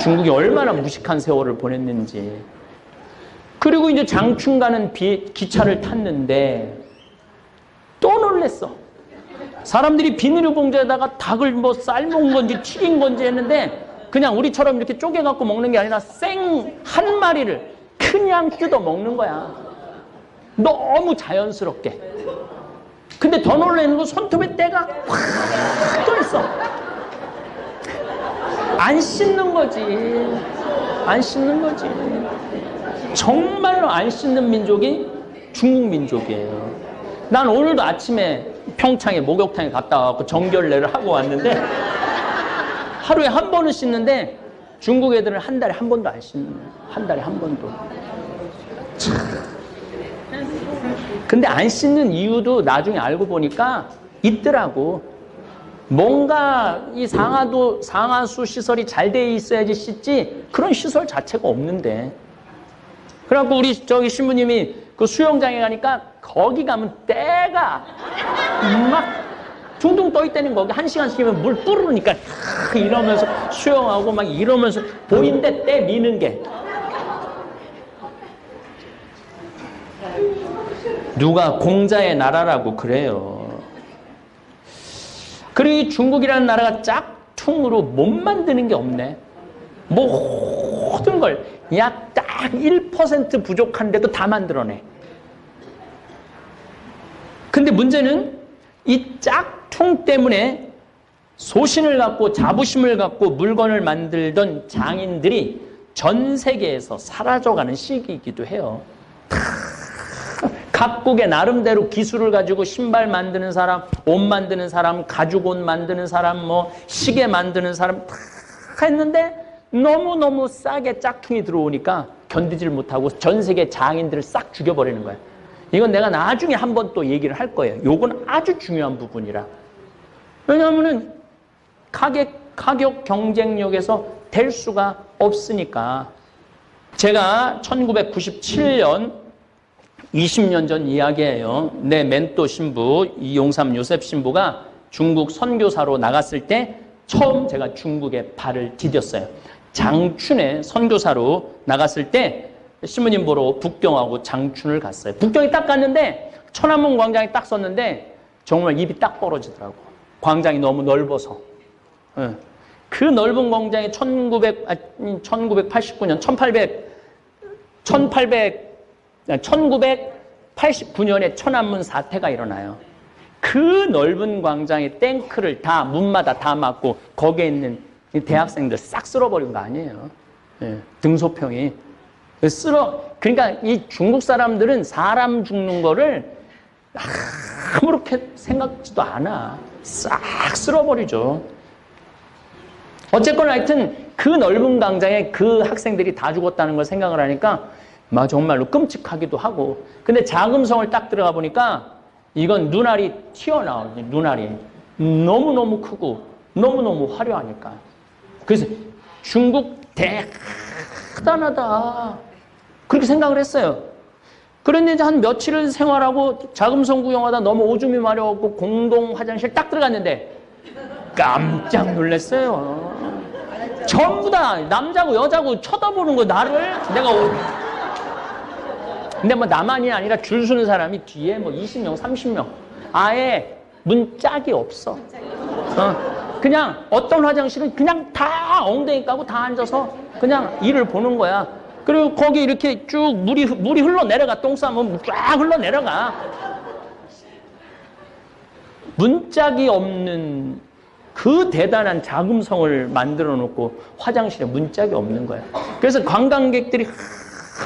중국이 얼마나 무식한 세월을 보냈는지. 그리고 이제 장춘 가는 기차를 탔는데 또 놀랬어. 사람들이 비닐을 봉지에다가 닭을 뭐 삶은 건지 튀긴 건지 했는데 그냥 우리처럼 이렇게 쪼개갖고 먹는 게 아니라 생 한 마리를 그냥 뜯어 먹는 거야. 너무 자연스럽게. 근데 더 놀라는 건 손톱에 때가 확 떠있어. 안 씻는 거지. 안 씻는 거지. 정말로 안 씻는 민족이 중국 민족이에요. 난 오늘도 아침에 평창에 목욕탕에 갔다 와서 정결례를 하고 왔는데 하루에 한 번은 씻는데 중국 애들은 한 달에 한 번도 안 씻는 거예요. 한 달에 한 번도. 참. 근데 안 씻는 이유도 나중에 알고 보니까 있더라고. 뭔가 이 상하수 시설이 잘 돼 있어야지 씻지 그런 시설 자체가 없는데. 그래갖고 우리 저기 신부님이 그 수영장에 가니까 거기 가면 때가 막 둥둥 떠 있다는 거기 1시간씩이면 물 뿌르니까 이러면서 수영하고 막 이러면서 보인데 때 미는 게. 누가 공자의 나라라고 그래요. 그리고 중국이라는 나라가 짝퉁으로 못 만드는 게 없네. 모든 걸 약 딱 1% 부족한데도 다 만들어내. 근데 문제는 이 짝퉁 때문에 소신을 갖고 자부심을 갖고 물건을 만들던 장인들이 전 세계에서 사라져가는 시기이기도 해요. 각국의 나름대로 기술을 가지고 신발 만드는 사람, 옷 만드는 사람, 가죽 옷 만드는 사람, 뭐 시계 만드는 사람 다 했는데 너무너무 싸게 짝퉁이 들어오니까 견디질 못하고 전 세계 장인들을 싹 죽여버리는 거야. 이건 내가 나중에 한번 또 얘기를 할 거예요. 요건 아주 중요한 부분이라. 왜냐하면은 가격 경쟁력에서 될 수가 없으니까. 제가 1997년 20년 전 이야기예요. 내 멘토 신부 이용삼 요셉 신부가 중국 선교사로 나갔을 때 처음 제가 중국에 발을 디뎠어요. 장춘에 선교사로 나갔을 때 신부님 보러 북경하고 장춘을 갔어요. 북경에 딱 갔는데 천안문 광장에 딱 섰는데 정말 입이 딱 벌어지더라고. 광장이 너무 넓어서. 그 넓은 광장에 1989년 1989년에 천안문 사태가 일어나요. 그 넓은 광장에 탱크를 다 문마다 다 막고 거기에 있는 대학생들 싹 쓸어버린 거 아니에요. 등소평이 그러니까 이 중국 사람들은 사람 죽는 거를 아무렇게 생각지도 않아. 싹 쓸어버리죠. 어쨌거나 하여튼 그 넓은 광장에 그 학생들이 다 죽었다는 걸 생각을 하니까 막 정말로 끔찍하기도 하고. 근데 자금성을 딱 들어가 보니까 이건 눈알이 튀어나와요. 눈알이 너무너무 크고 너무너무 화려하니까. 그래서 중국 대단하다 그렇게 생각을 했어요. 그런데 이제 한 며칠을 생활하고 자금성 구경하다 너무 오줌이 마려웠고 공동 화장실 딱 들어갔는데 깜짝 놀랐어요. 전부 다 남자고 여자고 쳐다보는 거 나를. 근데 뭐 나만이 아니라 줄 서는 사람이 뒤에 뭐 20명, 30명. 아예 문짝이 없어. 그냥 어떤 화장실은 그냥 다 엉덩이 까고 다 앉아서 그냥 일을 보는 거야. 그리고 거기 이렇게 쭉 물이 흘러내려가. 똥 싸면 쫙 흘러내려가. 문짝이 없는 그 대단한 자금성을 만들어 놓고 화장실에 문짝이 없는 거야. 그래서 관광객들이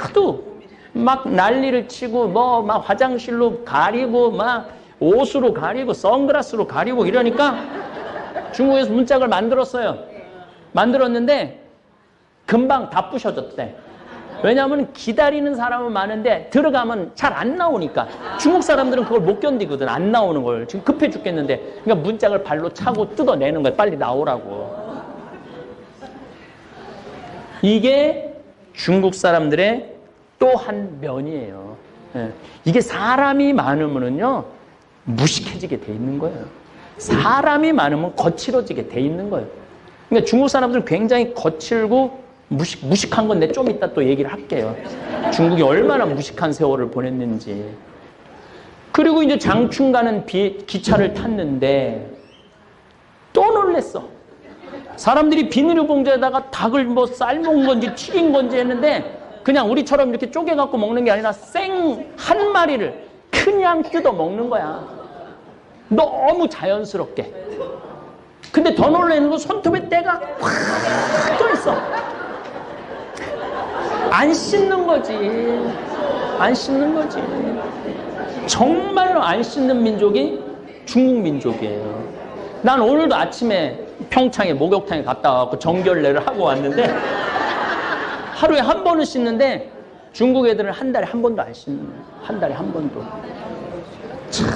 하도 막 난리를 치고 뭐 막 화장실로 가리고 막 옷으로 가리고 선글라스로 가리고 이러니까 중국에서 문짝을 만들었어요. 만들었는데 금방 다 부셔졌대. 왜냐하면 기다리는 사람은 많은데 들어가면 잘 안 나오니까. 중국 사람들은 그걸 못 견디거든. 안 나오는 걸. 지금 급해 죽겠는데. 그러니까 문짝을 발로 차고 뜯어내는 거야. 빨리 나오라고. 이게 중국 사람들의 또 한 면이에요. 이게 사람이 많으면요 무식해지게 돼 있는 거예요. 사람이 많으면 거칠어지게 돼 있는 거예요. 그러니까 중국 사람들은 굉장히 거칠고 무식한 건데 좀 이따 또 얘기를 할게요. 중국이 얼마나 무식한 세월을 보냈는지. 그리고 이제 장춘 가는 기차를 탔는데 또 놀랬어. 사람들이 비닐을 봉지에다가 닭을 뭐 삶은 건지 튀긴 건지 했는데 그냥 우리처럼 이렇게 쪼개갖고 먹는 게 아니라 생 한 마리를 그냥 뜯어 먹는 거야. 너무 자연스럽게. 근데 더 놀라는 건 손톱에 때가 확 떠있어. 안 씻는 거지. 안 씻는 거지. 정말로 안 씻는 민족이 중국 민족이에요. 난 오늘도 아침에 평창에 목욕탕에 갔다 와서 정결례를 하고 왔는데 하루에 한 번은 씻는데 중국 애들은 한 달에 한 번도 안 씻는 거예요. 한 달에 한 번도. 참.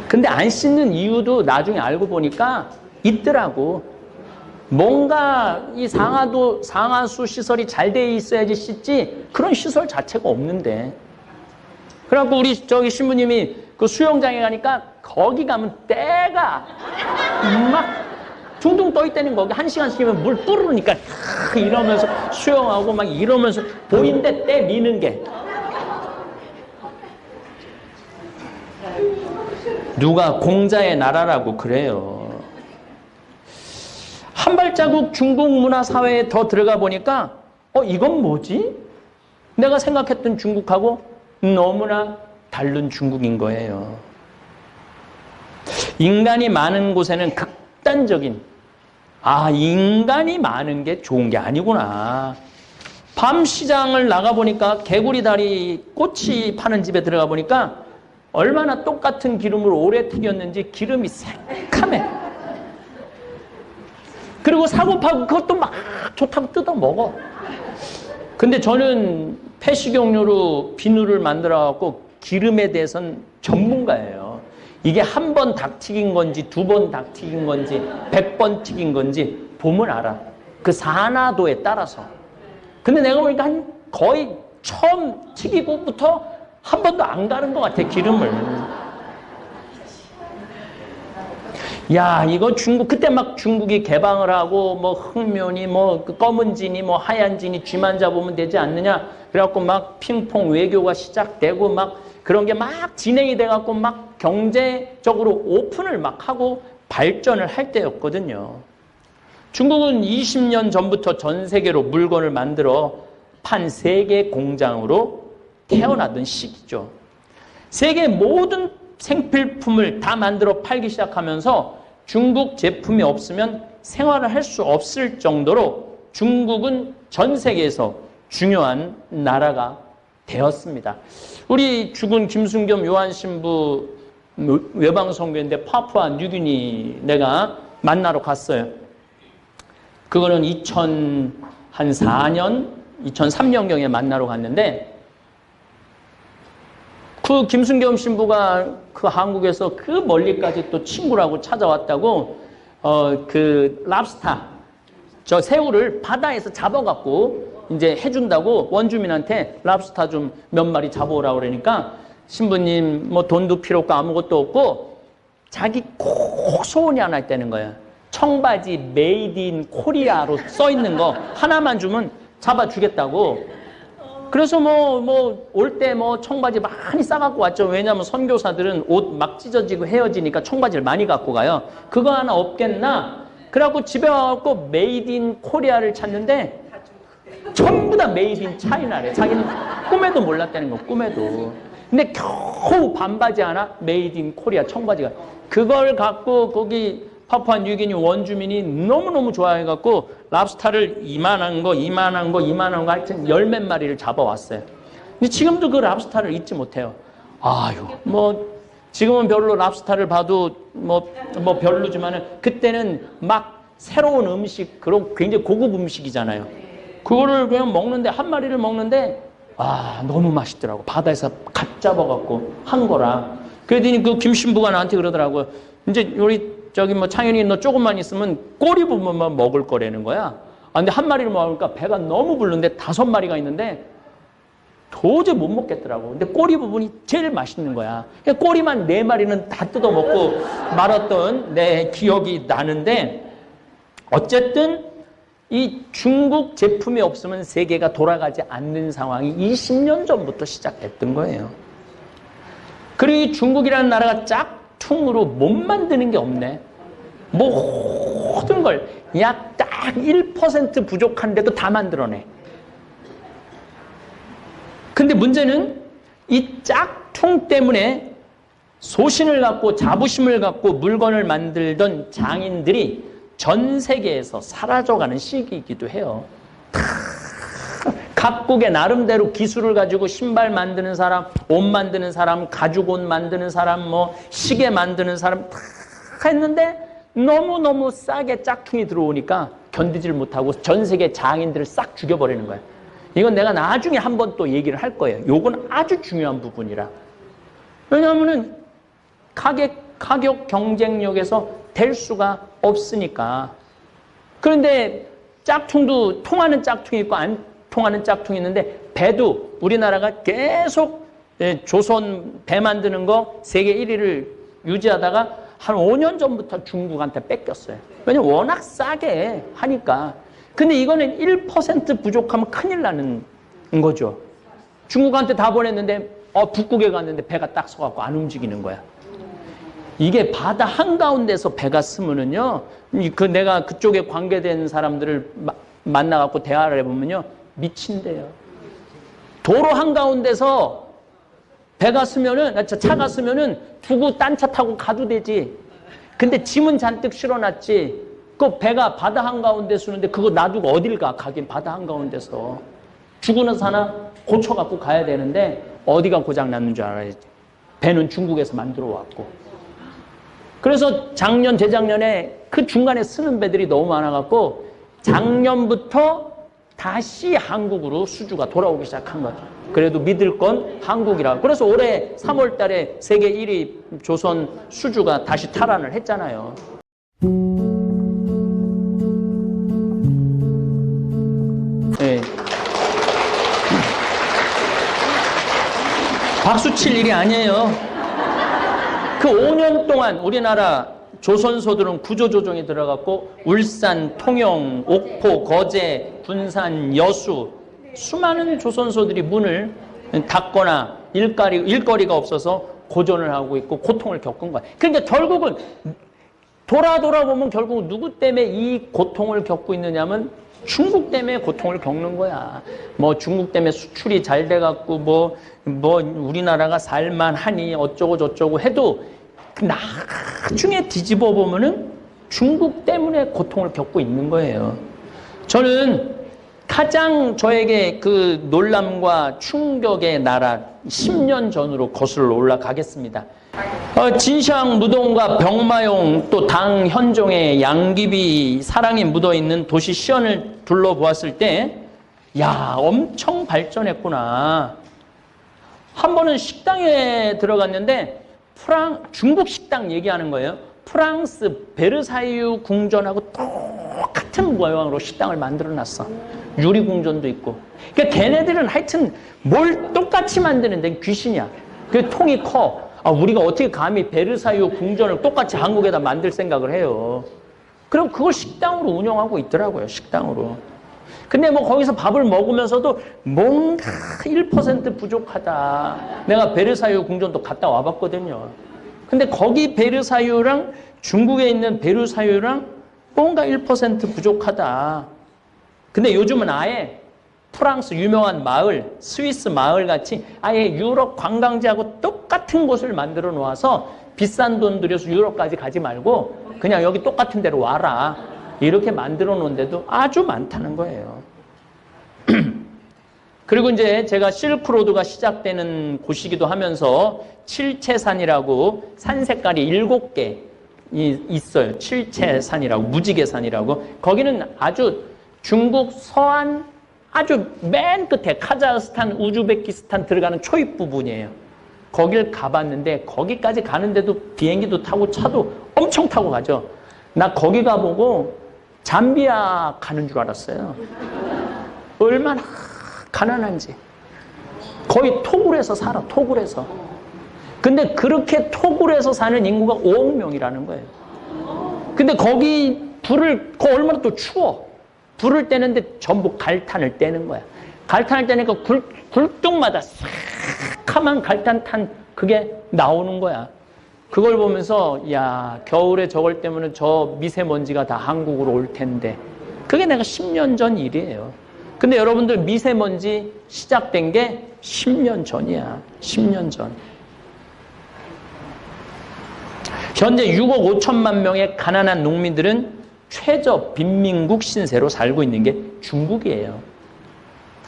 근데 안 씻는 이유도 나중에 알고 보니까 있더라고. 뭔가 이 상하수 시설이 잘 돼 있어야지 씻지 그런 시설 자체가 없는데. 그래갖고 우리 저기 신부님이 그 수영장에 가니까 거기 가면 때가 막 둥둥 떠 있다는 거기 1시간씩이면 물 뿌르니까 이러면서 수영하고 막 이러면서 보인데 때 미는 게. 누가 공자의 나라라고 그래요. 한 발자국 중국 문화 사회에 더 들어가 보니까 이건 뭐지? 내가 생각했던 중국하고 너무나 다른 중국인 거예요. 인간이 많은 곳에는 극단적인 인간이 많은 게 좋은 게 아니구나. 밤 시장을 나가보니까 개구리 다리 꼬치 파는 집에 들어가 보니까 얼마나 똑같은 기름을 오래 튀겼는지 기름이 새카매. 그리고 사고파고 그것도 막 좋다고 뜯어 먹어. 근데 저는 폐식용유로 비누를 만들어갖고 기름에 대해서는 전문가예요. 이게 한 번 닭 튀긴 건지 2번 닭 튀긴 건지 100번 튀긴 건지 보면 알아. 그 산화도에 따라서. 근데 내가 보니까 거의 처음 튀기고부터 한 번도 안 가는 것 같아, 기름을. 야, 이거 중국, 그때 막 중국이 개방을 하고, 뭐, 흑면이, 뭐, 검은 진이, 뭐, 하얀 진이 쥐만 잡으면 되지 않느냐. 그래갖고 막 핑퐁 외교가 시작되고, 막 그런 게 막 진행이 돼갖고, 막 경제적으로 오픈을 막 하고 발전을 할 때였거든요. 중국은 20년 전부터 전 세계로 물건을 만들어 판 세계 공장으로 태어나던 시기죠. 세계 모든 생필품을 다 만들어 팔기 시작하면서 중국 제품이 없으면 생활을 할 수 없을 정도로 중국은 전 세계에서 중요한 나라가 되었습니다. 우리 죽은 김순겸 요한신부 외방선교인데 파푸아 뉴기니 내가 만나러 갔어요. 그거는 2004년, 2003년경에 만나러 갔는데 그 김순겸 신부가 그 한국에서 그 멀리까지 또 친구라고 찾아왔다고 그 랍스타 저 새우를 바다에서 잡아갖고 이제 해준다고 원주민한테 랍스타 좀 몇 마리 잡아오라고 그러니까 신부님 뭐 돈도 필요 없고 아무것도 없고 자기 꼭 소원이 하나 있다는 거야. 청바지 메이드 인 코리아로 써 있는 거 하나만 주면 잡아주겠다고. 그래서 올 때 청바지 많이 싸갖고 왔죠. 왜냐하면 선교사들은 옷 막 찢어지고 헤어지니까 청바지를 많이 갖고 가요. 그거 하나 없겠나? 그래갖고 집에 와갖고 메이드 인 코리아를 찾는데 전부 다 메이드 인 차이나래. 자기는 꿈에도 몰랐다는 거, 꿈에도. 근데 겨우 반바지 하나 메이드 인 코리아 청바지가. 그걸 갖고 거기 파푸아 뉴기니 원주민이 너무너무 좋아해갖고 랍스타를 이만한 거 하여튼 10몇 마리를 잡아왔어요. 근데 지금도 그 랍스타를 잊지 못해요. 아유, 지금은 별로 랍스타를 봐도 별로지만은 그때는 막 새로운 음식, 그런 굉장히 고급 음식이잖아요. 그거를 그냥 먹는데, 한 마리를 먹는데, 너무 맛있더라고. 바다에서 갓 잡아갖고 한 거라. 그랬더니 그 김신부가 나한테 그러더라고요. 이제 우리 창현이 너 조금만 있으면 꼬리 부분만 먹을 거라는 거야. 근데 한 마리를 먹으니까 배가 너무 부른데 5마리가 있는데 도저히 못 먹겠더라고. 근데 꼬리 부분이 제일 맛있는 거야. 꼬리만 4마리는 다 뜯어먹고 말았던 내 기억이 나는데 어쨌든 이 중국 제품이 없으면 세계가 돌아가지 않는 상황이 20년 전부터 시작됐던 거예요. 그리고 이 중국이라는 나라가 짝퉁으로 못 만드는 게 없네. 모든 걸 약 딱 1% 부족한데도 다 만들어내. 근데 문제는 이 짝퉁 때문에 소신을 갖고 자부심을 갖고 물건을 만들던 장인들이 전 세계에서 사라져가는 시기이기도 해요. 각국의 나름대로 기술을 가지고 신발 만드는 사람, 옷 만드는 사람, 가죽 옷 만드는 사람, 뭐 시계 만드는 사람 다 했는데 너무너무 싸게 짝퉁이 들어오니까 견디질 못하고 전 세계 장인들을 싹 죽여버리는 거예요. 이건 내가 나중에 한번 또 얘기를 할 거예요. 요건 아주 중요한 부분이라. 왜냐하면은 가격 경쟁력에서 될 수가 없으니까. 그런데 짝퉁도 통하는 짝퉁이 있고 안 통하는 짝퉁이 있는데 배도 우리나라가 계속 조선 배 만드는 거 세계 1위를 유지하다가 한 5년 전부터 중국한테 뺏겼어요. 왜냐면 워낙 싸게 하니까. 근데 이거는 1% 부족하면 큰일 나는 거죠. 중국한테 다 보냈는데 북극에 갔는데 배가 딱 서갖고 안 움직이는 거야. 이게 바다 한가운데서 배가 쓰면은요, 내가 그쪽에 관계된 사람들을 만나갖고 대화를 해보면요, 미친대요. 도로 한가운데서 배가 쓰면은, 차가 쓰면은 두고 딴 차 타고 가도 되지. 근데 짐은 잔뜩 실어놨지. 그 배가 바다 한가운데 쓰는데 그거 놔두고 어딜 가? 가긴 바다 한가운데서. 죽으는 사나 고쳐갖고 가야 되는데 어디가 고장났는 줄 알아야지. 배는 중국에서 만들어 왔고. 그래서 작년, 재작년에 그 중간에 쓰는 배들이 너무 많아갖고 작년부터 다시 한국으로 수주가 돌아오기 시작한 거죠. 그래도 믿을 건 한국이라. 그래서 올해 3월 달에 세계 1위 조선 수주가 다시 탈환을 했잖아요. 네. 박수 칠 일이 아니에요. 그 5년 동안 우리나라 조선소들은 구조조정에 들어갔고 울산, 통영, 옥포, 거제, 군산, 여수 수많은 조선소들이 문을 닫거나 일거리가 없어서 고전을 하고 있고 고통을 겪은 거야. 그러니까 결국은 돌아보면 결국 누구 때문에 이 고통을 겪고 있느냐면 중국 때문에 고통을 겪는 거야. 뭐 중국 때문에 수출이 잘 돼갖고 뭐 우리나라가 살만하니 어쩌고 저쩌고 해도 나중에 뒤집어 보면은 중국 때문에 고통을 겪고 있는 거예요. 저는 가장 저에게 그 놀람과 충격의 나라 10년 전으로 거슬러 올라가겠습니다. 진시황 무동과 병마용 또 당 현종의 양귀비 사랑이 묻어있는 도시 시연을 둘러보았을 때 야, 엄청 발전했구나. 한 번은 식당에 들어갔는데 중국 식당 얘기하는 거예요. 프랑스 베르사유 궁전하고 똑같은 모양으로 식당을 만들어놨어. 유리궁전도 있고. 그러니까 걔네들은 하여튼 뭘 똑같이 만드는 데는 귀신이야. 그 통이 커. 우리가 어떻게 감히 베르사유 궁전을 똑같이 한국에다 만들 생각을 해요. 그럼 그걸 식당으로 운영하고 있더라고요. 식당으로. 근데 뭐 거기서 밥을 먹으면서도 뭔가 1% 부족하다. 내가 베르사유 궁전도 갔다 와봤거든요. 근데 거기 베르사유랑 중국에 있는 베르사유랑 뭔가 1% 부족하다. 근데 요즘은 아예 프랑스 유명한 마을, 스위스 마을 같이 아예 유럽 관광지하고 똑같은 곳을 만들어 놓아서 비싼 돈 들여서 유럽까지 가지 말고 그냥 여기 똑같은 데로 와라. 이렇게 만들어 놓은 데도 아주 많다는 거예요. 그리고 이제 제가 실크로드가 시작되는 곳이기도 하면서 칠채산이라고 산 색깔이 7개 있어요. 칠채산이라고, 무지개산이라고. 거기는 아주 중국 서안 아주 맨 끝에 카자흐스탄, 우즈베키스탄 들어가는 초입 부분이에요. 거길 가봤는데 거기까지 가는데도 비행기도 타고 차도 엄청 타고 가죠. 나 거기 가보고 잠비아 가는 줄 알았어요. 얼마나 가난한지. 거의 토굴에서 살아, 토굴에서. 근데 그렇게 토굴에서 사는 인구가 5억 명이라는 거예요. 근데 거기 얼마나 또 추워. 불을 떼는데 전부 갈탄을 떼는 거야. 갈탄을 떼니까 굴뚝마다 새카만 갈탄탄 그게 나오는 거야. 그걸 보면서 야, 겨울에 저걸 때문에 저 미세먼지가 다 한국으로 올 텐데. 그게 내가 10년 전 일이에요. 근데 여러분들 미세먼지 시작된 게 10년 전이야. 10년 전. 현재 6억 5천만 명의 가난한 농민들은 최저 빈민국 신세로 살고 있는 게 중국이에요.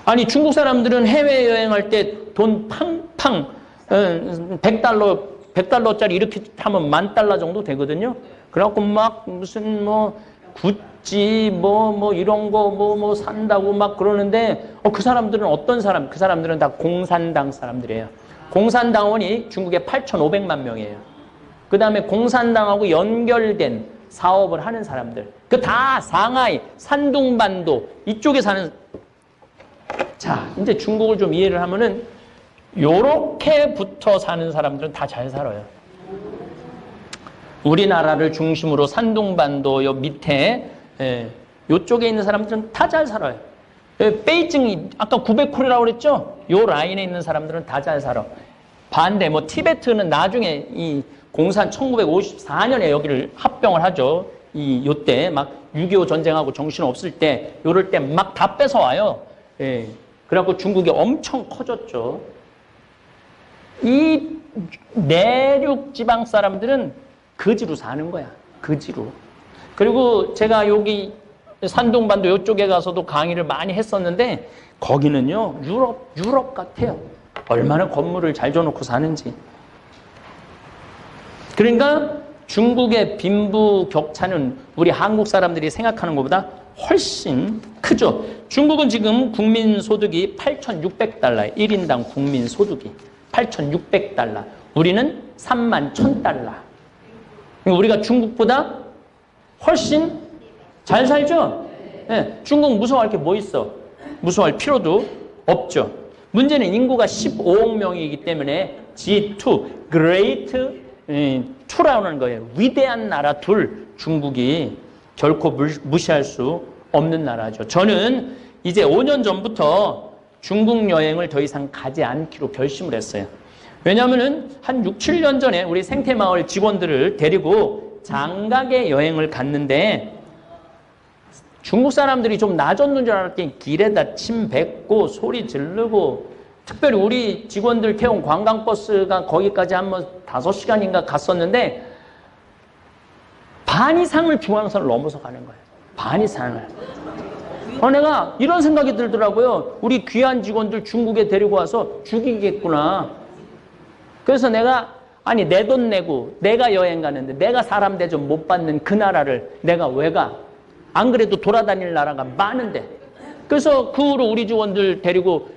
아니, 중국 사람들은 해외여행할 때 돈 팡팡 100달러짜리 이렇게 하면 $10,000 정도 되거든요. 그래갖고 막 무슨 뭐 구찌 뭐 이런 거 뭐 산다고 막 그러는데 그 사람들은 어떤 사람? 그 사람들은 다 공산당 사람들이에요. 공산당원이 중국에 8,500만 명이에요. 그 다음에 공산당하고 연결된 사업을 하는 사람들. 그 다 상하이, 산둥반도 이쪽에 사는. 자, 이제 중국을 좀 이해를 하면은 요렇게부터 사는 사람들은 다 잘 살아요. 우리나라를 중심으로 산둥반도 요 밑에 요쪽에 있는 사람들은 다 잘 살아요. 베이징이 아까 900콜이라고 그랬죠? 요 라인에 있는 사람들은 다 잘 살아. 반대 뭐 티베트는 나중에 이 공산 1954년에 여기를 합병을 하죠. 요때 막 6.25 전쟁하고 정신 없을 때 요럴 때 막 다 뺏어와요. 예. 그래갖고 중국이 엄청 커졌죠. 이 내륙 지방 사람들은 거지로 사는 거야. 거지로. 그리고 제가 여기 산둥반도 이쪽에 가서도 강의를 많이 했었는데 거기는요 유럽 같아요. 얼마나 건물을 잘 줘놓고 사는지. 그러니까 중국의 빈부 격차는 우리 한국 사람들이 생각하는 것보다 훨씬 크죠. 중국은 지금 국민소득이 8,600달러예요. 1인당 국민소득이 8,600달러. 우리는 31,000달러. 우리가 중국보다 훨씬 잘 살죠? 네, 중국 무서워할 게 뭐 있어? 무서워할 필요도 없죠. 문제는 인구가 15억 명이기 때문에 G2, Great 2라는 거예요. 위대한 나라 둘, 중국이 결코 무시할 수 없는 나라죠. 저는 이제 5년 전부터 중국 여행을 더 이상 가지 않기로 결심을 했어요. 왜냐하면 한 6, 7년 전에 우리 생태마을 직원들을 데리고 장가게 여행을 갔는데 중국 사람들이 좀 나졌는 줄 알았더니 길에다 침 뱉고 소리 지르고 특별히 우리 직원들 태운 관광버스가 거기까지 한번 5시간인가 갔었는데 반 이상을 중앙선을 넘어서 가는 거예요. 반 이상을. 내가 이런 생각이 들더라고요. 우리 귀한 직원들 중국에 데리고 와서 죽이겠구나. 그래서 내가 내 돈 내고 내가 여행 가는데 내가 사람 대접 못 받는 그 나라를 내가 왜 가? 안 그래도 돌아다닐 나라가 많은데. 그래서 그 후로 우리 직원들 데리고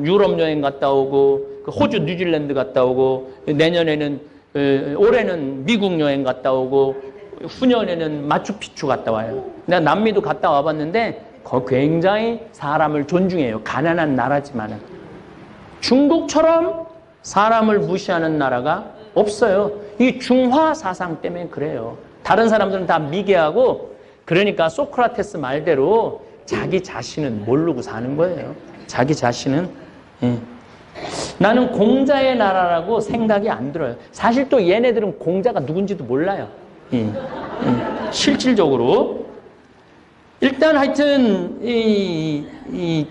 유럽 여행 갔다 오고 호주, 뉴질랜드 갔다 오고 내년에는 올해는 미국 여행 갔다 오고 후년에는 마추픽추 갔다 와요. 내가 남미도 갔다 와봤는데 굉장히 사람을 존중해요. 가난한 나라지만은. 중국처럼 사람을 무시하는 나라가 없어요. 이 중화 사상 때문에 그래요. 다른 사람들은 다 미개하고 그러니까 소크라테스 말대로 자기 자신은 모르고 사는 거예요. 자기 자신은. 나는 공자의 나라라고 생각이 안 들어요. 사실 또 얘네들은 공자가 누군지도 몰라요. 실질적으로. 일단 하여튼 이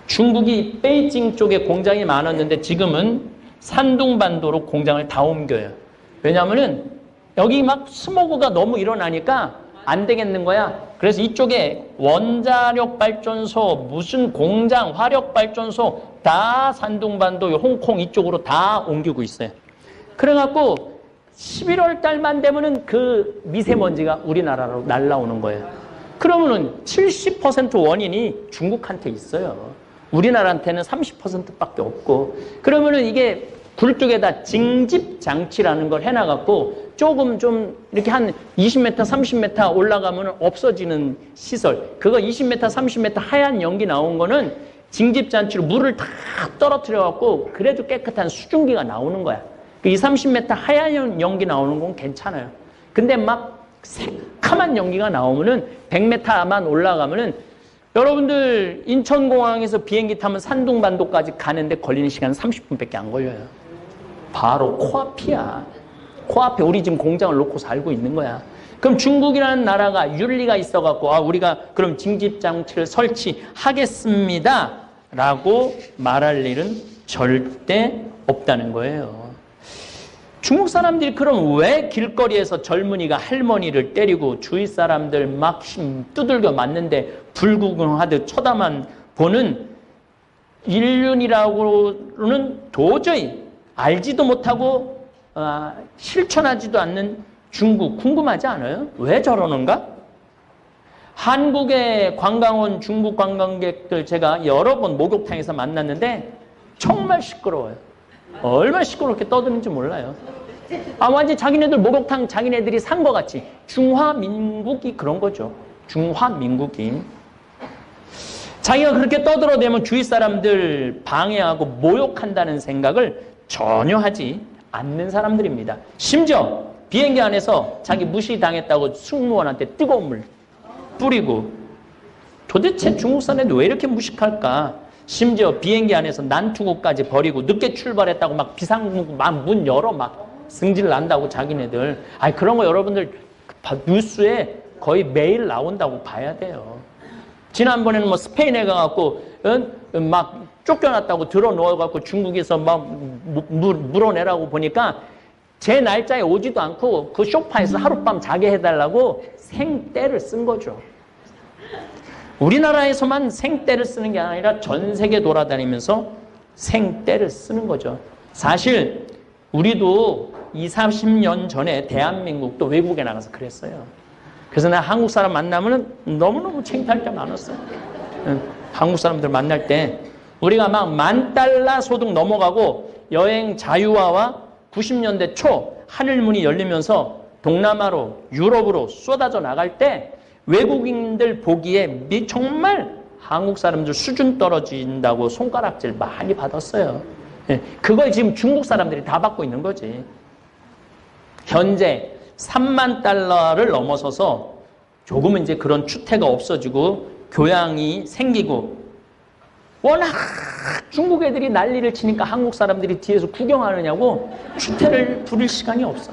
중국이 베이징 쪽에 공장이 많았는데 지금은 산둥반도로 공장을 다 옮겨요. 왜냐하면은 여기 막 스모그가 너무 일어나니까 안 되겠는 거야. 그래서 이쪽에 원자력 발전소, 무슨 공장, 화력 발전소 다 산둥반도, 홍콩 이쪽으로 다 옮기고 있어요. 그래갖고 11월 달만 되면은 그 미세먼지가 우리나라로 날라오는 거예요. 그러면은 70% 원인이 중국한테 있어요. 우리나라한테는 30%밖에 없고. 그러면은 이게 굴뚝에다 징집 장치라는 걸 해놔갖고 조금 좀 이렇게 한 20m, 30m 올라가면 없어지는 시설. 그거 20m, 30m 하얀 연기 나온 거는 징집 장치로 물을 다 떨어뜨려갖고 그래도 깨끗한 수증기가 나오는 거야. 그 20, 30m 하얀 연기 나오는 건 괜찮아요. 근데 막 새카만 연기가 나오면은 100m만 올라가면은 여러분들 인천공항에서 비행기 타면 산둥반도까지 가는데 걸리는 시간은 30분밖에 안 걸려요. 바로 코앞이야. 코앞에 우리 지금 공장을 놓고 살고 있는 거야. 그럼 중국이라는 나라가 윤리가 있어갖고 우리가 그럼 징집장치를 설치하겠습니다 라고 말할 일은 절대 없다는 거예요. 중국 사람들이 그럼 왜 길거리에서 젊은이가 할머니를 때리고 주위 사람들 막 두들겨 맞는데 불구경하듯 쳐다만 보는 인륜이라고는 도저히 알지도 못하고 실천하지도 않는 중국 궁금하지 않아요? 왜 저러는가? 한국의 관광 온 중국 관광객들 제가 여러 번 목욕탕에서 만났는데 정말 시끄러워요. 얼마나 시끄럽게 떠드는지 몰라요. 완전 자기네들 목욕탕 자기네들이 산 것 같이. 중화민국이 그런 거죠. 중화민국이. 자기가 그렇게 떠들어대면 주위 사람들 방해하고 모욕한다는 생각을 전혀 하지 않는 사람들입니다. 심지어 비행기 안에서 자기 무시당했다고 승무원한테 뜨거운 물 뿌리고. 도대체 중국 사람들 왜 이렇게 무식할까? 심지어 비행기 안에서 난투구까지 버리고 늦게 출발했다고 막 비상문 막 문 열어 막 승질 난다고 자기네들. 그런 거 여러분들 뉴스에 거의 매일 나온다고 봐야 돼요. 지난번에는 뭐 스페인에 가갖고 막 쫓겨났다고 들어 넣어갖고 중국에서 막 물어내라고 보니까 제 날짜에 오지도 않고 그 소파에서 하룻밤 자게 해달라고 생떼를 쓴 거죠. 우리나라에서만 생떼를 쓰는 게 아니라 전 세계 돌아다니면서 생떼를 쓰는 거죠. 사실 우리도 20, 30년 전에 대한민국도 외국에 나가서 그랬어요. 그래서 나 한국 사람 만나면 너무너무 창피할 때 많았어요. 한국 사람들 만날 때 우리가 막 $10,000 소득 넘어가고 여행 자유화와 90년대 초 하늘문이 열리면서 동남아로 유럽으로 쏟아져 나갈 때 외국인들 보기에 정말 한국 사람들 수준 떨어진다고 손가락질 많이 받았어요. 그걸 지금 중국 사람들이 다 받고 있는 거지. 현재 $30,000를 넘어서서 조금은 이제 그런 추태가 없어지고 교양이 생기고 워낙 중국 애들이 난리를 치니까 한국 사람들이 뒤에서 구경하느냐고 추태를 부릴 시간이 없어.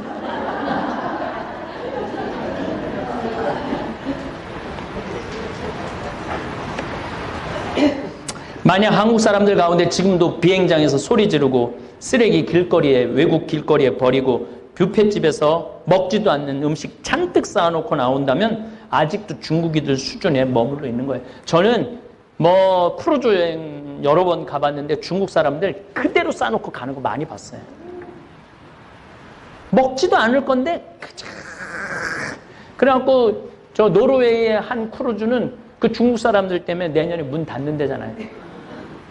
만약 한국 사람들 가운데 지금도 비행장에서 소리 지르고 쓰레기 길거리에 외국 길거리에 버리고 뷔페집에서 먹지도 않는 음식 잔뜩 쌓아놓고 나온다면 아직도 중국이들 수준에 머물러 있는 거예요. 저는 뭐 크루즈 여행 여러 번 가봤는데 중국 사람들 그대로 쌓아놓고 가는 거 많이 봤어요. 먹지도 않을 건데 그래갖고 저 노르웨이의 한 크루즈는 그 중국 사람들 때문에 내년에 문 닫는 데잖아요.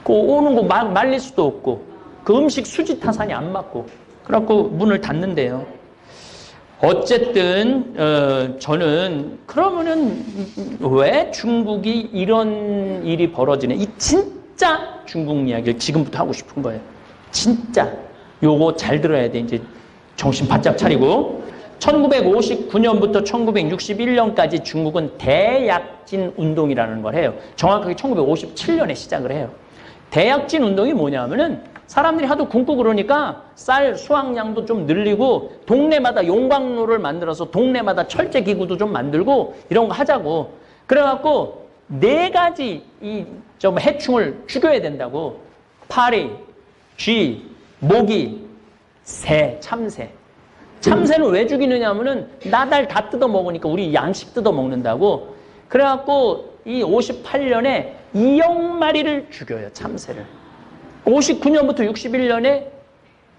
그 오는 거 말릴 수도 없고 그 음식 수지 타산이 안 맞고 그래갖고 문을 닫는데요. 어쨌든 저는 그러면은 왜 중국이 이런 일이 벌어지네? 이 진짜 중국 이야기를 지금부터 하고 싶은 거예요. 진짜 요거 잘 들어야 돼. 이제 정신 바짝 차리고 1959년부터 1961년까지 중국은 대약진 운동이라는 걸 해요. 정확하게 1957년에 시작을 해요. 대약진 운동이 뭐냐면은 사람들이 하도 굶고 그러니까 쌀 수확량도 좀 늘리고 동네마다 용광로를 만들어서 동네마다 철제 기구도 좀 만들고 이런 거 하자고. 그래갖고 4가지 좀 해충을 죽여야 된다고. 파리, 쥐, 모기, 새, 참새. 참새는 왜 죽이느냐 하면은 나달 다 뜯어 먹으니까 우리 양식 뜯어 먹는다고. 그래갖고 이 58년에 2억 마리를 죽여요, 참새를. 59년부터 61년에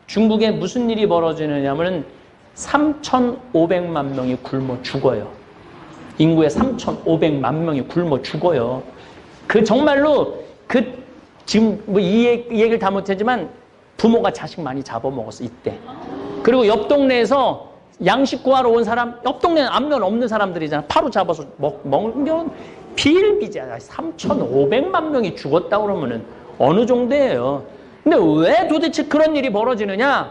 중국에 무슨 일이 벌어지느냐면 3,500만 명이 굶어 죽어요. 인구의 3,500만 명이 굶어 죽어요. 그 정말로 지금 뭐 이 얘기를 다 못하지만 부모가 자식 많이 잡아먹었어 이때. 그리고 옆 동네에서 양식 구하러 온 사람, 옆 동네는 앞면 없는 사람들이잖아. 바로 잡아서 먹는 비일비재야. 3,500만 명이 죽었다 그러면은 어느 정도예요. 근데 왜 도대체 그런 일이 벌어지느냐?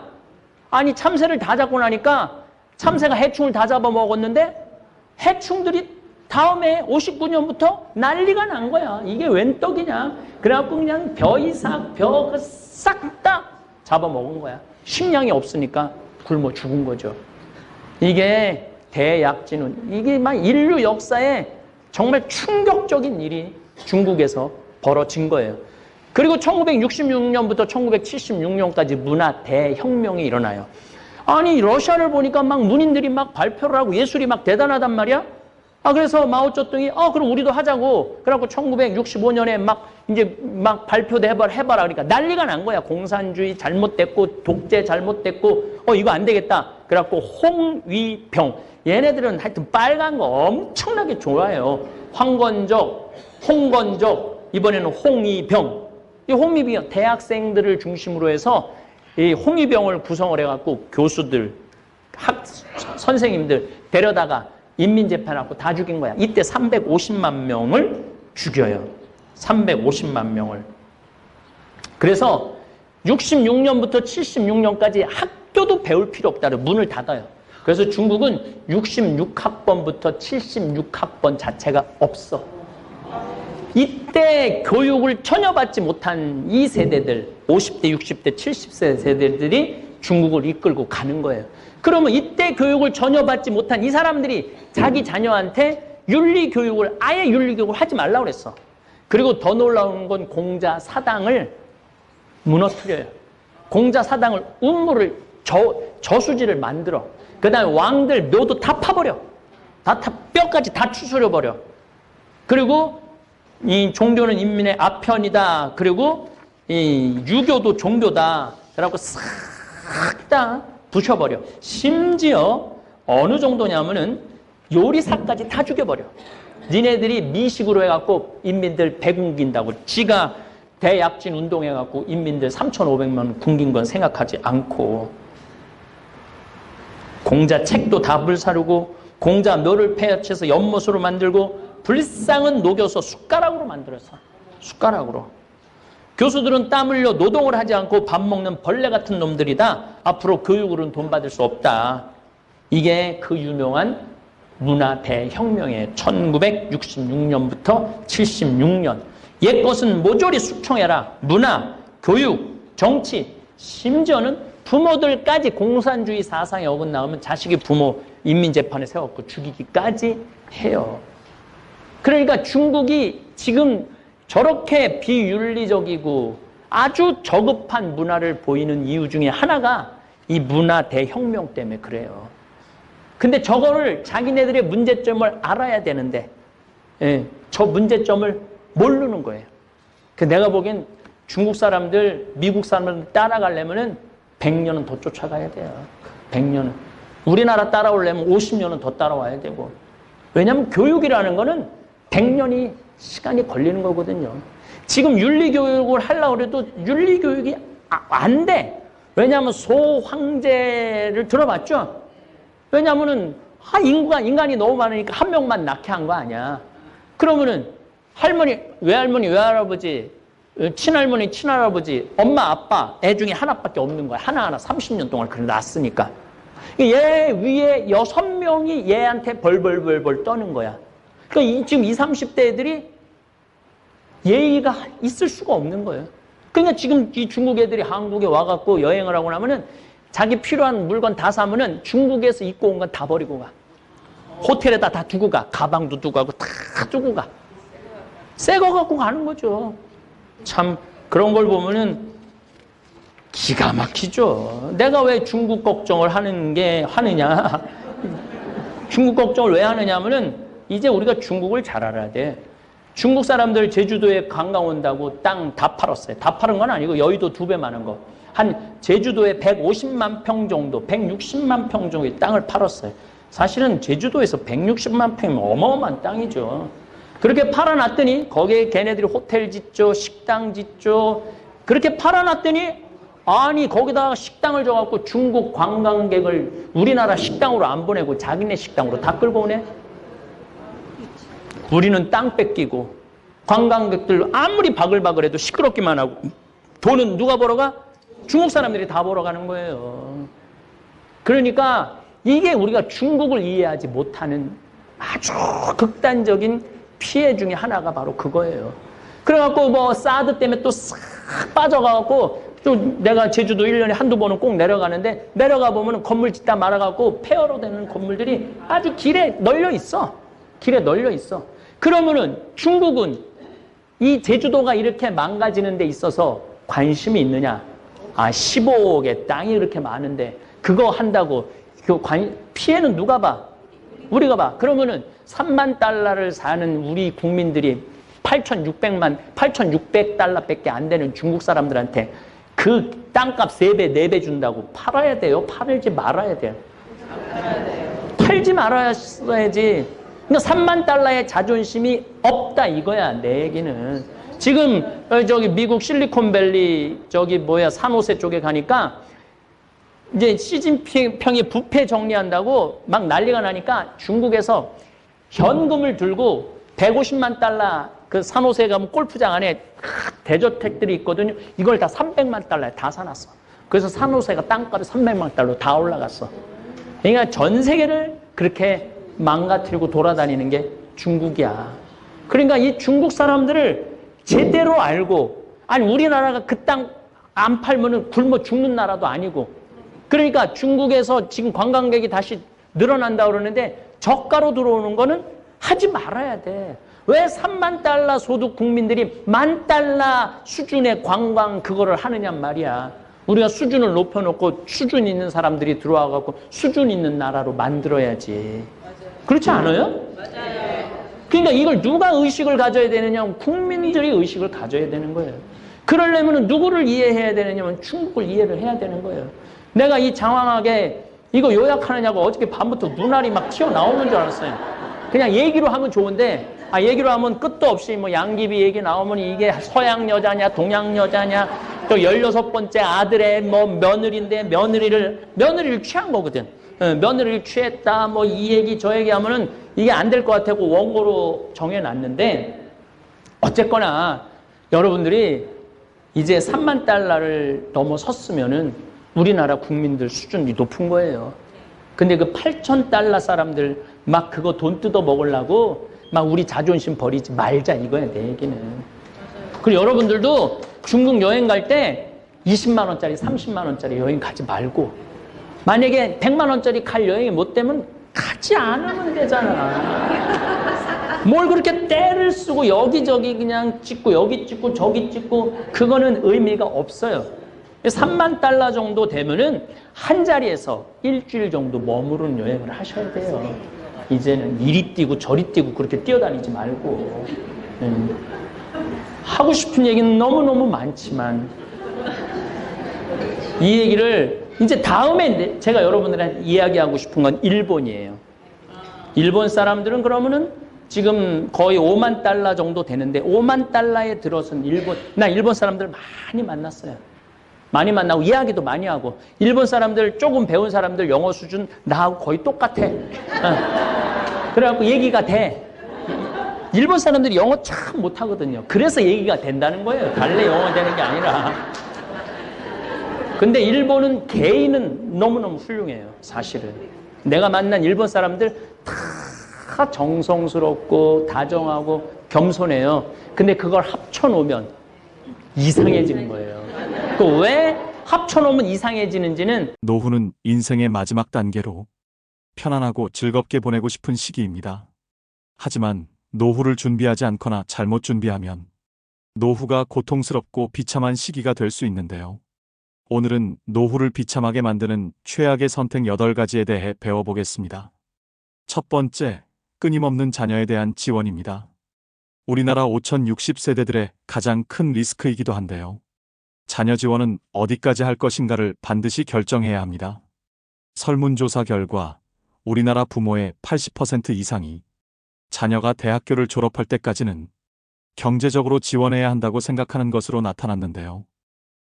아니 참새를 다 잡고 나니까 참새가 해충을 다 잡아먹었는데 해충들이 다음에 59년부터 난리가 난 거야. 이게 웬 떡이냐. 그래갖고 그냥 벼이삭, 벼 싹 다 잡아먹은 거야. 식량이 없으니까 굶어 죽은 거죠. 이게 대약진운. 이게 막 인류 역사에 정말 충격적인 일이 중국에서 벌어진 거예요. 그리고 1966년부터 1976년까지 문화 대혁명이 일어나요. 아니 러시아를 보니까 막 문인들이 막 발표를 하고 예술이 막 대단하단 말이야. 그래서 마오쩌둥이 그럼 우리도 하자고. 그래갖고 1965년에 막 이제 막 발표도 해봐라. 그러니까 난리가 난 거야. 공산주의 잘못됐고 독재 잘못됐고 이거 안 되겠다. 그래갖고 홍위병. 얘네들은 하여튼 빨간 거 엄청나게 좋아해요. 황건적, 홍건적, 이번에는 홍위병. 이 홍위병 대학생들을 중심으로 해서 이 홍위병을 구성을 해갖고 교수들, 선생님들 데려다가 인민재판하고 다 죽인 거야. 이때 350만 명을 죽여요. 350만 명을. 그래서 66년부터 76년까지 학교도 배울 필요 없다. 문을 닫아요. 그래서 중국은 66학번부터 76학번 자체가 없어. 이때 교육을 전혀 받지 못한 이 세대들, 50대, 60대, 70세 세대들이 중국을 이끌고 가는 거예요. 그러면 이때 교육을 전혀 받지 못한 이 사람들이 자기 자녀한테 윤리교육을, 아예 윤리교육을 하지 말라고 그랬어. 그리고 더 놀라운 건 공자 사당을 무너뜨려요. 공자 사당을 음모를, 저수지를 만들어. 그 다음에 왕들 묘도 다 파버려. 뼈까지 다 추스려버려. 그리고 이 종교는 인민의 아편이다. 그리고 이 유교도 종교다. 그래갖고 싹 다 부셔버려. 심지어 어느 정도냐면은 요리사까지 다 죽여버려. 니네들이 미식으로 해갖고 인민들 배굶긴다고 지가 대약진 운동해갖고 인민들 3,500만 굶긴 건 생각하지 않고 공자 책도 다 불사르고 공자 묘를 폐해쳐서 연못으로 만들고 불상은 녹여서 숟가락으로 만들었어. 숟가락으로. 교수들은 땀 흘려 노동을 하지 않고 밥 먹는 벌레 같은 놈들이다. 앞으로 교육으로는 돈 받을 수 없다. 이게 그 유명한 문화 대혁명의 1966년부터 76년. 옛것은 모조리 숙청해라. 문화, 교육, 정치, 심지어는 부모들까지 공산주의 사상에 어긋나오면 자식이 부모 인민재판에 세워갖고 죽이기까지 해요. 그러니까 중국이 지금 저렇게 비윤리적이고 아주 저급한 문화를 보이는 이유 중에 하나가 이 문화 대혁명 때문에 그래요. 근데 저거를 자기네들의 문제점을 알아야 되는데 저 문제점을 모르는 거예요. 내가 보기엔 중국 사람들, 미국 사람들 따라가려면 100년은 더 쫓아가야 돼요. 100년은. 우리나라 따라오려면 50년은 더 따라와야 되고. 왜냐하면 교육이라는 거는 100년이 시간이 걸리는 거거든요. 지금 윤리교육을 하려고 해도 윤리교육이 안 돼. 왜냐하면 소황제를 들어봤죠? 왜냐하면은 인간이 너무 많으니까 한 명만 낳게 한 거 아니야. 그러면은 할머니, 외할머니, 외할아버지, 친할머니, 친할아버지, 엄마, 아빠, 애 중에 하나밖에 없는 거야. 하나하나 30년 동안 그래 낳았으니까. 얘 위에 6명이 얘한테 벌벌벌벌 떠는 거야. 그러니까 지금 20, 30대 애들이 예의가 있을 수가 없는 거예요. 그러니까 지금 이 중국 애들이 한국에 와갖고 여행을 하고 나면은 자기 필요한 물건 다 사면은 중국에서 입고 온 건 다 버리고 가. 호텔에다 다 두고 가. 가방도 두고 가고 다 두고 가. 새 거 갖고 가는 거죠. 참 그런 걸 보면은 기가 막히죠. 내가 왜 중국 걱정을 하느냐. 중국 걱정을 왜 하느냐 하면은 이제 우리가 중국을 잘 알아야 돼. 중국 사람들 제주도에 관광 온다고 땅 다 팔았어요. 다 파는 건 아니고 여의도 2배 많은 거. 한 제주도에 150만 평 정도, 160만 평 정도의 땅을 팔았어요. 사실은 제주도에서 160만 평이면 어마어마한 땅이죠. 그렇게 팔아놨더니 거기에 걔네들이 호텔 짓죠, 식당 짓죠. 그렇게 팔아놨더니 아니 거기다가 식당을 줘갖고 중국 관광객을 우리나라 식당으로 안 보내고 자기네 식당으로 다 끌고 오네. 우리는 땅 뺏기고 관광객들 아무리 바글바글해도 시끄럽기만 하고 돈은 누가 벌어가? 중국 사람들이 다 벌어가는 거예요. 그러니까 이게 우리가 중국을 이해하지 못하는 아주 극단적인 피해 중에 하나가 바로 그거예요. 그래갖고 뭐 사드 때문에 또 싹 빠져가갖고 또 내가 제주도 1년에 한두 번은 꼭 내려가는데 내려가 보면 건물 짓다 말아갖고 폐허로 되는 건물들이 아주 길에 널려 있어. 길에 널려 있어. 그러면은 중국은 이 제주도가 이렇게 망가지는 데 있어서 관심이 있느냐? 15억의 땅이 그렇게 많은데 그거 한다고 피해는 누가 봐? 우리가 봐. 그러면은 3만 달러를 사는 우리 국민들이 8,600달러밖에 안 되는 중국 사람들한테 그 땅값 3배, 4배 준다고 팔아야 돼요? 팔지 말아야 돼요? 팔지 말아야지. 그러니까 3만 달러의 자존심이 없다 이거야, 내 얘기는. 지금 저기 미국 실리콘밸리 산호세 쪽에 가니까 이제 시진핑이 부패 정리한다고 막 난리가 나니까 중국에서 현금을 들고 150만 달러 그 산호세 가면 골프장 안에 대저택들이 있거든요. 이걸 다 300만 달러에 다 사놨어. 그래서 산호세가 땅값이 300만 달러 다 올라갔어. 그러니까 전 세계를 그렇게 망가뜨리고 돌아다니는 게 중국이야. 그러니까 이 중국 사람들을 제대로 알고, 아니 우리나라가 그 땅 안 팔면은 굶어 죽는 나라도 아니고, 그러니까 중국에서 지금 관광객이 다시 늘어난다 그러는데 저가로 들어오는 거는 하지 말아야 돼. 왜 3만 달러 소득 국민들이 1,000,000달러 수준의 관광 그거를 하느냐 말이야. 우리가 수준을 높여놓고 수준 있는 사람들이 들어와갖고 수준 있는 나라로 만들어야지. 그렇지 않아요? 맞아요. 그러니까 이걸 누가 의식을 가져야 되느냐? 국민들이 의식을 가져야 되는 거예요. 그러려면 누구를 이해해야 되느냐면 중국을 이해를 해야 되는 거예요. 내가 이 장황하게 이거 요약하느냐고 어저께 밤부터 눈알이 막 튀어나오는 줄 알았어요. 그냥 얘기로 하면 좋은데 얘기로 하면 끝도 없이 뭐 양귀비 얘기 나오면 이게 서양 여자냐 동양 여자냐 또 16번째 아들의 뭐 며느리인데 며느리를 취한 거거든. 며느리를 취했다 뭐 이 얘기 저 얘기 하면은 이게 안 될 것 같다고 원고로 정해놨는데 어쨌거나 여러분들이 이제 3만 달러를 넘어섰으면은 우리나라 국민들 수준이 높은 거예요. 근데 그 8,000달러 사람들 막 그거 돈 뜯어 먹으려고 막 우리 자존심 버리지 말자 이거야 내 얘기는. 그리고 여러분들도 중국 여행 갈 때 20만 원짜리 30만 원짜리 여행 가지 말고 만약에 100만 원짜리 갈 여행이 못 되면 가지 않으면 되잖아. 뭘 그렇게 때를 쓰고 여기저기 그냥 찍고 여기 찍고 저기 찍고 그거는 의미가 없어요. 3만 달러 정도 되면은 한 자리에서 일주일 정도 머무르는 여행을 하셔야 돼요. 이제는 이리 뛰고 저리 뛰고 그렇게 뛰어다니지 말고. 하고 싶은 얘기는 너무너무 많지만 이 얘기를 이제 다음에 제가 여러분들한테 이야기하고 싶은 건 일본이에요. 일본 사람들은 그러면은 지금 거의 5만 달러 정도 되는데 5만 달러에 들어선 나 일본 사람들 많이 만났어요. 많이 만나고 이야기도 많이 하고 일본 사람들 조금 배운 사람들 영어 수준 나하고 거의 똑같아. 그래갖고 얘기가 돼. 일본 사람들이 영어 참 못하거든요. 그래서 얘기가 된다는 거예요. 달래 영어 되는 게 아니라. 근데 일본은 개인은 너무너무 훌륭해요. 사실은. 내가 만난 일본 사람들 다 정성스럽고 다정하고 겸손해요. 근데 그걸 합쳐놓으면 이상해지는 거예요. 그 왜 합쳐놓으면 이상해지는지는 노후는 인생의 마지막 단계로 편안하고 즐겁게 보내고 싶은 시기입니다. 하지만 노후를 준비하지 않거나 잘못 준비하면 노후가 고통스럽고 비참한 시기가 될 수 있는데요. 오늘은 노후를 비참하게 만드는 최악의 선택 8가지에 대해 배워보겠습니다. 첫 번째, 끊임없는 자녀에 대한 지원입니다. 우리나라 5060세대들의 가장 큰 리스크이기도 한데요. 자녀 지원은 어디까지 할 것인가를 반드시 결정해야 합니다. 설문조사 결과 우리나라 부모의 80% 이상이 자녀가 대학교를 졸업할 때까지는 경제적으로 지원해야 한다고 생각하는 것으로 나타났는데요.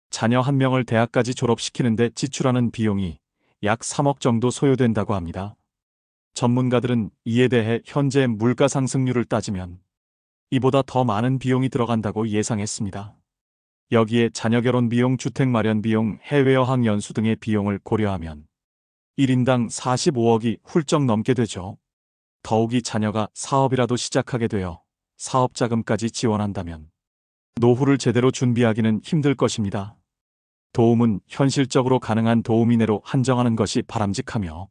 자녀 한 명을 대학까지 졸업시키는데 지출하는 비용이 약 3억 정도 소요된다고 합니다. 전문가들은 이에 대해 현재 물가 상승률을 따지면 이보다 더 많은 비용이 들어간다고 예상했습니다. 여기에 자녀 결혼 비용, 주택 마련 비용, 해외여행 연수 등의 비용을 고려하면 1인당 45억이 훌쩍 넘게 되죠. 더욱이 자녀가 사업이라도 시작하게 되어 사업 자금까지 지원한다면 노후를 제대로 준비하기는 힘들 것입니다. 도움은 현실적으로 가능한 도움 이내로 한정하는 것이 바람직하며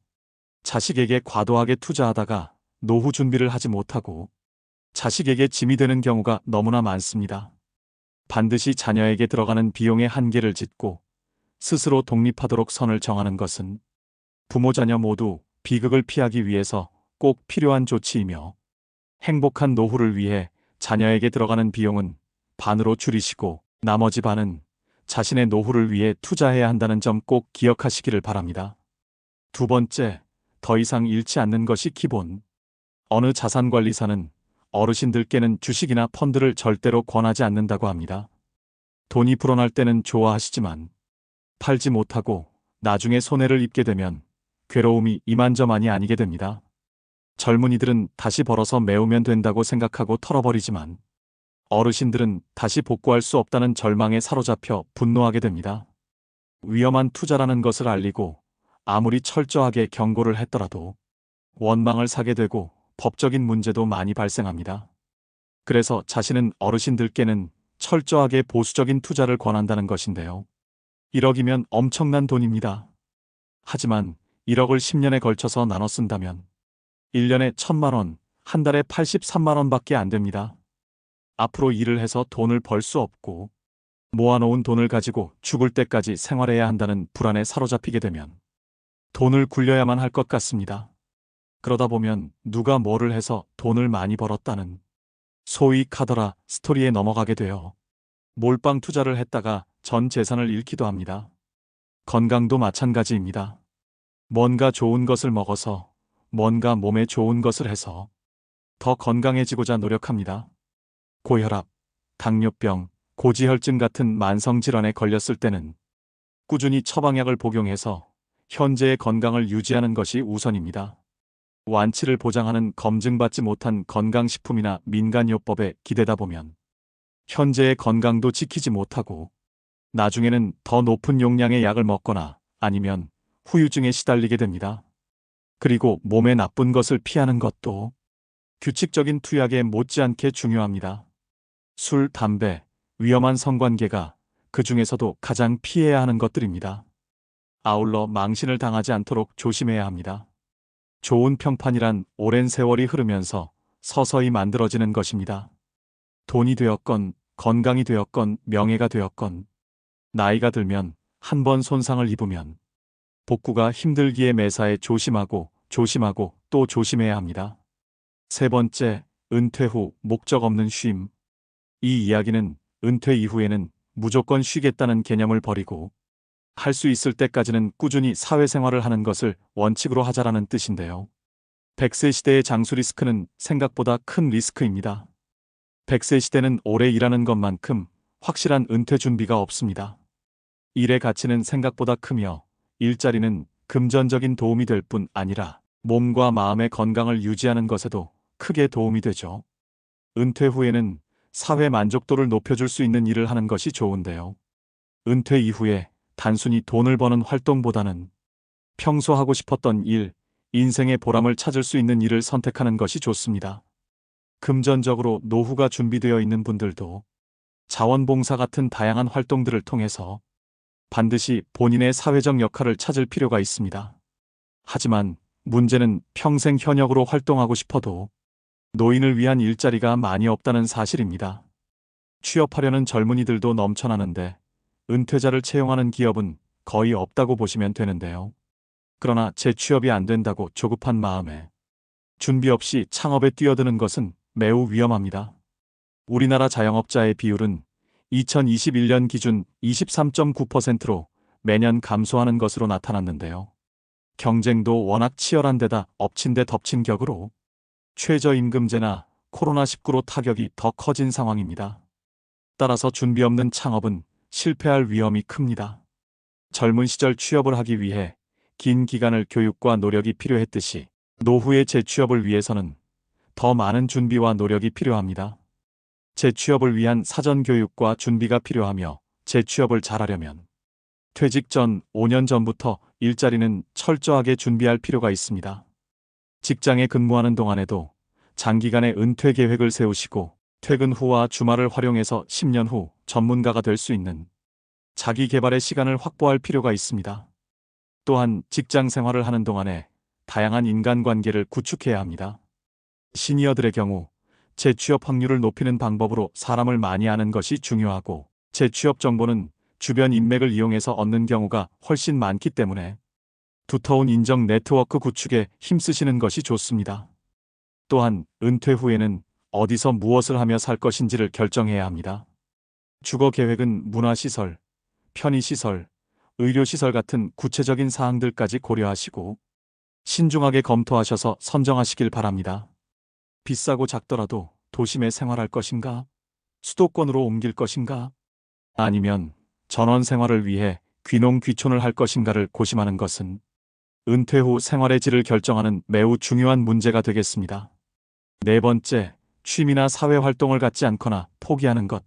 자식에게 과도하게 투자하다가 노후 준비를 하지 못하고 자식에게 짐이 되는 경우가 너무나 많습니다. 반드시 자녀에게 들어가는 비용의 한계를 짓고 스스로 독립하도록 선을 정하는 것은 부모 자녀 모두 비극을 피하기 위해서 꼭 필요한 조치이며 행복한 노후를 위해 자녀에게 들어가는 비용은 반으로 줄이시고 나머지 반은 자신의 노후를 위해 투자해야 한다는 점 꼭 기억하시기를 바랍니다. 두 번째, 더 이상 잃지 않는 것이 기본. 어느 자산관리사는 어르신들께는 주식이나 펀드를 절대로 권하지 않는다고 합니다. 돈이 불어날 때는 좋아하시지만 팔지 못하고 나중에 손해를 입게 되면 괴로움이 이만저만이 아니게 됩니다. 젊은이들은 다시 벌어서 메우면 된다고 생각하고 털어버리지만 어르신들은 다시 복구할 수 없다는 절망에 사로잡혀 분노하게 됩니다. 위험한 투자라는 것을 알리고 아무리 철저하게 경고를 했더라도 원망을 사게 되고 법적인 문제도 많이 발생합니다. 그래서 자신은 어르신들께는 철저하게 보수적인 투자를 권한다는 것인데요. 1억이면 엄청난 돈입니다. 하지만 1억을 10년에 걸쳐서 나눠 쓴다면 1년에 1,000만 원, 한 달에 83만 원밖에 안 됩니다. 앞으로 일을 해서 돈을 벌 수 없고 모아놓은 돈을 가지고 죽을 때까지 생활해야 한다는 불안에 사로잡히게 되면 돈을 굴려야만 할 것 같습니다. 그러다 보면 누가 뭐를 해서 돈을 많이 벌었다는 소위 카더라 스토리에 넘어가게 되어 몰빵 투자를 했다가 전 재산을 잃기도 합니다. 건강도 마찬가지입니다. 뭔가 좋은 것을 먹어서 뭔가 몸에 좋은 것을 해서 더 건강해지고자 노력합니다. 고혈압, 당뇨병, 고지혈증 같은 만성질환에 걸렸을 때는 꾸준히 처방약을 복용해서 현재의 건강을 유지하는 것이 우선입니다. 완치를 보장하는 검증받지 못한 건강식품이나 민간요법에 기대다 보면 현재의 건강도 지키지 못하고 나중에는 더 높은 용량의 약을 먹거나 아니면 후유증에 시달리게 됩니다. 그리고 몸에 나쁜 것을 피하는 것도 규칙적인 투약에 못지않게 중요합니다. 술, 담배, 위험한 성관계가 그 중에서도 가장 피해야 하는 것들입니다. 아울러 망신을 당하지 않도록 조심해야 합니다. 좋은 평판이란 오랜 세월이 흐르면서 서서히 만들어지는 것입니다. 돈이 되었건, 건강이 되었건, 명예가 되었건, 나이가 들면 한 번 손상을 입으면 복구가 힘들기에 매사에 조심하고 또 조심해야 합니다. 세 번째, 은퇴 후 목적 없는 쉼. 이 이야기는 은퇴 이후에는 무조건 쉬겠다는 개념을 버리고 할 수 있을 때까지는 꾸준히 사회생활을 하는 것을 원칙으로 하자라는 뜻인데요. 100세 시대의 장수 리스크는 생각보다 큰 리스크입니다. 100세 시대는 오래 일하는 것만큼 확실한 은퇴 준비가 없습니다. 일의 가치는 생각보다 크며 일자리는 금전적인 도움이 될 뿐 아니라 몸과 마음의 건강을 유지하는 것에도 크게 도움이 되죠. 은퇴 후에는 사회 만족도를 높여줄 수 있는 일을 하는 것이 좋은데요. 은퇴 이후에 단순히 돈을 버는 활동보다는 평소 하고 싶었던 일, 인생의 보람을 찾을 수 있는 일을 선택하는 것이 좋습니다. 금전적으로 노후가 준비되어 있는 분들도 자원봉사 같은 다양한 활동들을 통해서 반드시 본인의 사회적 역할을 찾을 필요가 있습니다. 하지만 문제는 평생 현역으로 활동하고 싶어도 노인을 위한 일자리가 많이 없다는 사실입니다. 취업하려는 젊은이들도 넘쳐나는데 은퇴자를 채용하는 기업은 거의 없다고 보시면 되는데요. 그러나 재취업이 안 된다고 조급한 마음에 준비 없이 창업에 뛰어드는 것은 매우 위험합니다. 우리나라 자영업자의 비율은 2021년 기준 23.9%로 매년 감소하는 것으로 나타났는데요. 경쟁도 워낙 치열한 데다 엎친 데 덮친 격으로 최저임금제나 코로나19로 타격이 더 커진 상황입니다. 따라서 준비 없는 창업은 실패할 위험이 큽니다. 젊은 시절 취업을 하기 위해 긴 기간을 교육과 노력이 필요했듯이 노후의 재취업을 위해서는 더 많은 준비와 노력이 필요합니다. 재취업을 위한 사전 교육과 준비가 필요하며 재취업을 잘하려면 퇴직 전 5년 전부터 일자리는 철저하게 준비할 필요가 있습니다. 직장에 근무하는 동안에도 장기간의 은퇴 계획을 세우시고 퇴근 후와 주말을 활용해서 10년 후 전문가가 될 수 있는 자기 개발의 시간을 확보할 필요가 있습니다. 또한 직장 생활을 하는 동안에 다양한 인간관계를 구축해야 합니다. 시니어들의 경우 재취업 확률을 높이는 방법으로 사람을 많이 아는 것이 중요하고, 재취업 정보는 주변 인맥을 이용해서 얻는 경우가 훨씬 많기 때문에 두터운 인정 네트워크 구축에 힘쓰시는 것이 좋습니다. 또한 은퇴 후에는 어디서 무엇을 하며 살 것인지를 결정해야 합니다. 주거 계획은 문화시설, 편의시설, 의료시설 같은 구체적인 사항들까지 고려하시고 신중하게 검토하셔서 선정하시길 바랍니다. 비싸고 작더라도 도심에 생활할 것인가? 수도권으로 옮길 것인가? 아니면 전원 생활을 위해 귀농귀촌을 할 것인가를 고심하는 것은 은퇴 후 생활의 질을 결정하는 매우 중요한 문제가 되겠습니다. 네 번째, 취미나 사회활동을 갖지 않거나 포기하는 것.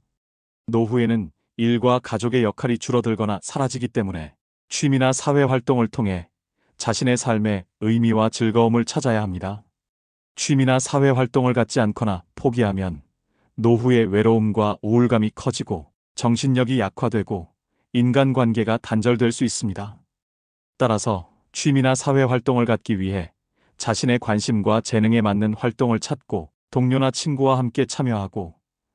노후에는 일과 가족의 역할이 줄어들거나 사라지기 때문에 취미나 사회활동을 통해 자신의 삶의 의미와 즐거움을 찾아야 합니다. 취미나 사회활동을 갖지 않거나 포기하면 노후의 외로움과 우울감이 커지고 정신력이 약화되고 인간관계가 단절될 수 있습니다. 따라서 취미나 사회활동을 갖기 위해 자신의 관심과 재능에 맞는 활동을 찾고 동료나 친구와 함께 참여하고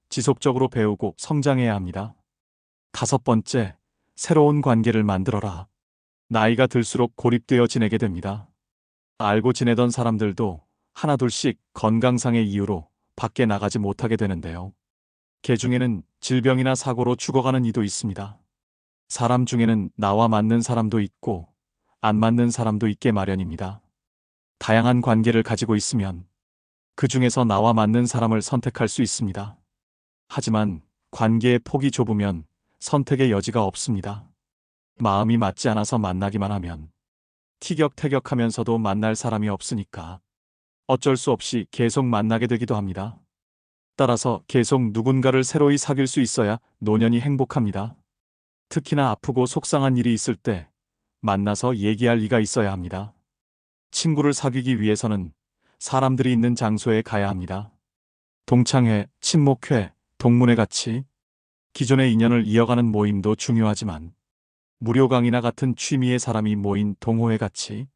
지속적으로 배우고 성장해야 합니다. 다섯 번째, 새로운 관계를 만들어라. 나이가 들수록 고립되어 지내게 됩니다. 알고 지내던 사람들도 하나둘씩 건강상의 이유로 밖에 나가지 못하게 되는데요. 개 중에는 질병이나 사고로 죽어가는 이도 있습니다. 사람 중에는 나와 맞는 사람도 있고 안 맞는 사람도 있게 마련입니다. 다양한 관계를 가지고 있으면 그 중에서 나와 맞는 사람을 선택할 수 있습니다. 하지만 관계의 폭이 좁으면 선택의 여지가 없습니다. 마음이 맞지 않아서 만나기만 하면 티격태격하면서도 만날 사람이 없으니까 어쩔 수 없이 계속 만나게 되기도 합니다. 따라서 계속 누군가를 새로이 사귈 수 있어야 노년이 행복합니다. 특히나 아프고 속상한 일이 있을 때 만나서 얘기할 이가 있어야 합니다. 친구를 사귀기 위해서는 사람들이 있는 장소에 가야 합니다. 동창회, 친목회, 동문회 같이 기존의 인연을 이어가는 모임도 중요하지만 무료 강의나 같은 취미의 사람이 모인 동호회 같이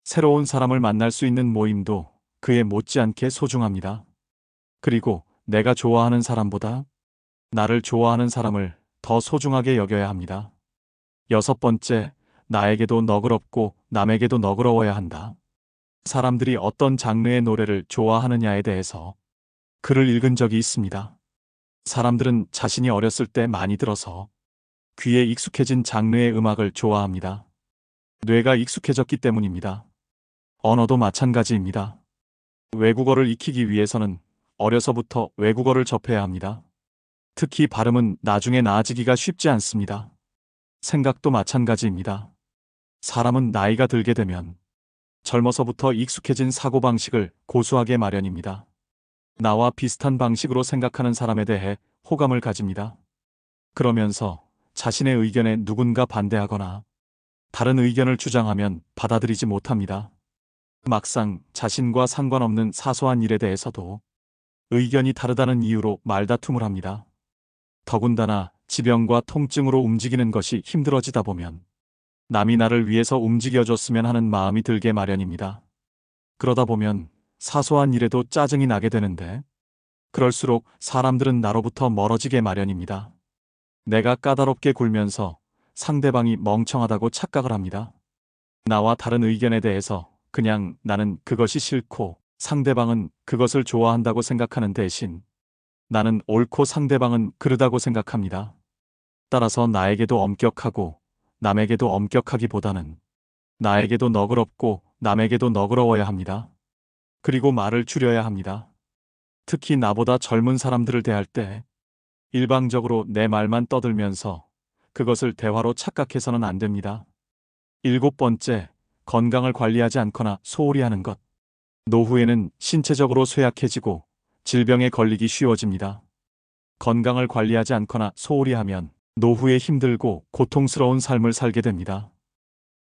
새로운 사람을 만날 수 있는 모임도 그에 못지않게 소중합니다. 그리고 내가 좋아하는 사람보다 나를 좋아하는 사람을 더 소중하게 여겨야 합니다. 여섯 번째, 나에게도 너그럽고 남에게도 너그러워야 한다. 사람들이 어떤 장르의 노래를 좋아하느냐에 대해서 글을 읽은 적이 있습니다. 사람들은 자신이 어렸을 때 많이 들어서 귀에 익숙해진 장르의 음악을 좋아합니다. 뇌가 익숙해졌기 때문입니다. 언어도 마찬가지입니다. 외국어를 익히기 위해서는 어려서부터 외국어를 접해야 합니다. 특히 발음은 나중에 나아지기가 쉽지 않습니다. 생각도 마찬가지입니다. 사람은 나이가 들게 되면 젊어서부터 익숙해진 사고방식을 고수하게 마련입니다. 나와 비슷한 방식으로 생각하는 사람에 대해 호감을 가집니다. 그러면서 자신의 의견에 누군가 반대하거나 다른 의견을 주장하면 받아들이지 못합니다. 막상 자신과 상관없는 사소한 일에 대해서도 의견이 다르다는 이유로 말다툼을 합니다. 더군다나 지병과 통증으로 움직이는 것이 힘들어지다 보면 남이 나를 위해서 움직여줬으면 하는 마음이 들게 마련입니다. 그러다 보면 사소한 일에도 짜증이 나게 되는데 그럴수록 사람들은 나로부터 멀어지게 마련입니다. 내가 까다롭게 굴면서 상대방이 멍청하다고 착각을 합니다. 나와 다른 의견에 대해서 그냥 나는 그것이 싫고 상대방은 그것을 좋아한다고 생각하는 대신 나는 옳고 상대방은 그르다고 생각합니다. 따라서 나에게도 엄격하고 남에게도 엄격하기보다는 나에게도 너그럽고 남에게도 너그러워야 합니다. 그리고 말을 줄여야 합니다. 특히 나보다 젊은 사람들을 대할 때 일방적으로 내 말만 떠들면서 그것을 대화로 착각해서는 안 됩니다. 일곱 번째, 건강을 관리하지 않거나 소홀히 하는 것. 노후에는 신체적으로 쇠약해지고 질병에 걸리기 쉬워집니다. 건강을 관리하지 않거나 소홀히 하면 노후에 힘들고 고통스러운 삶을 살게 됩니다.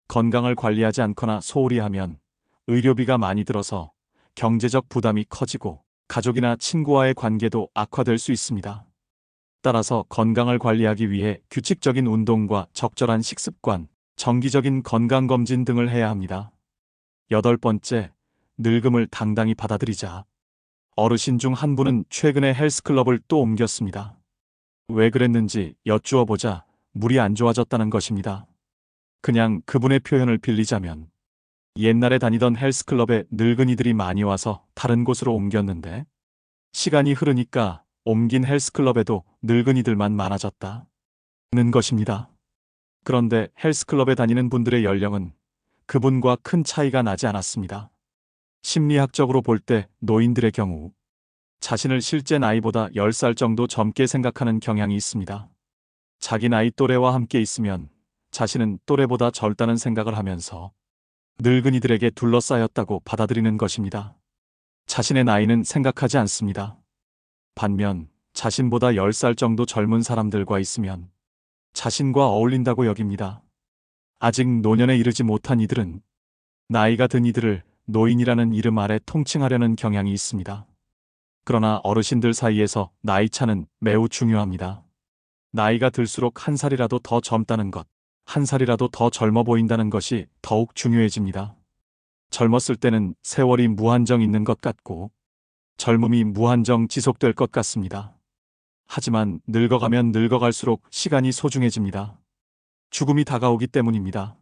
건강을 관리하지 않거나 소홀히 하면 의료비가 많이 들어서 경제적 부담이 커지고 가족이나 친구와의 관계도 악화될 수 있습니다. 따라서 건강을 관리하기 위해 규칙적인 운동과 적절한 식습관, 정기적인 건강검진 등을 해야 합니다. 8번째, 늙음을 당당히 받아들이자. 어르신 중 한 분은 최근에 헬스클럽을 또 옮겼습니다. 왜 그랬는지 여쭈어 보자 물이 안 좋아졌다는 것입니다. 그냥 그분의 표현을 빌리자면 옛날에 다니던 헬스클럽에 늙은이들이 많이 와서 다른 곳으로 옮겼는데 시간이 흐르니까 옮긴 헬스클럽에도 늙은이들만 많아졌다는 것입니다. 그런데 헬스클럽에 다니는 분들의 연령은 그분과 큰 차이가 나지 않았습니다. 심리학적으로 볼 때 노인들의 경우 자신을 실제 나이보다 10살 정도 젊게 생각하는 경향이 있습니다. 자기 나이 또래와 함께 있으면 자신은 또래보다 젊다는 생각을 하면서 늙은이들에게 둘러싸였다고 받아들이는 것입니다. 자신의 나이는 생각하지 않습니다. 반면 자신보다 10살 정도 젊은 사람들과 있으면 자신과 어울린다고 여깁니다. 아직 노년에 이르지 못한 이들은 나이가 든 이들을 노인이라는 이름 아래 통칭하려는 경향이 있습니다. 그러나 어르신들 사이에서 나이 차는 매우 중요합니다. 나이가 들수록 한 살이라도 더 젊다는 것, 한 살이라도 더 젊어 보인다는 것이 더욱 중요해집니다. 젊었을 때는 세월이 무한정 있는 것 같고 젊음이 무한정 지속될 것 같습니다. 하지만 늙어가면 늙어갈수록 시간이 소중해집니다. 죽음이 다가오기 때문입니다.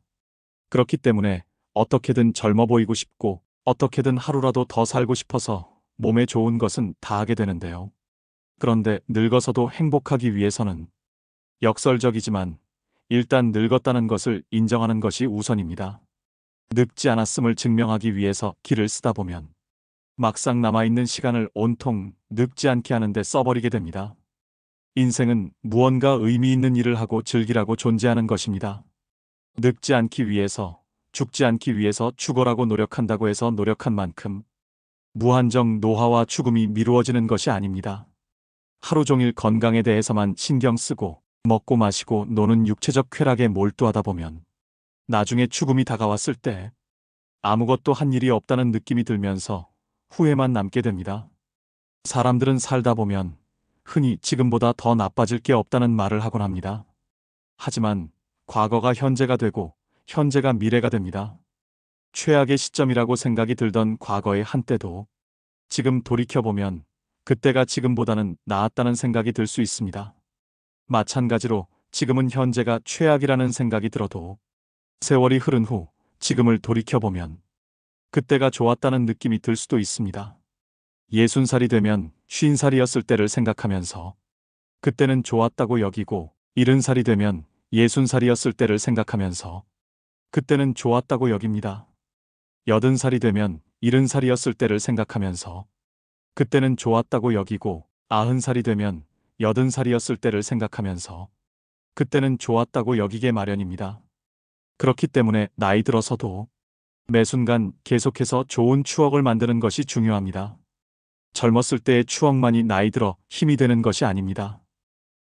그렇기 때문에 어떻게든 젊어 보이고 싶고 어떻게든 하루라도 더 살고 싶어서 몸에 좋은 것은 다 하게 되는데요. 그런데 늙어서도 행복하기 위해서는 역설적이지만 일단 늙었다는 것을 인정하는 것이 우선입니다. 늙지 않았음을 증명하기 위해서 기를 쓰다 보면 막상 남아있는 시간을 온통 늙지 않게 하는데 써버리게 됩니다. 인생은 무언가 의미 있는 일을 하고 즐기라고 존재하는 것입니다. 늙지 않기 위해서, 죽지 않기 위해서 죽어라고 노력한다고 해서 노력한 만큼 무한정 노화와 죽음이 미루어지는 것이 아닙니다. 하루 종일 건강에 대해서만 신경 쓰고 먹고 마시고 노는 육체적 쾌락에 몰두하다 보면 나중에 죽음이 다가왔을 때 아무것도 한 일이 없다는 느낌이 들면서 후회만 남게 됩니다. 사람들은 살다 보면 흔히 지금보다 더 나빠질 게 없다는 말을 하곤 합니다. 하지만 과거가 현재가 되고 현재가 미래가 됩니다. 최악의 시점이라고 생각이 들던 과거의 한때도 지금 돌이켜보면 그때가 지금보다는 나았다는 생각이 들 수 있습니다. 마찬가지로 지금은 현재가 최악이라는 생각이 들어도 세월이 흐른 후 지금을 돌이켜보면 그때가 좋았다는 느낌이 들 수도 있습니다. 60살이 되면 50살이었을 때를 생각하면서 그때는 좋았다고 여기고 70살이 되면 60살이었을 때를 생각하면서 그때는 좋았다고 여깁니다. 80살이 되면 70살이었을 때를 생각하면서 그때는 좋았다고 여기고 90살이 되면 80살이었을 때를 생각하면서 그때는 좋았다고 여기게 마련입니다. 그렇기 때문에 나이 들어서도 매 순간 계속해서 좋은 추억을 만드는 것이 중요합니다. 젊었을 때의 추억만이 나이 들어 힘이 되는 것이 아닙니다.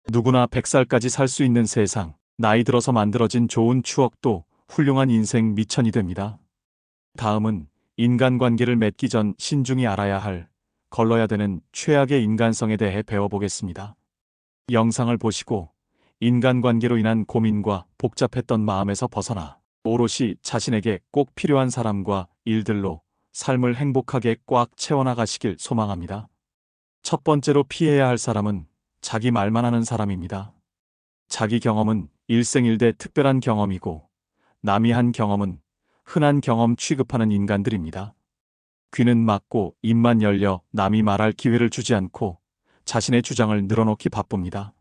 누구나 100살까지 살 수 있는 세상, 나이 들어서 만들어진 좋은 추억도 훌륭한 인생 미천이 됩니다. 다음은 인간관계를 맺기 전 신중히 알아야 할, 걸러야 되는 최악의 인간성에 대해 배워보겠습니다. 영상을 보시고 인간관계로 인한 고민과 복잡했던 마음에서 벗어나 오롯이 자신에게 꼭 필요한 사람과 일들로 삶을 행복하게 꽉 채워나가시길 소망합니다. 첫 번째로 피해야 할 사람은 자기 말만 하는 사람입니다. 자기 경험은 일생일대 특별한 경험이고 남이 한 경험은 흔한 경험 취급하는 인간들입니다. 귀는 막고 입만 열려 남이 말할 기회를 주지 않고 자신의 주장을 늘어놓기 바쁩니다.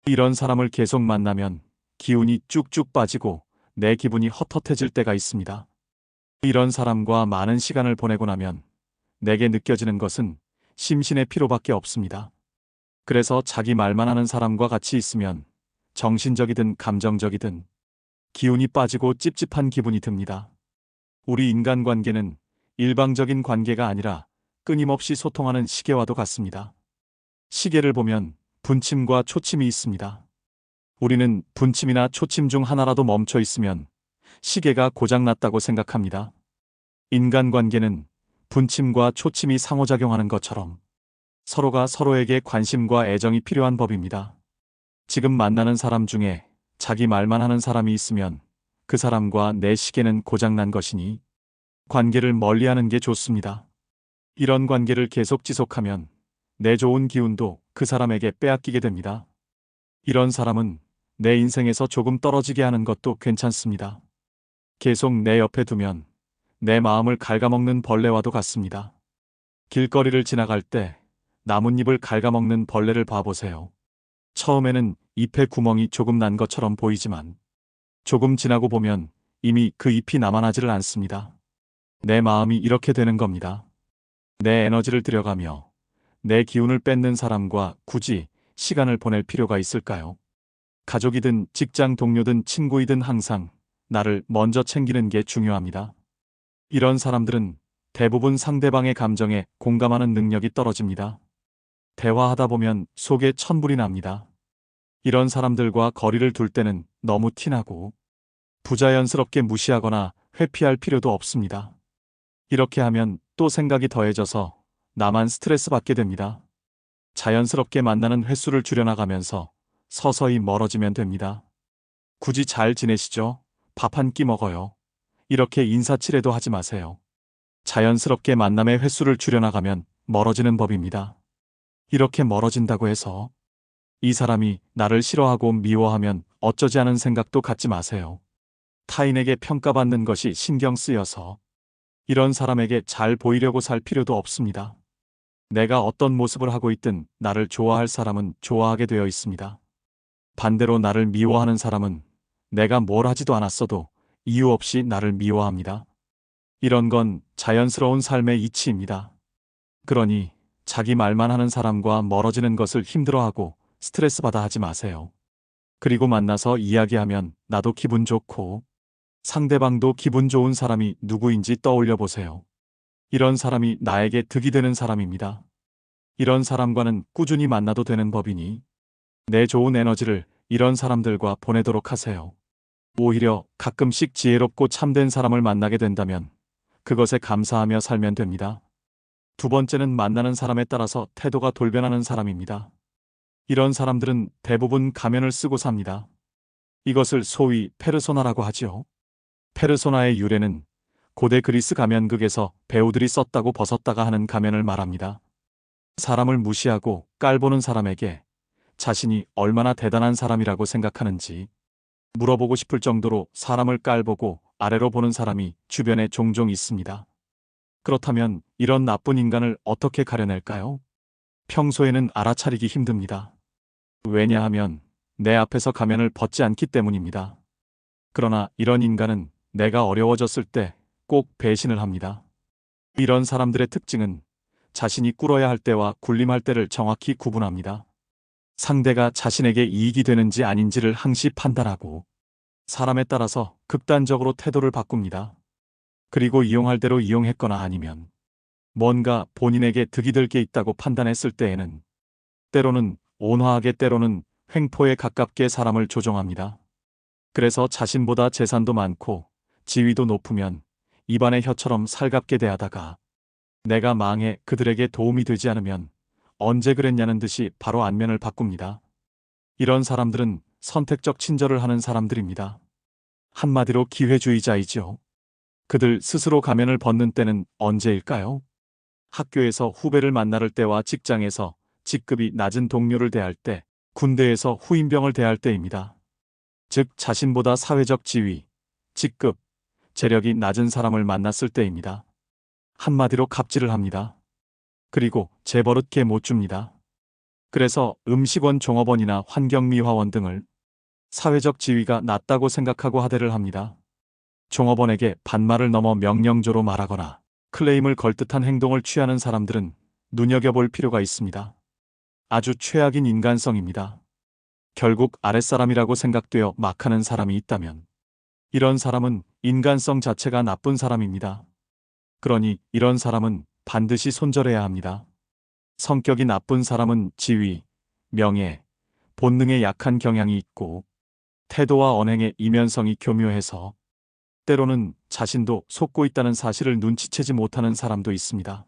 이런 사람을 계속 만나면 기운이 쭉쭉 빠지고 내 기분이 헛헛해질 때가 있습니다. 이런 사람과 많은 시간을 보내고 나면 내게 느껴지는 것은 심신의 피로밖에 없습니다. 그래서 자기 말만 하는 사람과 같이 있으면 정신적이든 감정적이든 기운이 빠지고 찝찝한 기분이 듭니다. 우리 인간관계는 일방적인 관계가 아니라 끊임없이 소통하는 시계와도 같습니다. 시계를 보면 분침과 초침이 있습니다. 우리는 분침이나 초침 중 하나라도 멈춰 있으면 시계가 고장났다고 생각합니다. 인간관계는 분침과 초침이 상호작용하는 것처럼 서로가 서로에게 관심과 애정이 필요한 법입니다. 지금 만나는 사람 중에 자기 말만 하는 사람이 있으면 그 사람과 내 시계는 고장난 것이니 관계를 멀리하는 게 좋습니다. 이런 관계를 계속 지속하면 내 좋은 기운도 그 사람에게 빼앗기게 됩니다. 이런 사람은 내 인생에서 조금 떨어지게 하는 것도 괜찮습니다. 계속 내 옆에 두면 내 마음을 갉아먹는 벌레와도 같습니다. 길거리를 지나갈 때 나뭇잎을 갉아먹는 벌레를 봐보세요. 처음에는 잎에 구멍이 조금 난 것처럼 보이지만 조금 지나고 보면 이미 그 잎이 남아나지를 않습니다. 내 마음이 이렇게 되는 겁니다. 내 에너지를 들여가며 내 기운을 뺏는 사람과 굳이 시간을 보낼 필요가 있을까요? 가족이든 직장 동료든 친구이든 항상 나를 먼저 챙기는 게 중요합니다. 이런 사람들은 대부분 상대방의 감정에 공감하는 능력이 떨어집니다. 대화하다 보면 속에 천불이 납니다. 이런 사람들과 거리를 둘 때는 너무 티나고 부자연스럽게 무시하거나 회피할 필요도 없습니다. 이렇게 하면 또 생각이 더해져서 나만 스트레스 받게 됩니다. 자연스럽게 만나는 횟수를 줄여나가면서 서서히 멀어지면 됩니다. 굳이 잘 지내시죠? 밥 한 끼 먹어요. 이렇게 인사치레도 하지 마세요. 자연스럽게 만남의 횟수를 줄여나가면 멀어지는 법입니다. 이렇게 멀어진다고 해서 이 사람이 나를 싫어하고 미워하면 어쩌지 하는 생각도 갖지 마세요. 타인에게 평가받는 것이 신경 쓰여서 이런 사람에게 잘 보이려고 살 필요도 없습니다. 내가 어떤 모습을 하고 있든 나를 좋아할 사람은 좋아하게 되어 있습니다. 반대로 나를 미워하는 사람은 내가 뭘 하지도 않았어도 이유 없이 나를 미워합니다. 이런 건 자연스러운 삶의 이치입니다. 그러니 자기 말만 하는 사람과 멀어지는 것을 힘들어하고 스트레스 받아 하지 마세요. 그리고 만나서 이야기하면 나도 기분 좋고 상대방도 기분 좋은 사람이 누구인지 떠올려 보세요. 이런 사람이 나에게 득이 되는 사람입니다. 이런 사람과는 꾸준히 만나도 되는 법이니 내 좋은 에너지를 이런 사람들과 보내도록 하세요. 오히려 가끔씩 지혜롭고 참된 사람을 만나게 된다면 그것에 감사하며 살면 됩니다. 두 번째는 만나는 사람에 따라서 태도가 돌변하는 사람입니다. 이런 사람들은 대부분 가면을 쓰고 삽니다. 이것을 소위 페르소나라고 하지요. 페르소나의 유래는 고대 그리스 가면극에서 배우들이 썼다고 벗었다가 하는 가면을 말합니다. 사람을 무시하고 깔보는 사람에게 자신이 얼마나 대단한 사람이라고 생각하는지 물어보고 싶을 정도로 사람을 깔보고 아래로 보는 사람이 주변에 종종 있습니다. 그렇다면 이런 나쁜 인간을 어떻게 가려낼까요? 평소에는 알아차리기 힘듭니다. 왜냐하면 내 앞에서 가면을 벗지 않기 때문입니다. 그러나 이런 인간은 내가 어려워졌을 때 꼭 배신을 합니다. 이런 사람들의 특징은 자신이 꿇어야 할 때와 군림할 때를 정확히 구분합니다. 상대가 자신에게 이익이 되는지 아닌지를 항시 판단하고 사람에 따라서 극단적으로 태도를 바꿉니다. 그리고 이용할 대로 이용했거나 아니면 뭔가 본인에게 득이 될 게 있다고 판단했을 때에는 때로는 온화하게 때로는 횡포에 가깝게 사람을 조종합니다. 그래서 자신보다 재산도 많고 지위도 높으면 입안의 혀처럼 살갑게 대하다가 내가 망해 그들에게 도움이 되지 않으면 언제 그랬냐는 듯이 바로 안면을 바꿉니다. 이런 사람들은 선택적 친절을 하는 사람들입니다. 한마디로 기회주의자이죠. 그들 스스로 가면을 벗는 때는 언제일까요? 학교에서 후배를 만날 때와 직장에서 직급이 낮은 동료를 대할 때, 군대에서 후임병을 대할 때입니다. 즉 자신보다 사회적 지위, 직급, 재력이 낮은 사람을 만났을 때입니다. 한마디로 갑질을 합니다. 그리고 재버릇게 못 줍니다. 그래서 음식원 종업원이나 환경미화원 등을 사회적 지위가 낮다고 생각하고 하대를 합니다. 종업원에게 반말을 넘어 명령조로 말하거나 클레임을 걸 듯한 행동을 취하는 사람들은 눈여겨볼 필요가 있습니다. 아주 최악인 인간성입니다. 결국 아랫사람이라고 생각되어 막 하는 사람이 있다면 이런 사람은 인간성 자체가 나쁜 사람입니다. 그러니 이런 사람은 반드시 손절해야 합니다. 성격이 나쁜 사람은 지위, 명예, 본능에 약한 경향이 있고 태도와 언행의 이면성이 교묘해서 때로는 자신도 속고 있다는 사실을 눈치채지 못하는 사람도 있습니다.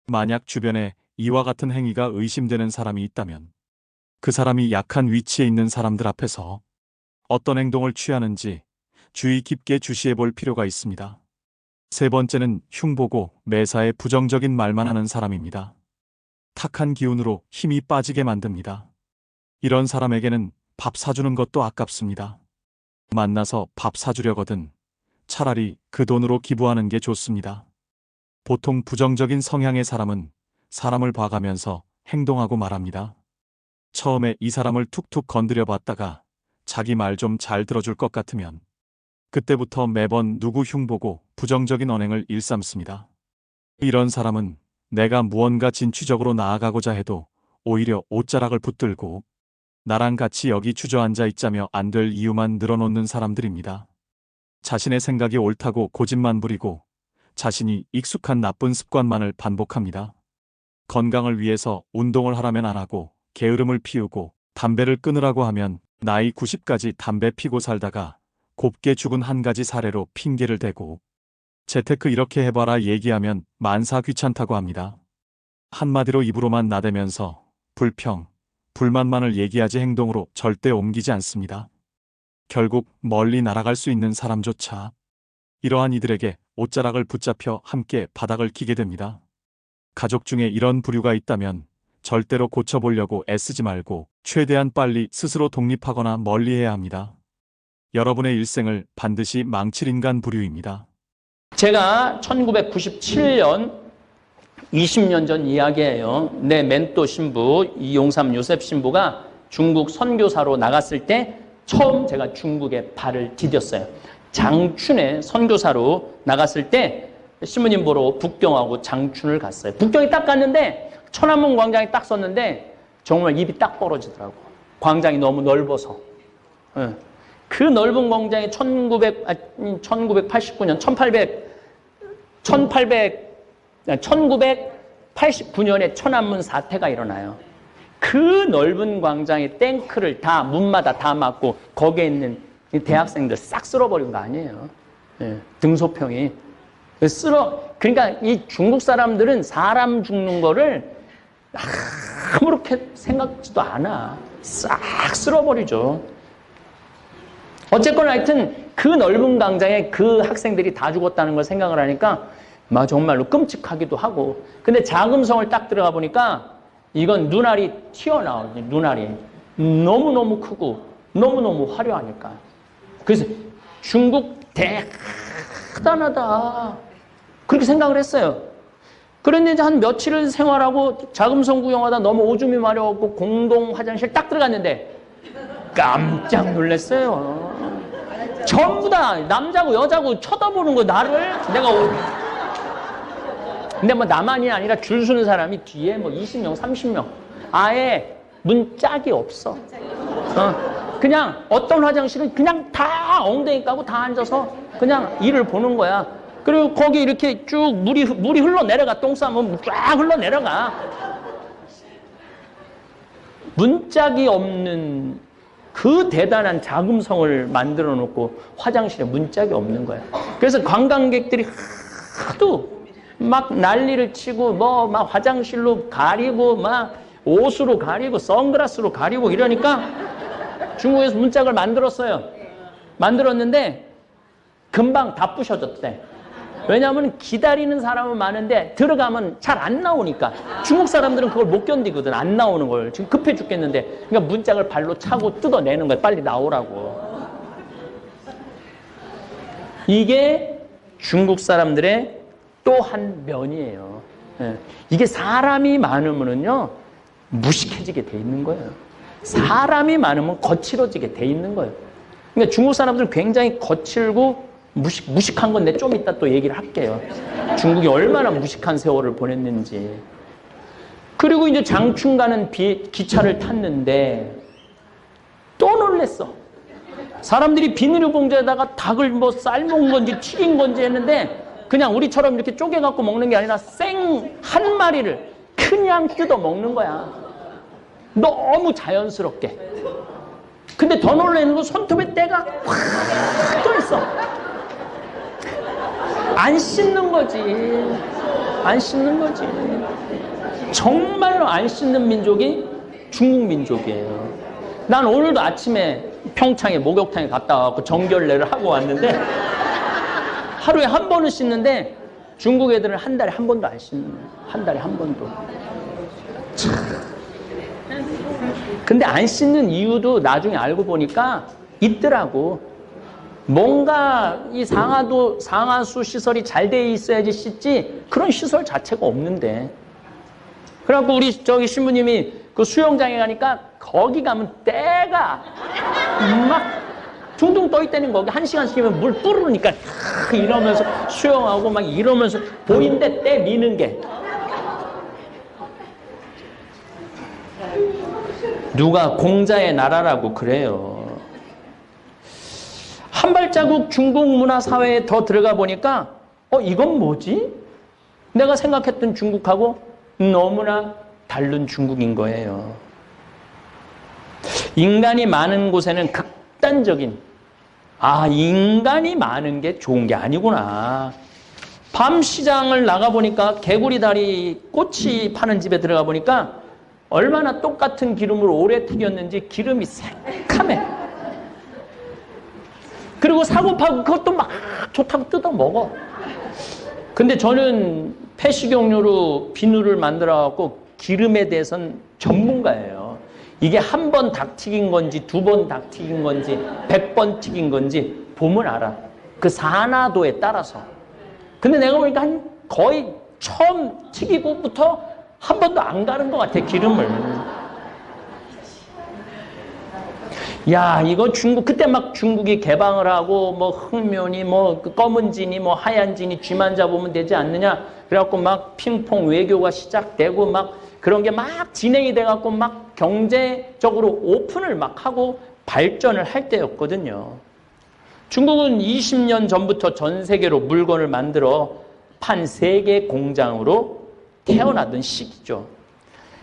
만약 주변에 이와 같은 행위가 의심되는 사람이 있다면 그 사람이 약한 위치에 있는 사람들 앞에서 어떤 행동을 취하는지 주의 깊게 주시해 볼 필요가 있습니다. 세 번째는 흉보고 매사에 부정적인 말만 하는 사람입니다. 탁한 기운으로 힘이 빠지게 만듭니다. 이런 사람에게는 밥 사주는 것도 아깝습니다. 만나서 밥 사주려거든 차라리 그 돈으로 기부하는 게 좋습니다. 보통 부정적인 성향의 사람은 사람을 봐가면서 행동하고 말합니다. 처음에 이 사람을 툭툭 건드려 봤다가 자기 말 좀 잘 들어줄 것 같으면 그때부터 매번 누구 흉보고 부정적인 언행을 일삼습니다. 이런 사람은 내가 무언가 진취적으로 나아가고자 해도 오히려 옷자락을 붙들고 나랑 같이 여기 주저앉아 있자며 안 될 이유만 늘어놓는 사람들입니다. 자신의 생각이 옳다고 고집만 부리고 자신이 익숙한 나쁜 습관만을 반복합니다. 건강을 위해서 운동을 하라면 안 하고 게으름을 피우고 담배를 끊으라고 하면 나이 90까지 담배 피고 살다가 곱게 죽은 한 가지 사례로 핑계를 대고 재테크 이렇게 해봐라 얘기하면 만사 귀찮다고 합니다. 한마디로 입으로만 나대면서 불평, 불만만을 얘기하지 행동으로 절대 옮기지 않습니다. 결국 멀리 날아갈 수 있는 사람조차 이러한 이들에게 옷자락을 붙잡혀 함께 바닥을 기게 됩니다. 가족 중에 이런 부류가 있다면 절대로 고쳐보려고 애쓰지 말고 최대한 빨리 스스로 독립하거나 멀리해야 합니다. 여러분의 일생을 반드시 망칠 인간 부류입니다. 제가 1997년 20년 전 이야기예요. 내 멘토 신부 이용삼 요셉 신부가 중국 선교사로 나갔을 때 처음 제가 중국에 발을 디뎠어요. 장춘에 선교사로 나갔을 때 신부님 보러 북경하고 장춘을 갔어요. 북경에 딱 갔는데 천안문 광장에 딱 섰는데 정말 입이 딱 벌어지더라고. 광장이 너무 넓어서. 그 넓은 광장에 1989년 1989년에 천안문 사태가 일어나요. 그 넓은 광장에 탱크를 다 문마다 다 막고 거기에 있는 대학생들 싹 쓸어버린 거 아니에요. 등소평이 그러니까 이 중국 사람들은 사람 죽는 거를 아무렇게 생각지도 않아. 싹 쓸어버리죠. 어쨌거나 하여튼 그 넓은 광장에 그 학생들이 다 죽었다는 걸 생각을 하니까 정말로 끔찍하기도 하고. 근데 자금성을 딱 들어가 보니까 이건 눈알이 튀어나와요. 눈알이 너무너무 크고 너무너무 화려하니까. 그래서 중국 대단하다 그렇게 생각을 했어요. 그런데 이제 한 며칠을 생활하고 자금성 구경하다 너무 오줌이 마려웠고 공동 화장실 딱 들어갔는데 깜짝 놀랐어요. 전부 다 남자고 여자고 쳐다보는 거 나를. 근데 나만이 아니라 줄 서는 사람이 뒤에 20명 30명 아예 문짝이 없어. 그냥 어떤 화장실은 그냥 다 엉덩이 까고 다 앉아서 그냥 일을 보는 거야. 그리고 거기 이렇게 쭉 물이 흘러내려가. 똥 싸면 쫙 흘러내려가. 문짝이 없는 그 대단한 자금성을 만들어 놓고 화장실에 문짝이 없는 거야. 그래서 관광객들이 하도 막 난리를 치고 막 화장실로 가리고 막 옷으로 가리고 선글라스로 가리고 이러니까 중국에서 문짝을 만들었어요. 만들었는데 금방 다 부셔졌대. 왜냐하면 기다리는 사람은 많은데 들어가면 잘 안 나오니까. 중국 사람들은 그걸 못 견디거든. 안 나오는 걸. 지금 급해 죽겠는데. 그러니까 문짝을 발로 차고 뜯어내는 거야. 빨리 나오라고. 이게 중국 사람들의 또 한 면이에요. 이게 사람이 많으면요 무식해지게 돼 있는 거예요. 사람이 많으면 거칠어지게 돼 있는 거예요. 그러니까 중국 사람들은 굉장히 거칠고 무식한 건 내 좀 이따 또 얘기를 할게요. 중국이 얼마나 무식한 세월을 보냈는지. 그리고 이제 장춘 가는 기차를 탔는데 또 놀랬어. 사람들이 비닐을 봉지에다가 닭을 삶은 건지 튀긴 건지 했는데 그냥 우리처럼 이렇게 쪼개갖고 먹는 게 아니라 생 한 마리를 그냥 뜯어 먹는 거야. 너무 자연스럽게. 근데 더 놀라는 건 손톱에 때가 확 떠 있어. 안 씻는 거지. 안 씻는 거지. 정말로 안 씻는 민족이 중국 민족이에요. 난 오늘도 아침에 평창에 목욕탕에 갔다 와서 정결례를 하고 왔는데 하루에 한 번은 씻는데 중국 애들은 한 달에 한 번도 안 씻는 거예요. 한 달에 한 번도. 참. 근데 안 씻는 이유도 나중에 알고 보니까 있더라고. 뭔가 이 상하수 시설이 잘 돼 있어야지 씻지 그런 시설 자체가 없는데. 그래갖고 우리 저기 신부님이 그 수영장에 가니까 거기 가면 때가 막 둥둥 떠 있다는 거기 1시간씩이면 물 뿌르니까 이러면서 수영하고 막 이러면서 보이는데 때 미는 게 누가 공자의 나라라고 그래요. 한 발자국 중국 문화 사회에 더 들어가 보니까 이건 뭐지? 내가 생각했던 중국하고 너무나 다른 중국인 거예요. 인간이 많은 곳에는 극단적인 인간이 많은 게 좋은 게 아니구나. 밤 시장을 나가보니까 개구리다리 꼬치 파는 집에 들어가 보니까 얼마나 똑같은 기름을 오래 튀겼는지 기름이 새카매. 그리고 사고파고 그것도 막 좋다고 뜯어 먹어. 근데 저는 폐식용유로 비누를 만들어갖고 기름에 대해서는 전문가예요. 이게 한 번 닭 튀긴 건지 2번 닭 튀긴 건지 100번 튀긴 건지 보면 알아. 그 산화도에 따라서. 근데 내가 보니까 거의 처음 튀기고부터 한 번도 안 가는 것 같아, 기름을. 야, 이거 중국, 그때 막 중국이 개방을 하고, 뭐, 흑면이, 뭐, 검은 진이, 뭐, 하얀 진이 쥐만 잡으면 되지 않느냐. 그래갖고 막 핑퐁 외교가 시작되고, 막 그런 게 막 진행이 돼갖고, 막 경제적으로 오픈을 막 하고 발전을 할 때였거든요. 중국은 20년 전부터 전 세계로 물건을 만들어 판 세계 공장으로 태어나던 시기죠.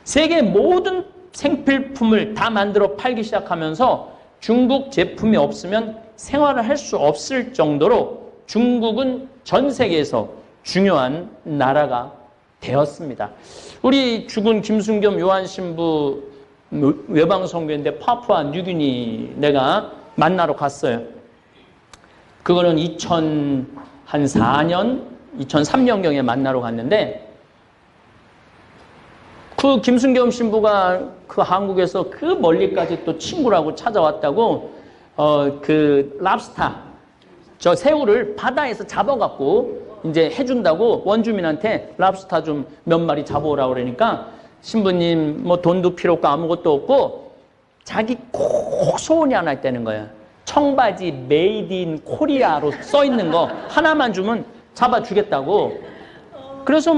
세계 모든 생필품을 다 만들어 팔기 시작하면서 중국 제품이 없으면 생활을 할 수 없을 정도로 중국은 전 세계에서 중요한 나라가 되었습니다. 우리 죽은 김순겸 요한신부 외방선교인데 파푸아 뉴기니 내가 만나러 갔어요. 그거는 2004년, 2003년경에 만나러 갔는데 그 김순겸 신부가 그 한국에서 그 멀리까지 또 친구라고 찾아왔다고 그 랍스타 저 새우를 바다에서 잡아갖고 이제 해준다고 원주민한테 랍스타 좀 몇 마리 잡아오라고 그러니까 신부님 뭐 돈도 필요 없고 아무것도 없고 자기 꼭 소원이 하나 있다는 거야. 청바지 메이드 인 코리아로 써 있는 거 하나만 주면 잡아주겠다고. 그래서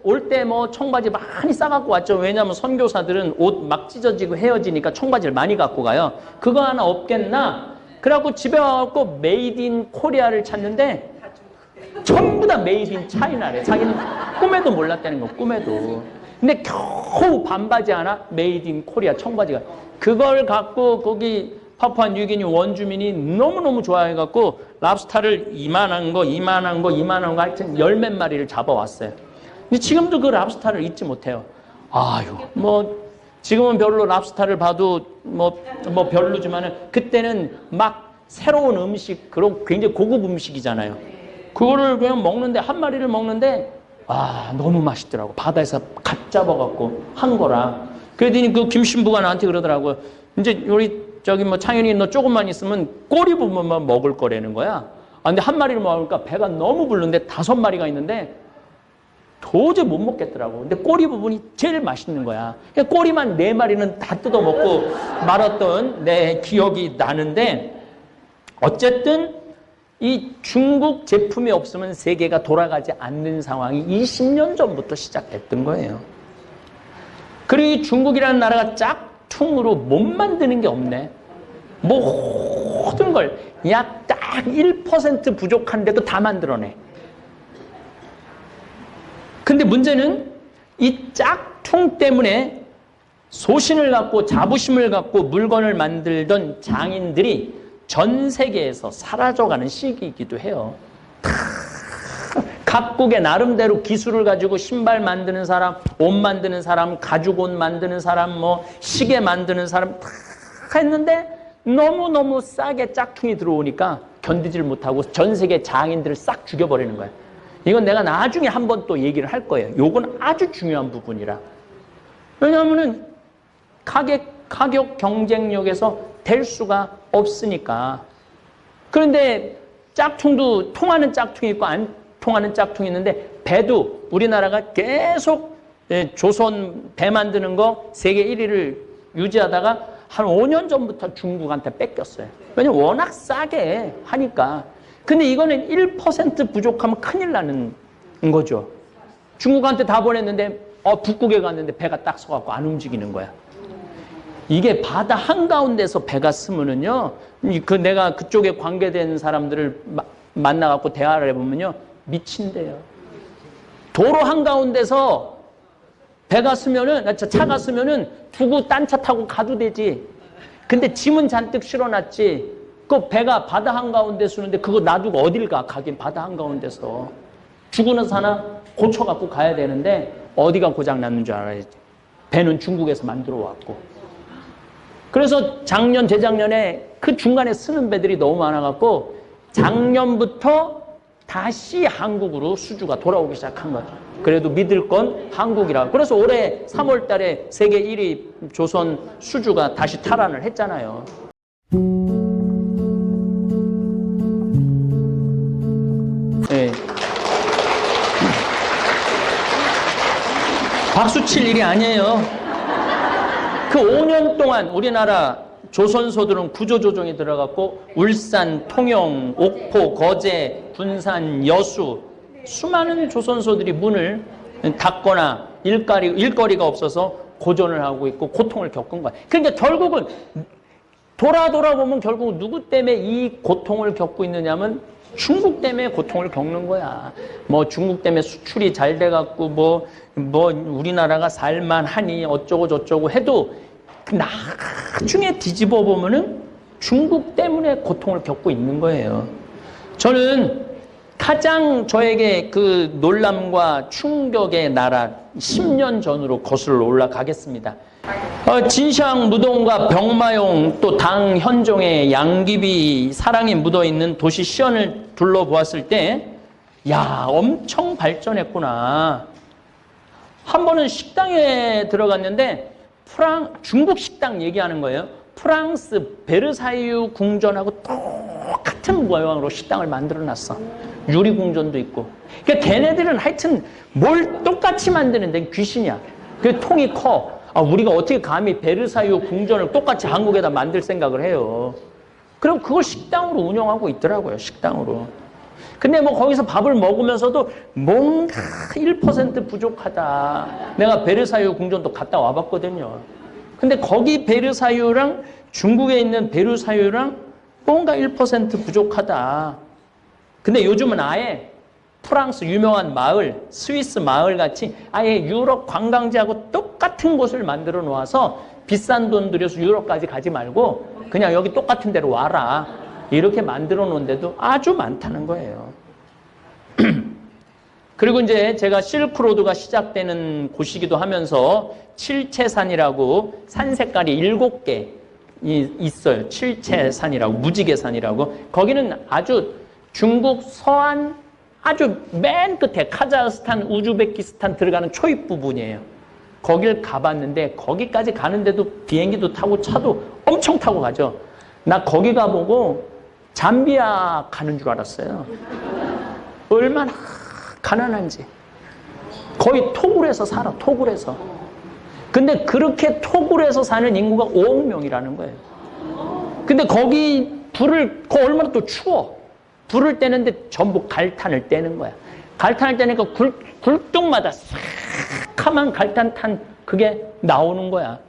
올 때 청바지 많이 싸갖고 왔죠. 왜냐하면 선교사들은 옷 막 찢어지고 헤어지니까 청바지를 많이 갖고 가요. 그거 하나 없겠나? 그래갖고 집에 와갖고 메이드 인 코리아를 찾는데 전부 다 메이드 인 차이나래. 자기는 꿈에도 몰랐다는 거, 꿈에도. 근데 겨우 반바지 하나 메이드 인 코리아 청바지가. 그걸 갖고 거기 파푸아 뉴기니 원주민이 너무너무 좋아해갖고 랍스타를 이만한 거 하여튼 열 몇 마리를 잡아왔어요. 근데 지금도 그 랍스타를 잊지 못해요. 아유, 지금은 별로 랍스타를 봐도 별로지만은 그때는 막 새로운 음식, 그런 굉장히 고급 음식이잖아요. 그거를 그냥 먹는데, 한 마리를 먹는데, 너무 맛있더라고. 바다에서 갓 잡아갖고 한 거라. 그랬더니 그 김신부가 나한테 그러더라고요. 이제 우리 창현이 너 조금만 있으면 꼬리 부분만 먹을 거라는 거야. 근데 한 마리를 먹으니까 배가 너무 부른데 5마리가 있는데 도저히 못 먹겠더라고. 근데 꼬리 부분이 제일 맛있는 거야. 꼬리만 4마리는 다 뜯어먹고 말았던 내 기억이 나는데 어쨌든 이 중국 제품이 없으면 세계가 돌아가지 않는 상황이 20년 전부터 시작됐던 거예요. 그리고 이 중국이라는 나라가 짝퉁으로 못 만드는 게 없네. 모든 걸 약 딱 1% 부족한데도 다 만들어내. 근데 문제는 이 짝퉁 때문에 소신을 갖고 자부심을 갖고 물건을 만들던 장인들이 전 세계에서 사라져가는 시기이기도 해요. 다 각국의 나름대로 기술을 가지고 신발 만드는 사람, 옷 만드는 사람, 가죽 옷 만드는 사람, 뭐 시계 만드는 사람 다 했는데 너무너무 싸게 짝퉁이 들어오니까 견디질 못하고 전 세계 장인들을 싹 죽여버리는 거야. 이건 내가 나중에 한번 또 얘기를 할 거예요. 요건 아주 중요한 부분이라. 왜냐하면은 가격 경쟁력에서 될 수가 없으니까. 그런데 짝퉁도 통하는 짝퉁이 있고 안 통하는 짝퉁이 있는데, 배도 우리나라가 계속 조선 배 만드는 거 세계 1위를 유지하다가 한 5년 전부터 중국한테 뺏겼어요. 왜냐면 워낙 싸게 하니까. 근데 이거는 1% 부족하면 큰일 나는 거죠. 중국한테 다 보냈는데 북극에 갔는데 배가 딱 서갖고 안 움직이는 거야. 이게 바다 한가운데서 배가 쓰면은요, 내가 그쪽에 관계된 사람들을 만나갖고 대화를 해보면요, 미친대요. 도로 한가운데서 배가 쓰면은, 차가 쓰면은 두고 딴 차 타고 가도 되지. 근데 짐은 잔뜩 실어놨지. 그 배가 바다 한가운데 쓰는데 그거 놔두고 어딜 가? 가긴 바다 한가운데서. 죽으는 사나 고쳐갖고 가야 되는데 어디가 고장났는 줄 알아야지. 배는 중국에서 만들어 왔고. 그래서 작년, 재작년에 그 중간에 쓰는 배들이 너무 많아갖고 작년부터 다시 한국으로 수주가 돌아오기 시작한 거죠. 그래도 믿을 건 한국이라. 그래서 올해 3월 달에 세계 1위 조선 수주가 다시 탈환을 했잖아요. 네. 박수 칠 일이 아니에요. 그 5년 동안 우리나라 조선소들은 구조조정이 들어갔고 울산, 통영, 옥포, 거제, 군산, 여수 수많은 조선소들이 문을 닫거나 일거리가 없어서 고전을 하고 있고 고통을 겪은 거야. 그러니까 결국은 돌아보면 결국 누구 때문에 이 고통을 겪고 있느냐면 중국 때문에 고통을 겪는 거야. 뭐 중국 때문에 수출이 잘 돼갖고 뭐 우리나라가 살만하니 어쩌고 저쩌고 해도 나중에 뒤집어 보면은 중국 때문에 고통을 겪고 있는 거예요. 저는 가장 저에게 그 놀람과 충격의 나라 10년 전으로 거슬러 올라가겠습니다. 진시황 무동과 병마용 또 당 현종의 양귀비 사랑이 묻어있는 도시 시연을 둘러보았을 때, 야, 엄청 발전했구나. 한 번은 식당에 들어갔는데 중국 식당 얘기하는 거예요. 프랑스 베르사유 궁전하고 똑같은 모양으로 식당을 만들어놨어. 유리궁전도 있고. 그러니까 걔네들은 하여튼 뭘 똑같이 만드는데 귀신이야. 그 통이 커. 우리가 어떻게 감히 베르사유 궁전을 똑같이 한국에다 만들 생각을 해요. 그럼 그걸 식당으로 운영하고 있더라고요. 식당으로. 근데 뭐 거기서 밥을 먹으면서도 뭔가 1% 부족하다. 내가 베르사유 궁전도 갔다 와봤거든요. 근데 거기 베르사유랑 중국에 있는 베르사유랑 뭔가 1% 부족하다. 근데 요즘은 아예 프랑스 유명한 마을, 스위스 마을 같이 아예 유럽 관광지하고 똑같은 곳을 만들어 놓아서 비싼 돈 들여서 유럽까지 가지 말고 그냥 여기 똑같은 데로 와라. 이렇게 만들어 놓은 데도 아주 많다는 거예요. 그리고 이제 제가 실크로드가 시작되는 곳이기도 하면서 칠채산이라고 산 색깔이 7개 있어요. 칠채산이라고, 무지개산이라고. 거기는 아주 중국 서안 아주 맨 끝에 카자흐스탄, 우즈베키스탄 들어가는 초입 부분이에요. 거길 가봤는데 거기까지 가는데도 비행기도 타고 차도 엄청 타고 가죠. 나 거기 가보고 잠비아 가는 줄 알았어요. 얼마나 가난한지. 거의 토굴에서 살아, 토굴에서. 근데 그렇게 토굴에서 사는 인구가 5억 명이라는 거예요. 근데 거기 거 얼마나 또 추워. 불을 떼는데 전부 갈탄을 떼는 거야. 갈탄을 떼니까 굴뚝마다 새카만 갈탄탄 그게 나오는 거야.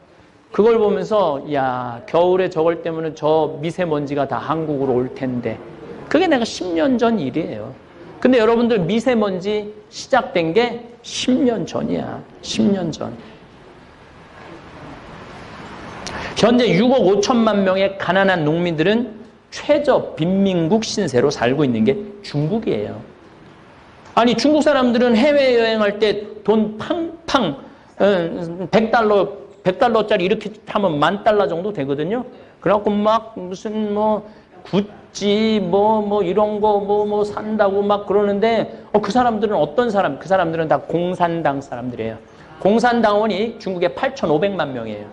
그걸 보면서 야, 겨울에 저걸 때문에 저 미세먼지가 다 한국으로 올 텐데. 그게 내가 10년 전 일이에요. 근데 여러분들 미세먼지 시작된 게 10년 전이야. 10년 전. 현재 6억 5천만 명의 가난한 농민들은 최저 빈민국 신세로 살고 있는 게 중국이에요. 아니 중국 사람들은 해외여행할 때 돈 팡팡 100달러짜리 이렇게 하면 10,000달러 정도 되거든요. 그래갖고 막 무슨 뭐 구찌 뭐 이런 거 뭐 산다고 막 그러는데 그 사람들은 어떤 사람? 그 사람들은 다 공산당 사람들이에요. 공산당원이 중국에 8,500만 명이에요.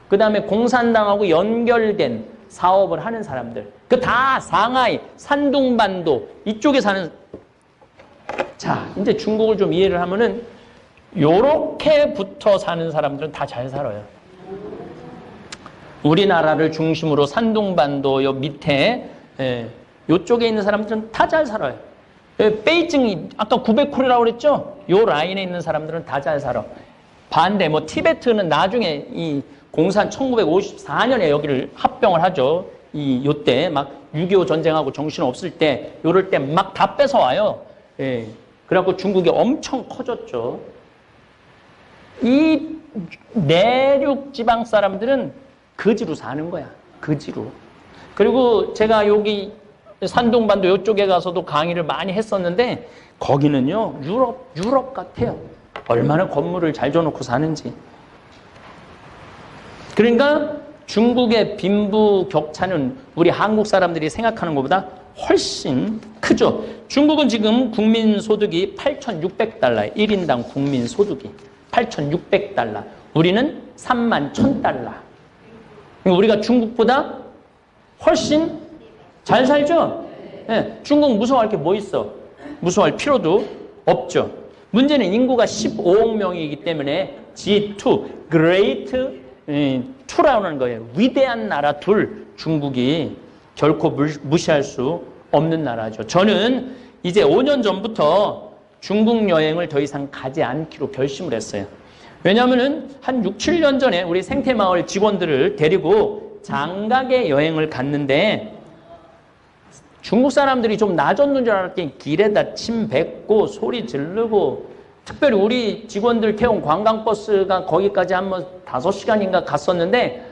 그 다음에 공산당하고 연결된 사업을 하는 사람들. 그 다 상하이, 산둥반도 이쪽에 사는. 자, 이제 중국을 좀 이해를 하면은 요렇게부터 사는 사람들은 다 잘 살아요. 우리나라를 중심으로 산둥반도 요 밑에 요쪽에 있는 사람들은 다 잘 살아요. 베이징이 아까 900콜이라고 그랬죠? 요 라인에 있는 사람들은 다 잘 살아. 반대 뭐 티베트는 나중에 이 공산 1954년에 여기를 합병을 하죠. 요때 막 6.25 전쟁하고 정신 없을 때 요럴 때 막 다 뺏어와요. 그래갖고 중국이 엄청 커졌죠. 이 내륙 지방 사람들은 거지로 사는 거야. 거지로. 그리고 제가 여기 산둥반도 이쪽에 가서도 강의를 많이 했었는데 거기는요 유럽 같아요. 얼마나 건물을 잘 줘놓고 사는지. 그러니까 중국의 빈부격차는 우리 한국 사람들이 생각하는 것보다 훨씬 크죠. 중국은 지금 국민소득이 8,600달러예요. 1인당 국민소득이 8,600달러. 우리는 31,000달러. 우리가 중국보다 훨씬 잘 살죠? 네, 중국 무서워할 게 뭐 있어? 무서워할 필요도 없죠. 문제는 인구가 15억 명이기 때문에 G2, Great 2라는 거예요. 위대한 나라 둘, 중국이 결코 무시할 수 없는 나라죠. 저는 이제 5년 전부터 중국 여행을 더 이상 가지 않기로 결심을 했어요. 왜냐하면 한 6, 7년 전에 우리 생태마을 직원들을 데리고 장각의 여행을 갔는데 중국 사람들이 좀 나졌는 줄 알았더니 길에다 침 뱉고 소리 지르고, 특별히 우리 직원들 태운 관광버스가 거기까지 한번 5시간인가 갔었는데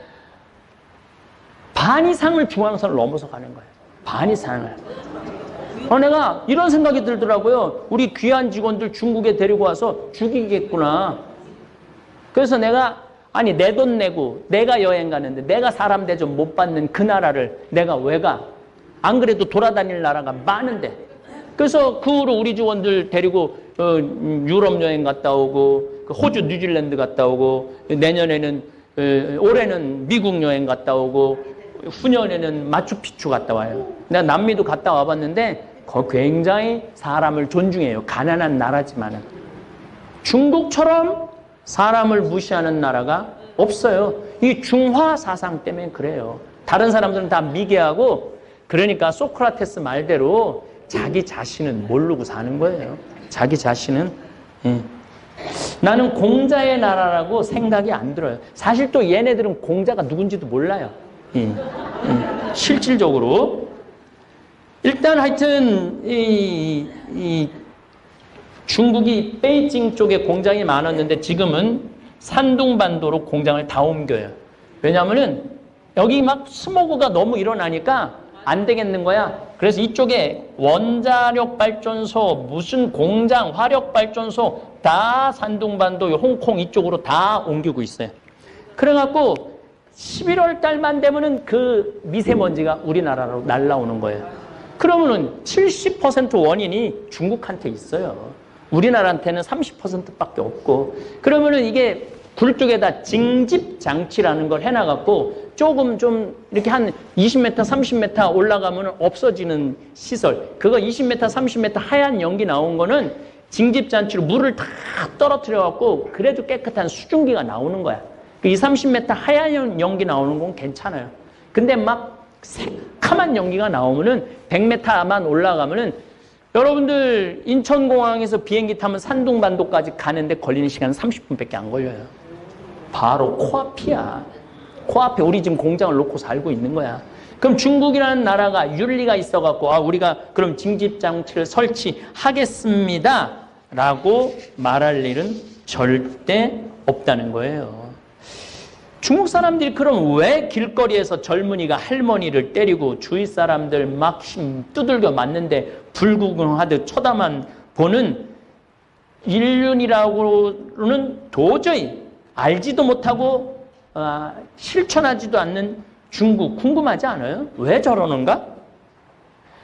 반 이상을 중앙선을 넘어서 가는 거예요. 반 이상을. 내가 이런 생각이 들더라고요. 우리 귀한 직원들 중국에 데리고 와서 죽이겠구나. 그래서 내가 내 돈 내고 내가 여행 가는데 내가 사람 대접 못 받는 그 나라를 내가 왜 가? 안 그래도 돌아다닐 나라가 많은데. 그래서 그 후로 우리 직원들 데리고 유럽 여행 갔다 오고 호주, 뉴질랜드 갔다 오고 내년에는 올해는 미국 여행 갔다 오고 후년에는 마추픽추 갔다 와요. 내가 남미도 갔다 와봤는데 굉장히 사람을 존중해요. 가난한 나라지만은. 중국처럼 사람을 무시하는 나라가 없어요. 이 중화 사상 때문에 그래요. 다른 사람들은 다 미개하고, 그러니까 소크라테스 말대로 자기 자신은 모르고 사는 거예요. 자기 자신은. 나는 공자의 나라라고 생각이 안 들어요. 사실 또 얘네들은 공자가 누군지도 몰라요. 실질적으로. 일단 하여튼 이 중국이 베이징 쪽에 공장이 많았는데 지금은 산둥반도로 공장을 다 옮겨요. 왜냐하면은 여기 막 스모그가 너무 일어나니까 안 되겠는 거야. 그래서 이쪽에 원자력 발전소, 무슨 공장, 화력 발전소 다 산둥반도, 홍콩 이쪽으로 다 옮기고 있어요. 그래갖고 11월 달만 되면은 그 미세먼지가 우리나라로 날라오는 거예요. 그러면은 70% 원인이 중국한테 있어요. 우리나라한테는 30%밖에 없고. 그러면은 이게 굴 쪽에다 징집 장치라는 걸 해놔갖고 조금 좀 이렇게 한 20m, 30m 올라가면 없어지는 시설. 그거 20m, 30m 하얀 연기 나온 거는 징집 장치로 물을 다 떨어뜨려갖고 그래도 깨끗한 수증기가 나오는 거야. 그 20, 30m 하얀 연기 나오는 건 괜찮아요. 근데 막 새카만 연기가 나오면은 100m만 올라가면은 여러분들 인천공항에서 비행기 타면 산둥반도까지 가는데 걸리는 시간은 30분밖에 안 걸려요. 바로 코앞이야. 코앞에 우리 지금 공장을 놓고 살고 있는 거야. 그럼 중국이라는 나라가 윤리가 있어갖고 우리가 그럼 징집장치를 설치하겠습니다 라고 말할 일은 절대 없다는 거예요. 중국 사람들이 그럼 왜 길거리에서 젊은이가 할머니를 때리고 주위 사람들 막 두들겨 맞는데 불구경하듯 쳐다만 보는 인륜이라고는 도저히 알지도 못하고 실천하지도 않는 중국 궁금하지 않아요? 왜 저러는가?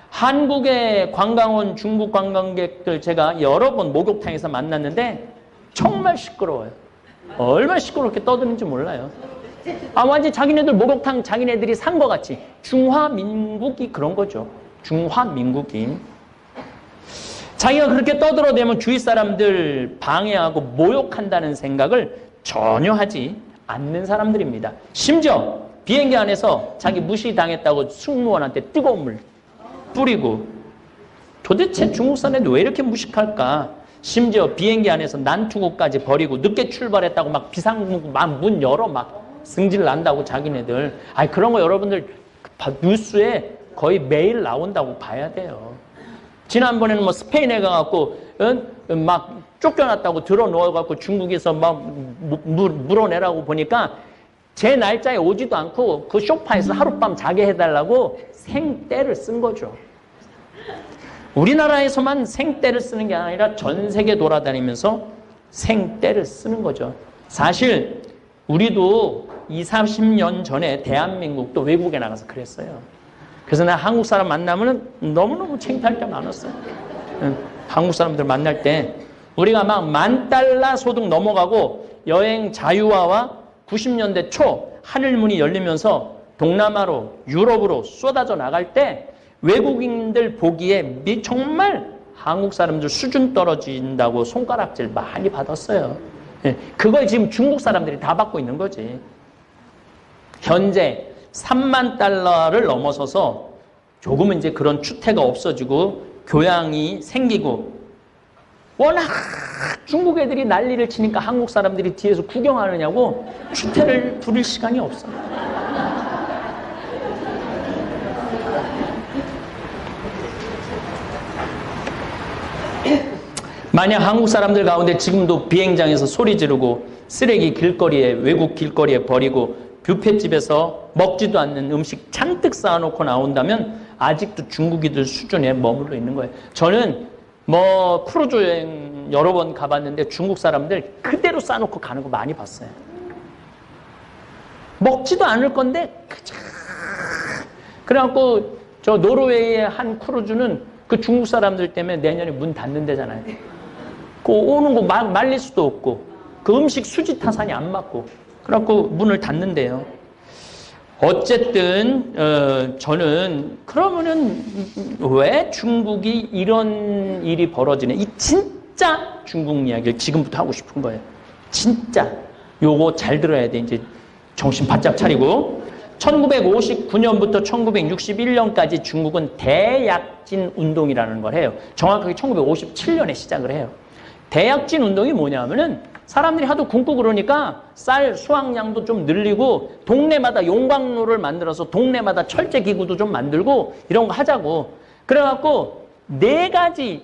한국의 관광 온 중국 관광객들 제가 여러 번 목욕탕에서 만났는데 정말 시끄러워요. 얼마나 시끄럽게 떠드는지 몰라요. 완전 자기네들 목욕탕 자기네들이 산 것 같이. 중화민국이 그런 거죠. 중화민국이. 자기가 그렇게 떠들어대면 주위 사람들 방해하고 모욕한다는 생각을 전혀 하지 않는 사람들입니다. 심지어 비행기 안에서 자기 무시당했다고 승무원한테 뜨거운 물 뿌리고. 도대체 중국 사람들 왜 이렇게 무식할까? 심지어 비행기 안에서 난투구까지 버리고 늦게 출발했다고 막 비상문 막 문 열어 막 승질 난다고 자기네들. 그런 거 여러분들 뉴스에 거의 매일 나온다고 봐야 돼요. 지난번에는 뭐 스페인에 가갖고 막 쫓겨났다고 들어 누워갖고 중국에서 막 물어내라고 보니까 제 날짜에 오지도 않고 그 소파에서 하룻밤 자게 해달라고 생떼를 쓴 거죠. 우리나라에서만 생떼를 쓰는 게 아니라 전 세계 돌아다니면서 생떼를 쓰는 거죠. 사실 우리도 20, 30년 전에 대한민국도 외국에 나가서 그랬어요. 그래서 나 한국 사람 만나면 너무너무 창피할 게 많았어요. 한국 사람들 만날 때 우리가 막 $10,000 소득 넘어가고 여행 자유화와 90년대 초 하늘문이 열리면서 동남아로 유럽으로 쏟아져 나갈 때 외국인들 보기에 정말 한국 사람들 수준 떨어진다고 손가락질 많이 받았어요. 그걸 지금 중국 사람들이 다 받고 있는 거지. 현재 $30,000를 넘어서서 조금은 이제 그런 추태가 없어지고 교양이 생기고 워낙 중국 애들이 난리를 치니까 한국 사람들이 뒤에서 구경하느냐고 추태를 부릴 시간이 없어요. 만약 한국 사람들 가운데 지금도 비행장에서 소리 지르고 쓰레기 길거리에 외국 길거리에 버리고 뷔페집에서 먹지도 않는 음식 잔뜩 쌓아놓고 나온다면 아직도 중국이들 수준에 머물러 있는 거예요. 저는 뭐 크루즈 여행 여러 번 가봤는데 중국 사람들 그대로 쌓아놓고 가는 거 많이 봤어요. 먹지도 않을 건데 그래갖고 저 노르웨이의 한 크루즈는 그 중국 사람들 때문에 내년에 문 닫는 데잖아요. 그 오는 거 말릴 수도 없고 그 음식 수지 타산이 안 맞고 그래갖고 문을 닫는데요. 어쨌든 저는 그러면은 왜 중국이 이런 일이 벌어지네. 이 진짜 중국 이야기를 지금부터 하고 싶은 거예요. 진짜 요거 잘 들어야 돼. 이제 정신 바짝 차리고 1959년부터 1961년까지 중국은 대약진 운동이라는 걸 해요. 정확하게 1957년에 시작을 해요. 대약진 운동이 뭐냐면은 사람들이 하도 굶고 그러니까 쌀 수확량도 좀 늘리고 동네마다 용광로를 만들어서 동네마다 철제 기구도 좀 만들고 이런 거 하자고. 그래갖고 4가지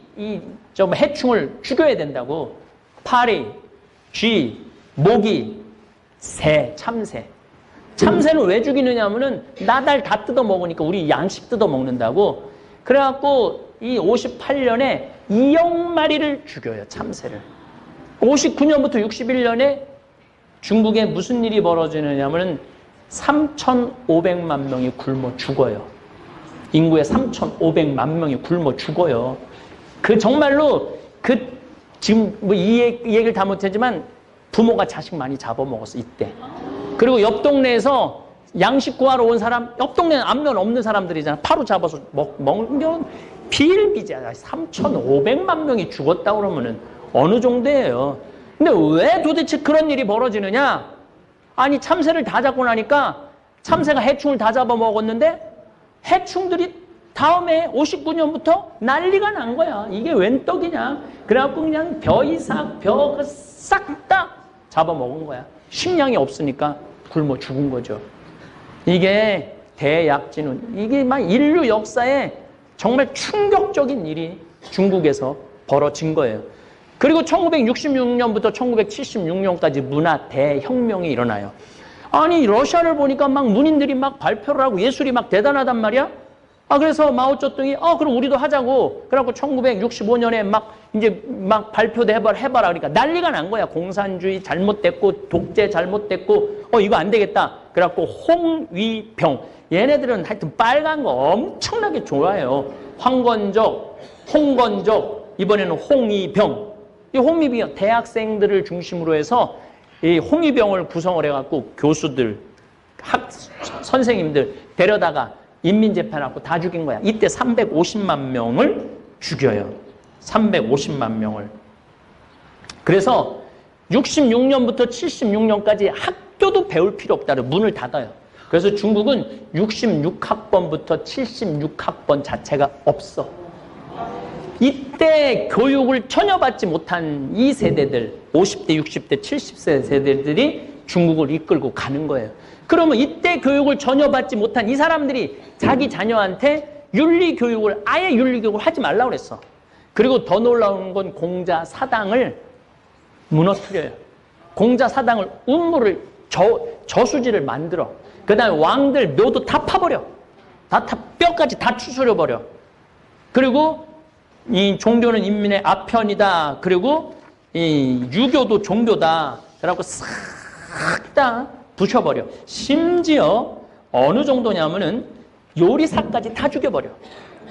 좀 해충을 죽여야 된다고. 파리, 쥐, 모기, 새, 참새. 참새는 왜 죽이느냐 하면은 나달 다 뜯어 먹으니까 우리 양식 뜯어 먹는다고. 그래갖고 이 58년에 2억 마리를 죽여요, 참새를. 59년부터 61년에 중국에 무슨 일이 벌어지느냐면 3,500만 명이 굶어 죽어요. 인구의 3,500만 명이 굶어 죽어요. 그 정말로 지금 뭐 이 얘기를 다 못하지만 부모가 자식 많이 잡아먹었어 이때. 그리고 옆 동네에서 양식 구하러 온 사람, 옆 동네는 안면 없는 사람들이잖아. 바로 잡아서 먹는 비일비재야. 3,500만 명이 죽었다 그러면은 어느 정도예요. 근데 왜 도대체 그런 일이 벌어지느냐? 아니 참새를 다 잡고 나니까 참새가 해충을 다 잡아먹었는데 해충들이 다음에 59년부터 난리가 난 거야. 이게 웬 떡이냐? 그래갖고 그냥 벼이삭, 벼 싹 다 잡아먹은 거야. 식량이 없으니까 굶어 죽은 거죠. 이게 대약진운. 이게 막 인류 역사에 정말 충격적인 일이 중국에서 벌어진 거예요. 그리고 1966년부터 1976년까지 문화 대혁명이 일어나요. 아니 러시아를 보니까 막 문인들이 막 발표를 하고 예술이 막 대단하단 말이야. 그래서 마오쩌둥이, 그럼 우리도 하자고. 그래갖고 1965년에 막 발표도 해봐라. 그러니까 난리가 난 거야. 공산주의 잘못됐고, 독재 잘못됐고, 이거 안 되겠다. 그래갖고 홍위병. 얘네들은 하여튼 빨간 거 엄청나게 좋아해요. 황건적, 홍건적, 이번에는 홍위병. 이 홍위병, 대학생들을 중심으로 해서 이 홍위병을 구성을 해갖고 교수들, 선생님들 데려다가 인민재판하고 다 죽인 거야. 이때 350만 명을 죽여요. 350만 명을. 그래서 66년부터 76년까지 학교도 배울 필요 없다고 문을 닫아요. 그래서 중국은 66학번부터 76학번 자체가 없어. 이때 교육을 전혀 받지 못한 이 세대들, 50대, 60대, 70세 세대들이 중국을 이끌고 가는 거예요. 그러면 이때 교육을 전혀 받지 못한 이 사람들이 자기 자녀한테 윤리교육을, 아예 윤리교육을 하지 말라고 그랬어. 그리고 더 놀라운 건 공자 사당을 무너뜨려요. 공자 사당을 음모를, 저수지를 만들어. 그 다음에 왕들 묘도 다 파버려. 뼈까지 다 추스려버려. 그리고 이 종교는 인민의 아편이다. 그리고 이 유교도 종교다. 그래갖고 싹 다 부셔버려. 심지어 어느 정도냐면은 요리사까지 다 죽여버려.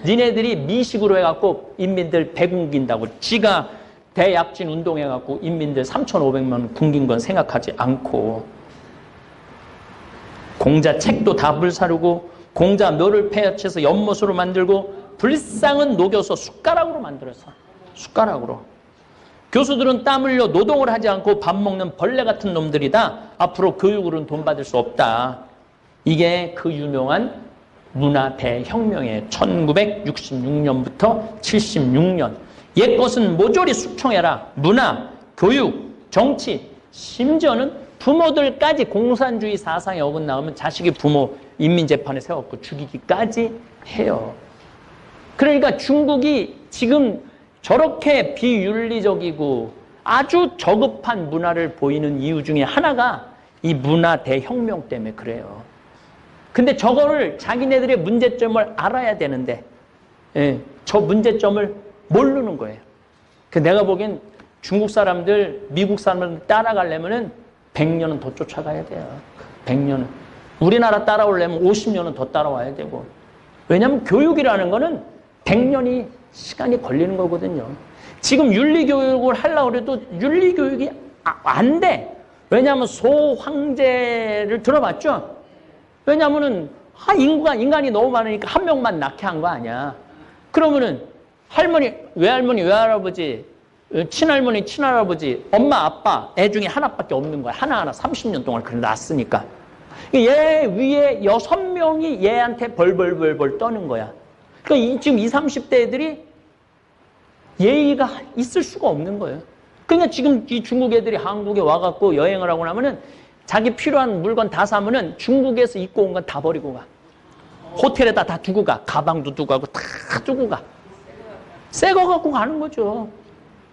니네들이 미식으로 해갖고 인민들 배 굶긴다고 지가 대약진 운동해갖고 인민들 3,500만 굶긴 건 생각하지 않고, 공자 책도 다 불사르고, 공자 묘를 폐허해서 연못으로 만들고, 불상은 녹여서 숟가락으로 만들었어. 숟가락으로. 교수들은 땀 흘려 노동을 하지 않고 밥 먹는 벌레 같은 놈들이다. 앞으로 교육으로는 돈 받을 수 없다. 이게 그 유명한 문화 대혁명이에요. 1966년부터 76년. 옛것은 모조리 숙청해라. 문화, 교육, 정치, 심지어는 부모들까지 공산주의 사상에 어긋나오면 자식이 부모 인민재판에 세웠고 죽이기까지 해요. 그러니까 중국이 지금 저렇게 비윤리적이고 아주 저급한 문화를 보이는 이유 중에 하나가 이 문화 대혁명 때문에 그래요. 근데 저거를 자기네들의 문제점을 알아야 되는데, 저 문제점을 모르는 거예요. 내가 보기엔 중국 사람들, 미국 사람들 따라가려면은 100년은 더 쫓아가야 돼요. 100년은. 우리나라 따라오려면 50년은 더 따라와야 되고. 왜냐하면 교육이라는 거는 100년이 시간이 걸리는 거거든요. 지금 윤리교육을 하려고 해도 윤리교육이 안 돼. 왜냐하면 소황제를 들어봤죠? 왜냐하면은 인간이 너무 많으니까 한 명만 낳게 한 거 아니야. 그러면은 할머니, 외할아버지, 친할머니, 친할아버지, 엄마, 아빠, 애 중에 하나밖에 없는 거야. 하나하나 30년 동안 그래 낳았으니까. 얘 위에 6명이 얘한테 벌벌벌벌 떠는 거야. 그러니까 지금 20, 30대 애들이 예의가 있을 수가 없는 거예요. 그러니까 지금 이 중국 애들이 한국에 와갖고 여행을 하고 나면은 자기 필요한 물건 다 사면은 중국에서 입고 온 건 다 버리고 가. 호텔에다 다 두고 가. 가방도 두고 가고 다 두고 가. 새 거 갖고 가는 거죠.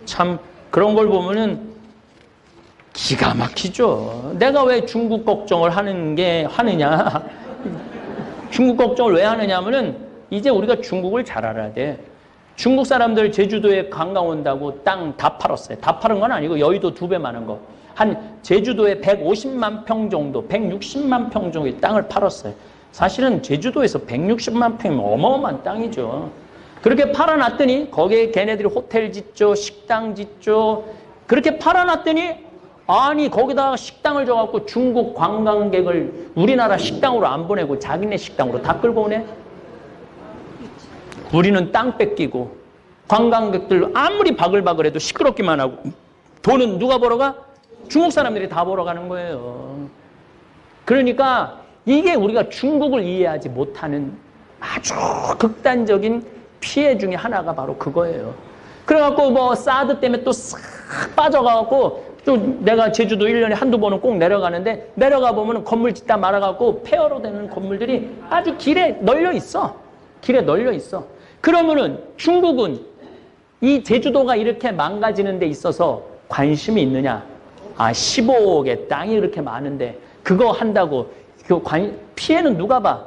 참 그런 걸 보면은 기가 막히죠. 내가 왜 중국 걱정을 하느냐. 중국 걱정을 왜 하느냐 하면은 이제 우리가 중국을 잘 알아야 돼. 중국 사람들 제주도에 관광 온다고 땅 다 팔았어요. 다 팔은 건 아니고 여의도 2배 많은 거. 한 제주도에 150만 평 정도, 160만 평 정도의 땅을 팔았어요. 사실은 제주도에서 160만 평이면 어마어마한 땅이죠. 그렇게 팔아놨더니 거기에 걔네들이 호텔 짓죠, 식당 짓죠. 그렇게 팔아놨더니 아니 거기다가 식당을 줘갖고 중국 관광객을 우리나라 식당으로 안 보내고 자기네 식당으로 다 끌고 오네. 우리는 땅 뺏기고 관광객들 아무리 바글바글해도 시끄럽기만 하고 돈은 누가 벌어가? 중국 사람들이 다 벌어가는 거예요. 그러니까 이게 우리가 중국을 이해하지 못하는 아주 극단적인 피해 중에 하나가 바로 그거예요. 그래갖고 뭐 사드 때문에 또 싹 빠져가갖고 또 내가 제주도 1년에 한두 번은 꼭 내려가는데 내려가 보면 건물 짓다 말아갖고 폐허로 되는 건물들이 아주 길에 널려 있어. 길에 널려 있어. 그러면은 중국은 이 제주도가 이렇게 망가지는 데 있어서 관심이 있느냐? 15억의 땅이 그렇게 많은데 그거 한다고 피해는 누가 봐?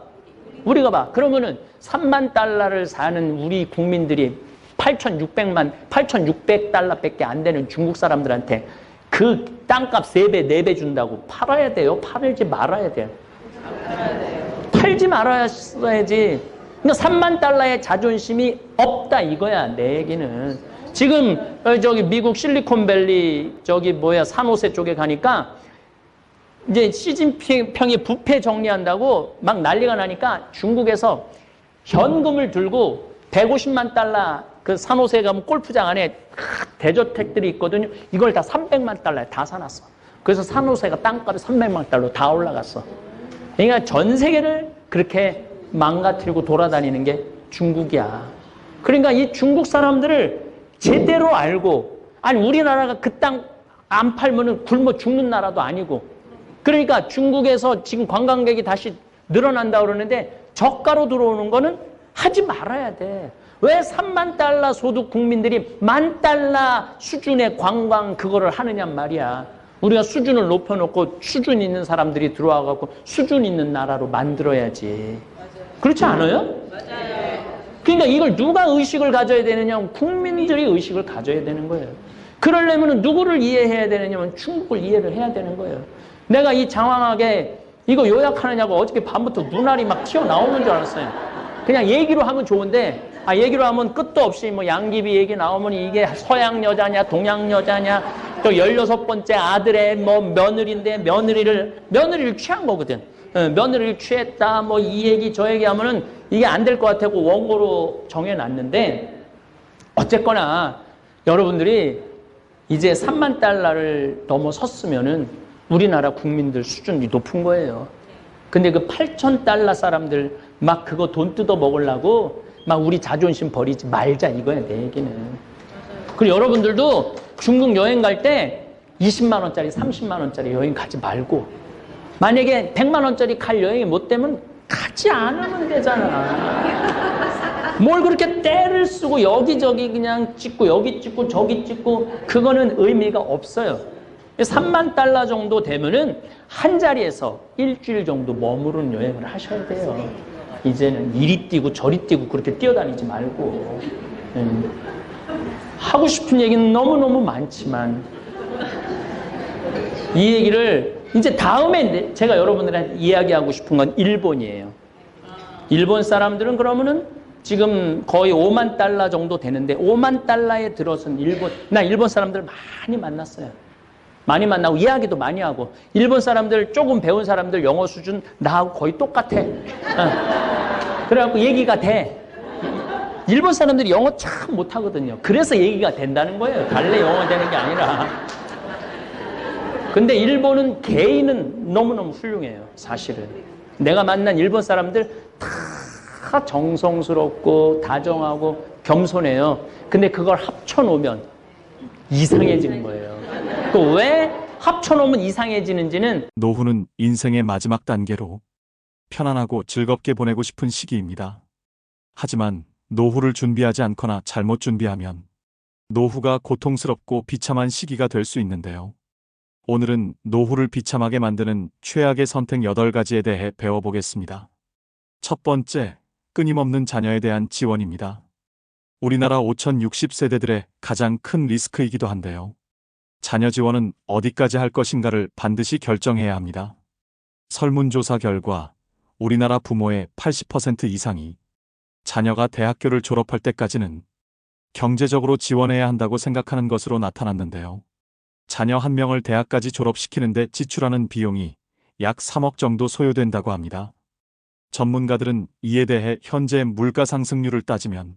우리가 봐. 그러면은 3만 달러를 사는 우리 국민들이 8,600달러밖에 안 되는 중국 사람들한테 그 땅값 3배, 4배 준다고 팔아야 돼요? 팔지 말아야 돼요? 팔지 말아야지. 그러니까 3만 달러의 자존심이 없다 이거야, 내 얘기는. 지금 저기 미국 실리콘밸리 저기 산호세 쪽에 가니까 이제 시진핑이 부패 정리한다고 막 난리가 나니까 중국에서 현금을 들고 150만 달러 그 산호세 가면 골프장 안에 대저택들이 있거든요. 이걸 다 300만 달러에 다 사놨어. 그래서 산호세가 땅값이 300만 달러 다 올라갔어. 그러니까 전 세계를 그렇게 망가뜨리고 돌아다니는 게 중국이야. 그러니까 이 중국 사람들을 제대로 알고, 아니 우리나라가 그 땅 안 팔면은 굶어 죽는 나라도 아니고, 그러니까 중국에서 지금 관광객이 다시 늘어난다 그러는데 저가로 들어오는 거는 하지 말아야 돼. 왜 3만 달러 소득 국민들이 1만 달러 수준의 관광 그거를 하느냔 말이야. 우리가 수준을 높여놓고 수준 있는 사람들이 들어와갖고 수준 있는 나라로 만들어야지. 그렇지 않아요? 맞아요. 그러니까 이걸 누가 의식을 가져야 되느냐? 국민들이 의식을 가져야 되는 거예요. 그러려면 누구를 이해해야 되느냐면 중국을 이해를 해야 되는 거예요. 내가 이 장황하게 이거 요약하느냐고 어저께 밤부터 눈알이 막 튀어나오는 줄 알았어요. 그냥 얘기로 하면 좋은데, 얘기로 하면 끝도 없이 양귀비 얘기 나오면 이게 서양 여자냐, 동양 여자냐, 또 16번째 아들의 며느리인데 며느리를 취한 거거든. 며느리를 취했다, 이 얘기 저 얘기 하면은 이게 안 될 것 같다고 원고로 정해놨는데, 어쨌거나 여러분들이 이제 3만 달러를 넘어섰으면은 우리나라 국민들 수준이 높은 거예요. 근데 그 8,000달러 사람들 막 그거 돈 뜯어 먹으려고 막 우리 자존심 버리지 말자 이거야, 내 얘기는. 그리고 여러분들도 중국 여행 갈 때 20만 원짜리, 30만 원짜리 여행 가지 말고, 만약에 100만 원짜리 갈 여행이 못 되면 가지 않으면 되잖아. 뭘 그렇게 때를 쓰고 여기저기 그냥 찍고 여기 찍고 저기 찍고 그거는 의미가 없어요. 3만 달러 정도 되면은 한 자리에서 일주일 정도 머무르는 여행을 하셔야 돼요. 이제는 이리 뛰고 저리 뛰고 그렇게 뛰어다니지 말고. 하고 싶은 얘기는 너무너무 많지만 이 얘기를 이제 다음에 제가 여러분들한테 이야기하고 싶은 건 일본이에요. 일본 사람들은 그러면은 지금 거의 5만 달러 정도 되는데 5만 달러에 들어선 나 일본 사람들 많이 만났어요. 많이 만나고 이야기도 많이 하고, 일본 사람들 조금 배운 사람들 영어 수준 나하고 거의 똑같아. 그래갖고 얘기가 돼. 일본 사람들이 영어 참 못하거든요. 그래서 얘기가 된다는 거예요. 달래 영어 되는 게 아니라. 근데 일본은 개인은 너무너무 훌륭해요, 사실은. 내가 만난 일본 사람들 다 정성스럽고 다정하고 겸손해요. 근데 그걸 합쳐놓으면 이상해지는 거예요. 그 왜 합쳐놓으면 이상해지는지는, 노후는 인생의 마지막 단계로 편안하고 즐겁게 보내고 싶은 시기입니다. 하지만 노후를 준비하지 않거나 잘못 준비하면 노후가 고통스럽고 비참한 시기가 될 수 있는데요. 오늘은 노후를 비참하게 만드는 최악의 선택 8가지에 대해 배워보겠습니다. 첫 번째, 끊임없는 자녀에 대한 지원입니다. 우리나라 5060세대들의 가장 큰 리스크이기도 한데요. 자녀 지원은 어디까지 할 것인가를 반드시 결정해야 합니다. 설문조사 결과 우리나라 부모의 80% 이상이 자녀가 대학교를 졸업할 때까지는 경제적으로 지원해야 한다고 생각하는 것으로 나타났는데요. 자녀 한 명을 대학까지 졸업시키는데 지출하는 비용이 약 3억 정도 소요된다고 합니다. 전문가들은 이에 대해 현재 물가 상승률을 따지면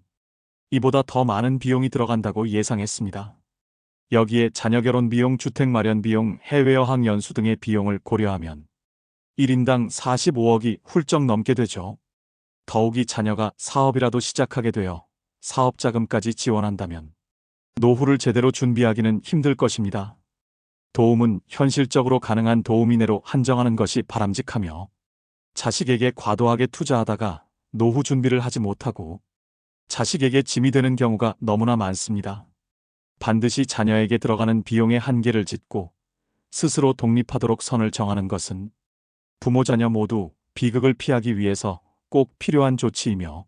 이보다 더 많은 비용이 들어간다고 예상했습니다. 여기에 자녀 결혼 비용, 주택 마련 비용, 해외 여행 연수 등의 비용을 고려하면 1인당 45억이 훌쩍 넘게 되죠. 더욱이 자녀가 사업이라도 시작하게 되어 사업 자금까지 지원한다면 노후를 제대로 준비하기는 힘들 것입니다. 도움은 현실적으로 가능한 도움 이내로 한정하는 것이 바람직하며, 자식에게 과도하게 투자하다가 노후 준비를 하지 못하고 자식에게 짐이 되는 경우가 너무나 많습니다. 반드시 자녀에게 들어가는 비용의 한계를 짓고 스스로 독립하도록 선을 정하는 것은 부모 자녀 모두 비극을 피하기 위해서 꼭 필요한 조치이며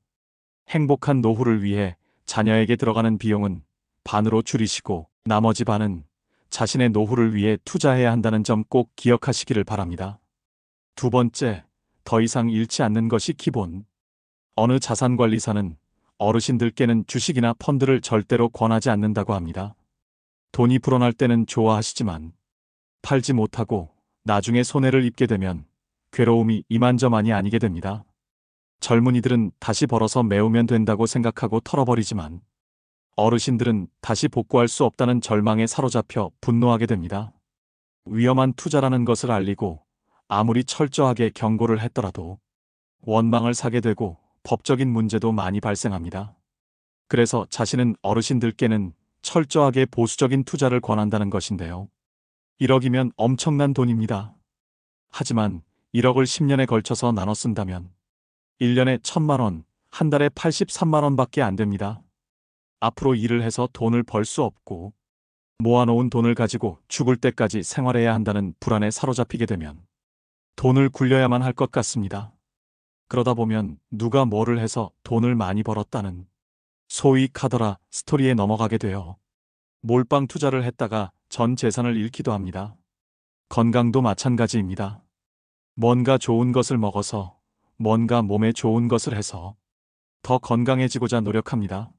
행복한 노후를 위해 자녀에게 들어가는 비용은 반으로 줄이시고 나머지 반은 자신의 노후를 위해 투자해야 한다는 점 꼭 기억하시기를 바랍니다. 두 번째, 더 이상 잃지 않는 것이 기본. 어느 자산관리사는 어르신들께는 주식이나 펀드를 절대로 권하지 않는다고 합니다. 돈이 불어날 때는 좋아하시지만 팔지 못하고 나중에 손해를 입게 되면 괴로움이 이만저만이 아니게 됩니다. 젊은이들은 다시 벌어서 메우면 된다고 생각하고 털어버리지만 어르신들은 다시 복구할 수 없다는 절망에 사로잡혀 분노하게 됩니다. 위험한 투자라는 것을 알리고 아무리 철저하게 경고를 했더라도 원망을 사게 되고 법적인 문제도 많이 발생합니다. 그래서 자신은 어르신들께는 철저하게 보수적인 투자를 권한다는 것인데요. 1억이면 엄청난 돈입니다. 하지만 1억을 10년에 걸쳐서 나눠 쓴다면 1년에 1,000만 원, 한 달에 83만 원밖에 안 됩니다. 앞으로 일을 해서 돈을 벌 수 없고 모아놓은 돈을 가지고 죽을 때까지 생활해야 한다는 불안에 사로잡히게 되면 돈을 굴려야만 할 것 같습니다. 그러다 보면 누가 뭐를 해서 돈을 많이 벌었다는 소위 카더라 스토리에 넘어가게 되어 몰빵 투자를 했다가 전 재산을 잃기도 합니다. 건강도 마찬가지입니다. 뭔가 좋은 것을 먹어서 뭔가 몸에 좋은 것을 해서 더 건강해지고자 노력합니다.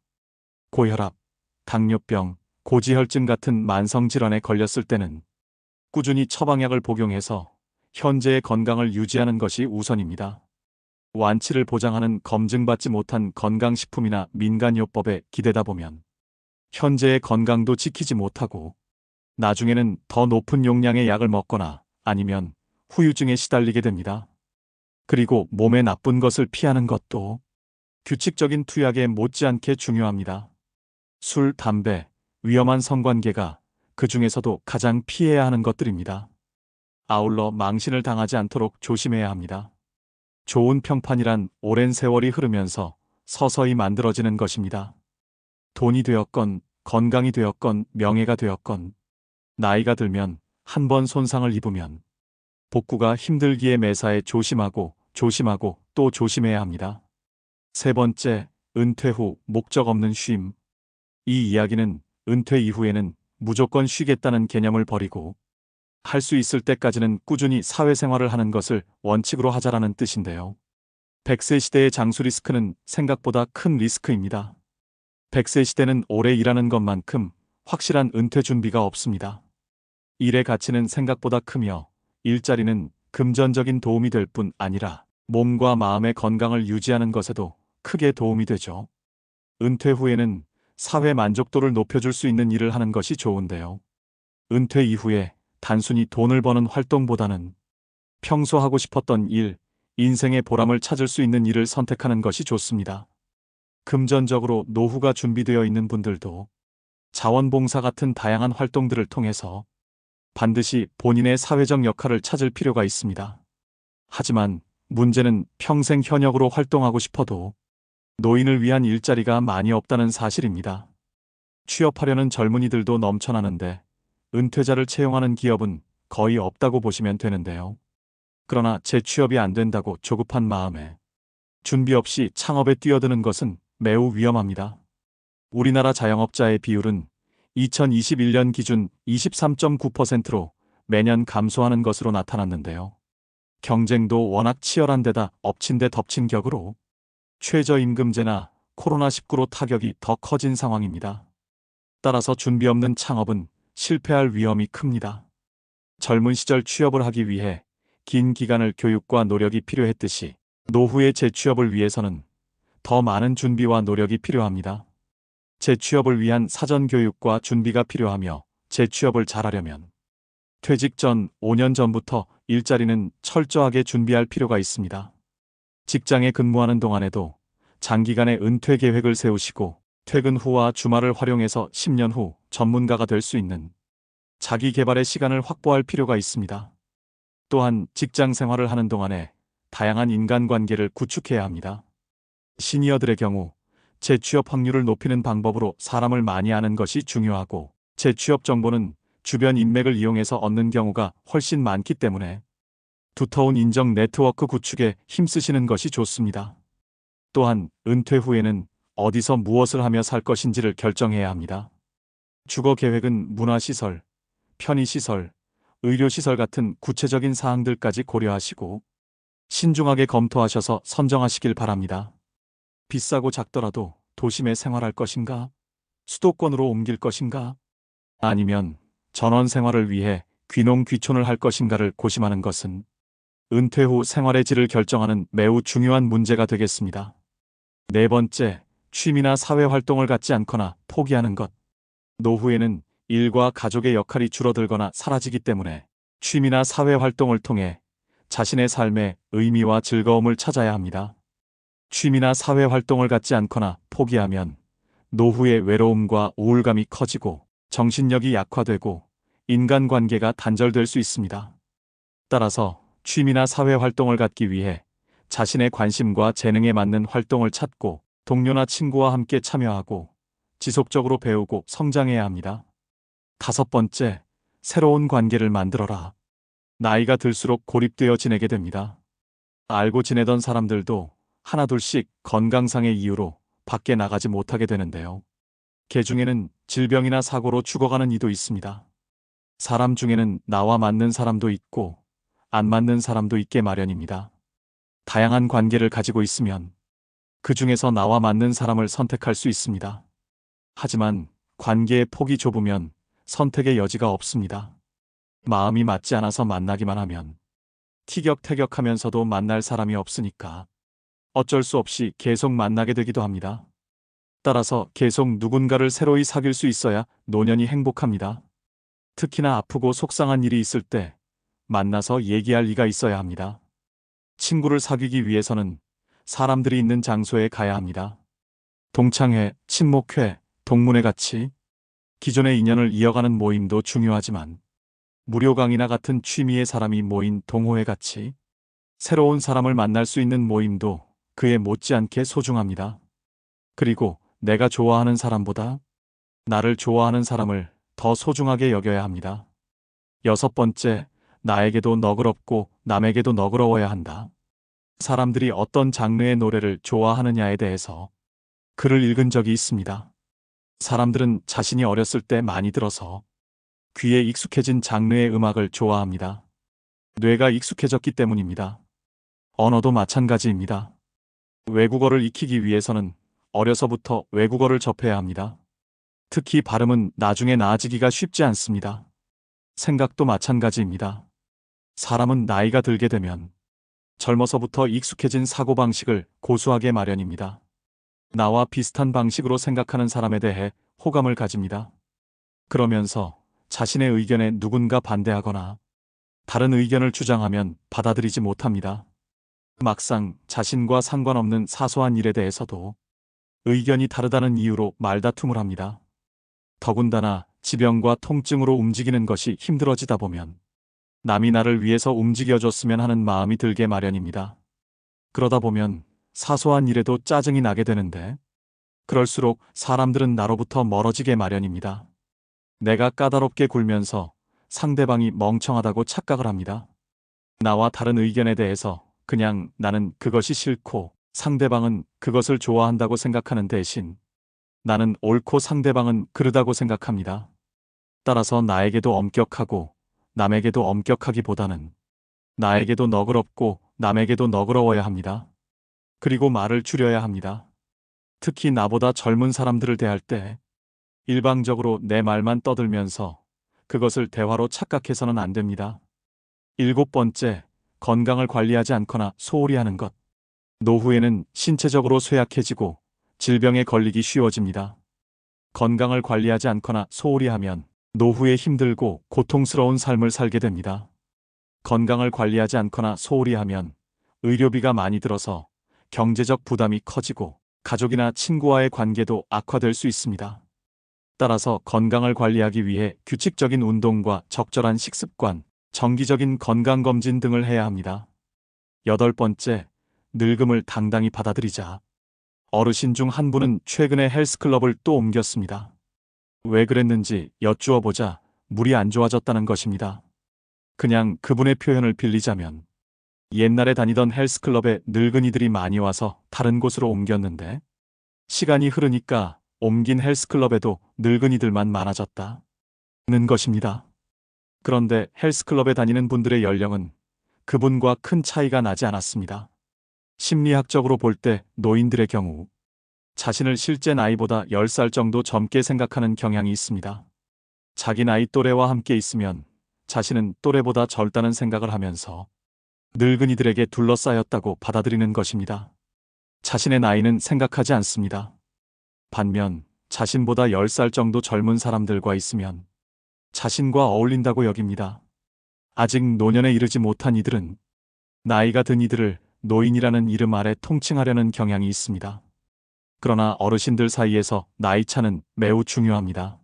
고혈압, 당뇨병, 고지혈증 같은 만성질환에 걸렸을 때는 꾸준히 처방약을 복용해서 현재의 건강을 유지하는 것이 우선입니다. 완치를 보장하는 검증받지 못한 건강식품이나 민간요법에 기대다 보면 현재의 건강도 지키지 못하고 나중에는 더 높은 용량의 약을 먹거나 아니면 후유증에 시달리게 됩니다. 그리고 몸에 나쁜 것을 피하는 것도 규칙적인 투약에 못지않게 중요합니다. 술, 담배, 위험한 성관계가 그 중에서도 가장 피해야 하는 것들입니다. 아울러 망신을 당하지 않도록 조심해야 합니다. 좋은 평판이란 오랜 세월이 흐르면서 서서히 만들어지는 것입니다. 돈이 되었건, 건강이 되었건, 명예가 되었건, 나이가 들면 한 번 손상을 입으면 복구가 힘들기에 매사에 조심하고 또 조심해야 합니다. 세 번째, 은퇴 후 목적 없는 쉼. 이 이야기는 은퇴 이후에는 무조건 쉬겠다는 개념을 버리고 할 수 있을 때까지는 꾸준히 사회생활을 하는 것을 원칙으로 하자라는 뜻인데요. 100세 시대의 장수 리스크는 생각보다 큰 리스크입니다. 100세 시대는 오래 일하는 것만큼 확실한 은퇴 준비가 없습니다. 일의 가치는 생각보다 크며 일자리는 금전적인 도움이 될 뿐 아니라 몸과 마음의 건강을 유지하는 것에도 크게 도움이 되죠. 은퇴 후에는 사회 만족도를 높여줄 수 있는 일을 하는 것이 좋은데요. 은퇴 이후에 단순히 돈을 버는 활동보다는 평소 하고 싶었던 일, 인생의 보람을 찾을 수 있는 일을 선택하는 것이 좋습니다. 금전적으로 노후가 준비되어 있는 분들도 자원봉사 같은 다양한 활동들을 통해서 반드시 본인의 사회적 역할을 찾을 필요가 있습니다. 하지만 문제는 평생 현역으로 활동하고 싶어도 노인을 위한 일자리가 많이 없다는 사실입니다. 취업하려는 젊은이들도 넘쳐나는데 은퇴자를 채용하는 기업은 거의 없다고 보시면 되는데요. 그러나 재취업이 안 된다고 조급한 마음에 준비 없이 창업에 뛰어드는 것은 매우 위험합니다. 우리나라 자영업자의 비율은 2021년 기준 23.9%로 매년 감소하는 것으로 나타났는데요. 경쟁도 워낙 치열한 데다 엎친 데 덮친 격으로 최저임금제나 코로나19로 타격이 더 커진 상황입니다. 따라서 준비 없는 창업은 실패할 위험이 큽니다. 젊은 시절 취업을 하기 위해 긴 기간을 교육과 노력이 필요했듯이 노후의 재취업을 위해서는 더 많은 준비와 노력이 필요합니다. 재취업을 위한 사전 교육과 준비가 필요하며 재취업을 잘하려면 퇴직 전 5년 전부터 일자리는 철저하게 준비할 필요가 있습니다. 직장에 근무하는 동안에도 장기간의 은퇴 계획을 세우시고 퇴근 후와 주말을 활용해서 10년 후 전문가가 될 수 있는 자기 개발의 시간을 확보할 필요가 있습니다. 또한 직장 생활을 하는 동안에 다양한 인간관계를 구축해야 합니다. 시니어들의 경우 재취업 확률을 높이는 방법으로 사람을 많이 아는 것이 중요하고 재취업 정보는 주변 인맥을 이용해서 얻는 경우가 훨씬 많기 때문에 두터운 인정 네트워크 구축에 힘쓰시는 것이 좋습니다. 또한 은퇴 후에는 어디서 무엇을 하며 살 것인지를 결정해야 합니다. 주거 계획은 문화시설, 편의시설, 의료시설 같은 구체적인 사항들까지 고려하시고 신중하게 검토하셔서 선정하시길 바랍니다. 비싸고 작더라도 도심에 생활할 것인가? 수도권으로 옮길 것인가? 아니면 전원 생활을 위해 귀농귀촌을 할 것인가를 고심하는 것은 은퇴 후 생활의 질을 결정하는 매우 중요한 문제가 되겠습니다. 네 번째, 취미나 사회 활동을 갖지 않거나 포기하는 것. 노후에는 일과 가족의 역할이 줄어들거나 사라지기 때문에 취미나 사회 활동을 통해 자신의 삶의 의미와 즐거움을 찾아야 합니다. 취미나 사회 활동을 갖지 않거나 포기하면 노후의 외로움과 우울감이 커지고 정신력이 약화되고 인간관계가 단절될 수 있습니다. 따라서 취미나 사회 활동을 갖기 위해 자신의 관심과 재능에 맞는 활동을 찾고 동료나 친구와 함께 참여하고 지속적으로 배우고 성장해야 합니다. 다섯 번째, 새로운 관계를 만들어라. 나이가 들수록 고립되어 지내게 됩니다. 알고 지내던 사람들도 하나둘씩 건강상의 이유로 밖에 나가지 못하게 되는데요. 개 중에는 질병이나 사고로 죽어가는 이도 있습니다. 사람 중에는 나와 맞는 사람도 있고 안 맞는 사람도 있게 마련입니다. 다양한 관계를 가지고 있으면 그 중에서 나와 맞는 사람을 선택할 수 있습니다. 하지만 관계의 폭이 좁으면 선택의 여지가 없습니다. 마음이 맞지 않아서 만나기만 하면 티격태격하면서도 만날 사람이 없으니까 어쩔 수 없이 계속 만나게 되기도 합니다. 따라서 계속 누군가를 새로이 사귈 수 있어야 노년이 행복합니다. 특히나 아프고 속상한 일이 있을 때 만나서 얘기할 리가 있어야 합니다. 친구를 사귀기 위해서는 사람들이 있는 장소에 가야 합니다. 동창회, 친목회, 동문회 같이 기존의 인연을 이어가는 모임도 중요하지만 무료 강의나 같은 취미의 사람이 모인 동호회 같이 새로운 사람을 만날 수 있는 모임도 그에 못지않게 소중합니다. 그리고 내가 좋아하는 사람보다 나를 좋아하는 사람을 더 소중하게 여겨야 합니다. 여섯 번째, 나에게도 너그럽고 남에게도 너그러워야 한다. 사람들이 어떤 장르의 노래를 좋아하느냐에 대해서 글을 읽은 적이 있습니다. 사람들은 자신이 어렸을 때 많이 들어서 귀에 익숙해진 장르의 음악을 좋아합니다. 뇌가 익숙해졌기 때문입니다. 언어도 마찬가지입니다. 외국어를 익히기 위해서는 어려서부터 외국어를 접해야 합니다. 특히 발음은 나중에 나아지기가 쉽지 않습니다. 생각도 마찬가지입니다. 사람은 나이가 들게 되면 젊어서부터 익숙해진 사고방식을 고수하게 마련입니다. 나와 비슷한 방식으로 생각하는 사람에 대해 호감을 가집니다. 그러면서 자신의 의견에 누군가 반대하거나 다른 의견을 주장하면 받아들이지 못합니다. 막상 자신과 상관없는 사소한 일에 대해서도 의견이 다르다는 이유로 말다툼을 합니다. 더군다나 지병과 통증으로 움직이는 것이 힘들어지다 보면 남이 나를 위해서 움직여줬으면 하는 마음이 들게 마련입니다. 그러다 보면 사소한 일에도 짜증이 나게 되는데 그럴수록 사람들은 나로부터 멀어지게 마련입니다. 내가 까다롭게 굴면서 상대방이 멍청하다고 착각을 합니다. 나와 다른 의견에 대해서 그냥 나는 그것이 싫고 상대방은 그것을 좋아한다고 생각하는 대신 나는 옳고 상대방은 그르다고 생각합니다. 따라서 나에게도 엄격하고 남에게도 엄격하기보다는 나에게도 너그럽고 남에게도 너그러워야 합니다. 그리고 말을 줄여야 합니다. 특히 나보다 젊은 사람들을 대할 때 일방적으로 내 말만 떠들면서 그것을 대화로 착각해서는 안 됩니다. 일곱 번째, 건강을 관리하지 않거나 소홀히 하는 것. 노후에는 신체적으로 쇠약해지고 질병에 걸리기 쉬워집니다. 건강을 관리하지 않거나 소홀히 하면 노후에 힘들고 고통스러운 삶을 살게 됩니다. 건강을 관리하지 않거나 소홀히 하면 의료비가 많이 들어서 경제적 부담이 커지고 가족이나 친구와의 관계도 악화될 수 있습니다. 따라서 건강을 관리하기 위해 규칙적인 운동과 적절한 식습관, 정기적인 건강검진 등을 해야 합니다. 여덟 번째, 늙음을 당당히 받아들이자. 어르신 중 한 분은 최근에 헬스클럽을 또 옮겼습니다. 왜 그랬는지 여쭈어 보자 물이 안 좋아졌다는 것입니다. 그냥 그분의 표현을 빌리자면 옛날에 다니던 헬스클럽에 늙은이들이 많이 와서 다른 곳으로 옮겼는데 시간이 흐르니까 옮긴 헬스클럽에도 늙은이들만 많아졌다는 것입니다. 그런데 헬스클럽에 다니는 분들의 연령은 그분과 큰 차이가 나지 않았습니다. 심리학적으로 볼 때 노인들의 경우 자신을 실제 나이보다 10살 정도 젊게 생각하는 경향이 있습니다. 자기 나이 또래와 함께 있으면 자신은 또래보다 젊다는 생각을 하면서 늙은이들에게 둘러싸였다고 받아들이는 것입니다. 자신의 나이는 생각하지 않습니다. 반면 자신보다 10살 정도 젊은 사람들과 있으면 자신과 어울린다고 여깁니다. 아직 노년에 이르지 못한 이들은 나이가 든 이들을 노인이라는 이름 아래 통칭하려는 경향이 있습니다. 그러나 어르신들 사이에서 나이 차는 매우 중요합니다.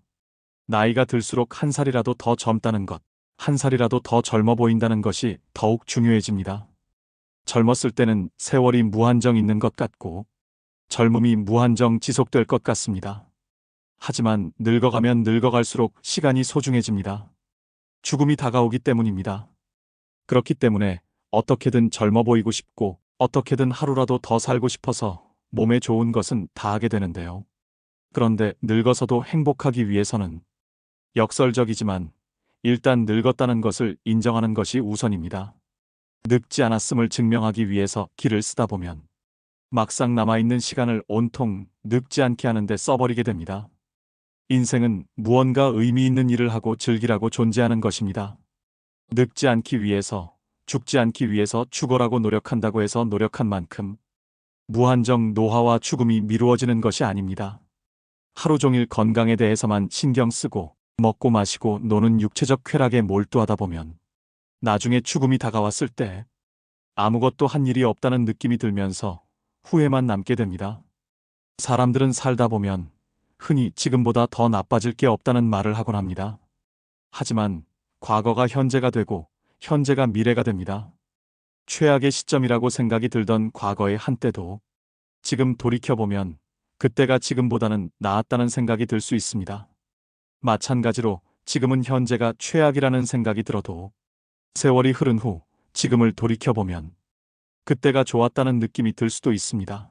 나이가 들수록 한 살이라도 더 젊다는 것, 한 살이라도 더 젊어 보인다는 것이 더욱 중요해집니다. 젊었을 때는 세월이 무한정 있는 것 같고 젊음이 무한정 지속될 것 같습니다. 하지만 늙어가면 늙어갈수록 시간이 소중해집니다. 죽음이 다가오기 때문입니다. 그렇기 때문에 어떻게든 젊어 보이고 싶고 어떻게든 하루라도 더 살고 싶어서 몸에 좋은 것은 다 하게 되는데요. 그런데 늙어서도 행복하기 위해서는 역설적이지만 일단 늙었다는 것을 인정하는 것이 우선입니다. 늙지 않았음을 증명하기 위해서 기를 쓰다 보면 막상 남아있는 시간을 온통 늙지 않게 하는데 써버리게 됩니다. 인생은 무언가 의미 있는 일을 하고 즐기라고 존재하는 것입니다. 늙지 않기 위해서, 죽지 않기 위해서 죽어라고 노력한다고 해서 노력한 만큼 무한정 노화와 죽음이 미루어지는 것이 아닙니다. 하루 종일 건강에 대해서만 신경 쓰고 먹고 마시고 노는 육체적 쾌락에 몰두하다 보면 나중에 죽음이 다가왔을 때 아무것도 한 일이 없다는 느낌이 들면서 후회만 남게 됩니다. 사람들은 살다 보면 흔히 지금보다 더 나빠질 게 없다는 말을 하곤 합니다. 하지만 과거가 현재가 되고 현재가 미래가 됩니다. 최악의 시점이라고 생각이 들던 과거의 한때도 지금 돌이켜보면 그때가 지금보다는 나았다는 생각이 들 수 있습니다. 마찬가지로 지금은 현재가 최악이라는 생각이 들어도 세월이 흐른 후 지금을 돌이켜보면 그때가 좋았다는 느낌이 들 수도 있습니다.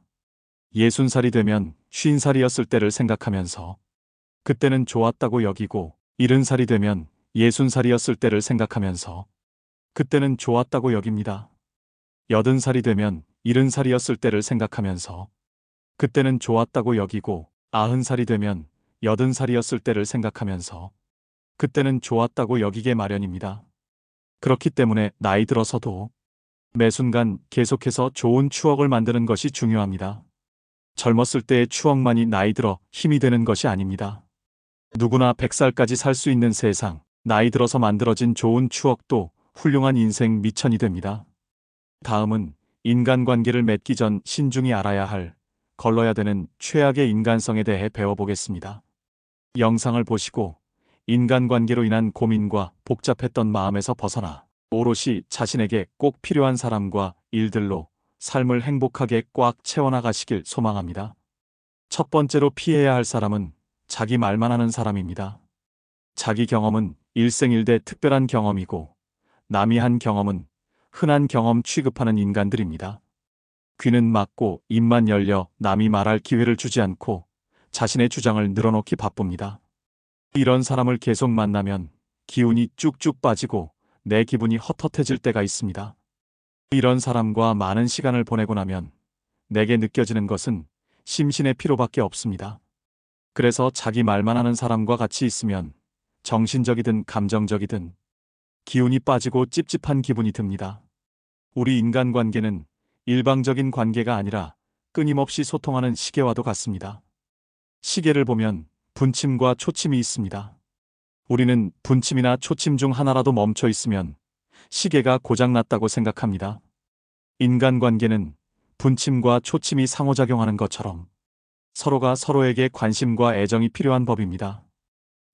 60살이 되면 50살이었을 때를 생각하면서 그때는 좋았다고 여기고 70살이 되면 60살이었을 때를 생각하면서 그때는 좋았다고 여깁니다. 80살이 되면 70살이었을 때를 생각하면서 그때는 좋았다고 여기고 90살이 되면 80살이었을 때를 생각하면서 그때는 좋았다고 여기게 마련입니다. 그렇기 때문에 나이 들어서도 매 순간 계속해서 좋은 추억을 만드는 것이 중요합니다. 젊었을 때의 추억만이 나이 들어 힘이 되는 것이 아닙니다. 누구나 100살까지 살 수 있는 세상, 나이 들어서 만들어진 좋은 추억도 훌륭한 인생 미천이 됩니다. 다음은 인간관계를 맺기 전 신중히 알아야 할, 걸러야 되는 최악의 인간성에 대해 배워보겠습니다. 영상을 보시고 인간관계로 인한 고민과 복잡했던 마음에서 벗어나 오롯이 자신에게 꼭 필요한 사람과 일들로 삶을 행복하게 꽉 채워나가시길 소망합니다. 첫 번째로 피해야 할 사람은 자기 말만 하는 사람입니다. 자기 경험은 일생일대 특별한 경험이고 남이 한 경험은 흔한 경험 취급하는 인간들입니다. 귀는 막고 입만 열려 남이 말할 기회를 주지 않고 자신의 주장을 늘어놓기 바쁩니다. 이런 사람을 계속 만나면 기운이 쭉쭉 빠지고 내 기분이 헛헛해질 때가 있습니다. 이런 사람과 많은 시간을 보내고 나면 내게 느껴지는 것은 심신의 피로밖에 없습니다. 그래서 자기 말만 하는 사람과 같이 있으면 정신적이든 감정적이든 기운이 빠지고 찝찝한 기분이 듭니다. 우리 인간관계는 일방적인 관계가 아니라 끊임없이 소통하는 시계와도 같습니다. 시계를 보면 분침과 초침이 있습니다. 우리는 분침이나 초침 중 하나라도 멈춰 있으면 시계가 고장났다고 생각합니다. 인간관계는 분침과 초침이 상호작용하는 것처럼 서로가 서로에게 관심과 애정이 필요한 법입니다.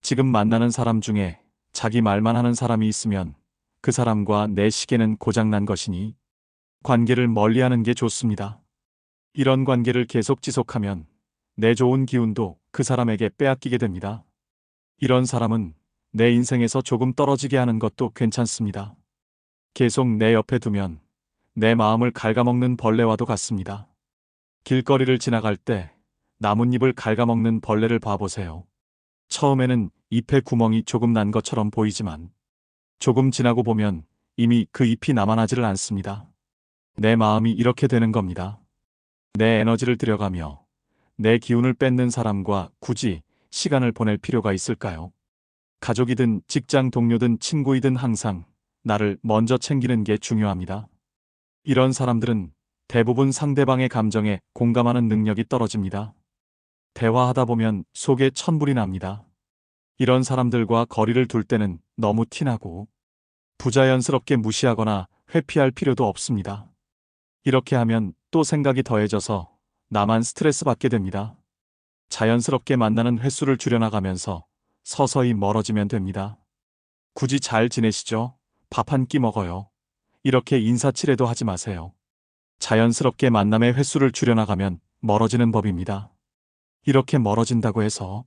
지금 만나는 사람 중에 자기 말만 하는 사람이 있으면 그 사람과 내 시계는 고장난 것이니 관계를 멀리하는 게 좋습니다. 이런 관계를 계속 지속하면 내 좋은 기운도 그 사람에게 빼앗기게 됩니다. 이런 사람은 내 인생에서 조금 떨어지게 하는 것도 괜찮습니다. 계속 내 옆에 두면 내 마음을 갉아먹는 벌레와도 같습니다. 길거리를 지나갈 때 나뭇잎을 갉아먹는 벌레를 봐보세요. 처음에는 잎에 구멍이 조금 난 것처럼 보이지만 조금 지나고 보면 이미 그 잎이 남아나지를 않습니다. 내 마음이 이렇게 되는 겁니다. 내 에너지를 들여가며 내 기운을 뺏는 사람과 굳이 시간을 보낼 필요가 있을까요? 가족이든 직장 동료든 친구이든 항상 나를 먼저 챙기는 게 중요합니다. 이런 사람들은 대부분 상대방의 감정에 공감하는 능력이 떨어집니다. 대화하다 보면 속에 천불이 납니다. 이런 사람들과 거리를 둘 때는 너무 티나고 부자연스럽게 무시하거나 회피할 필요도 없습니다. 이렇게 하면 또 생각이 더해져서 나만 스트레스 받게 됩니다. 자연스럽게 만나는 횟수를 줄여나가면서 서서히 멀어지면 됩니다. 굳이 잘 지내시죠? 밥 한 끼 먹어요. 이렇게 인사치레도 하지 마세요. 자연스럽게 만남의 횟수를 줄여나가면 멀어지는 법입니다. 이렇게 멀어진다고 해서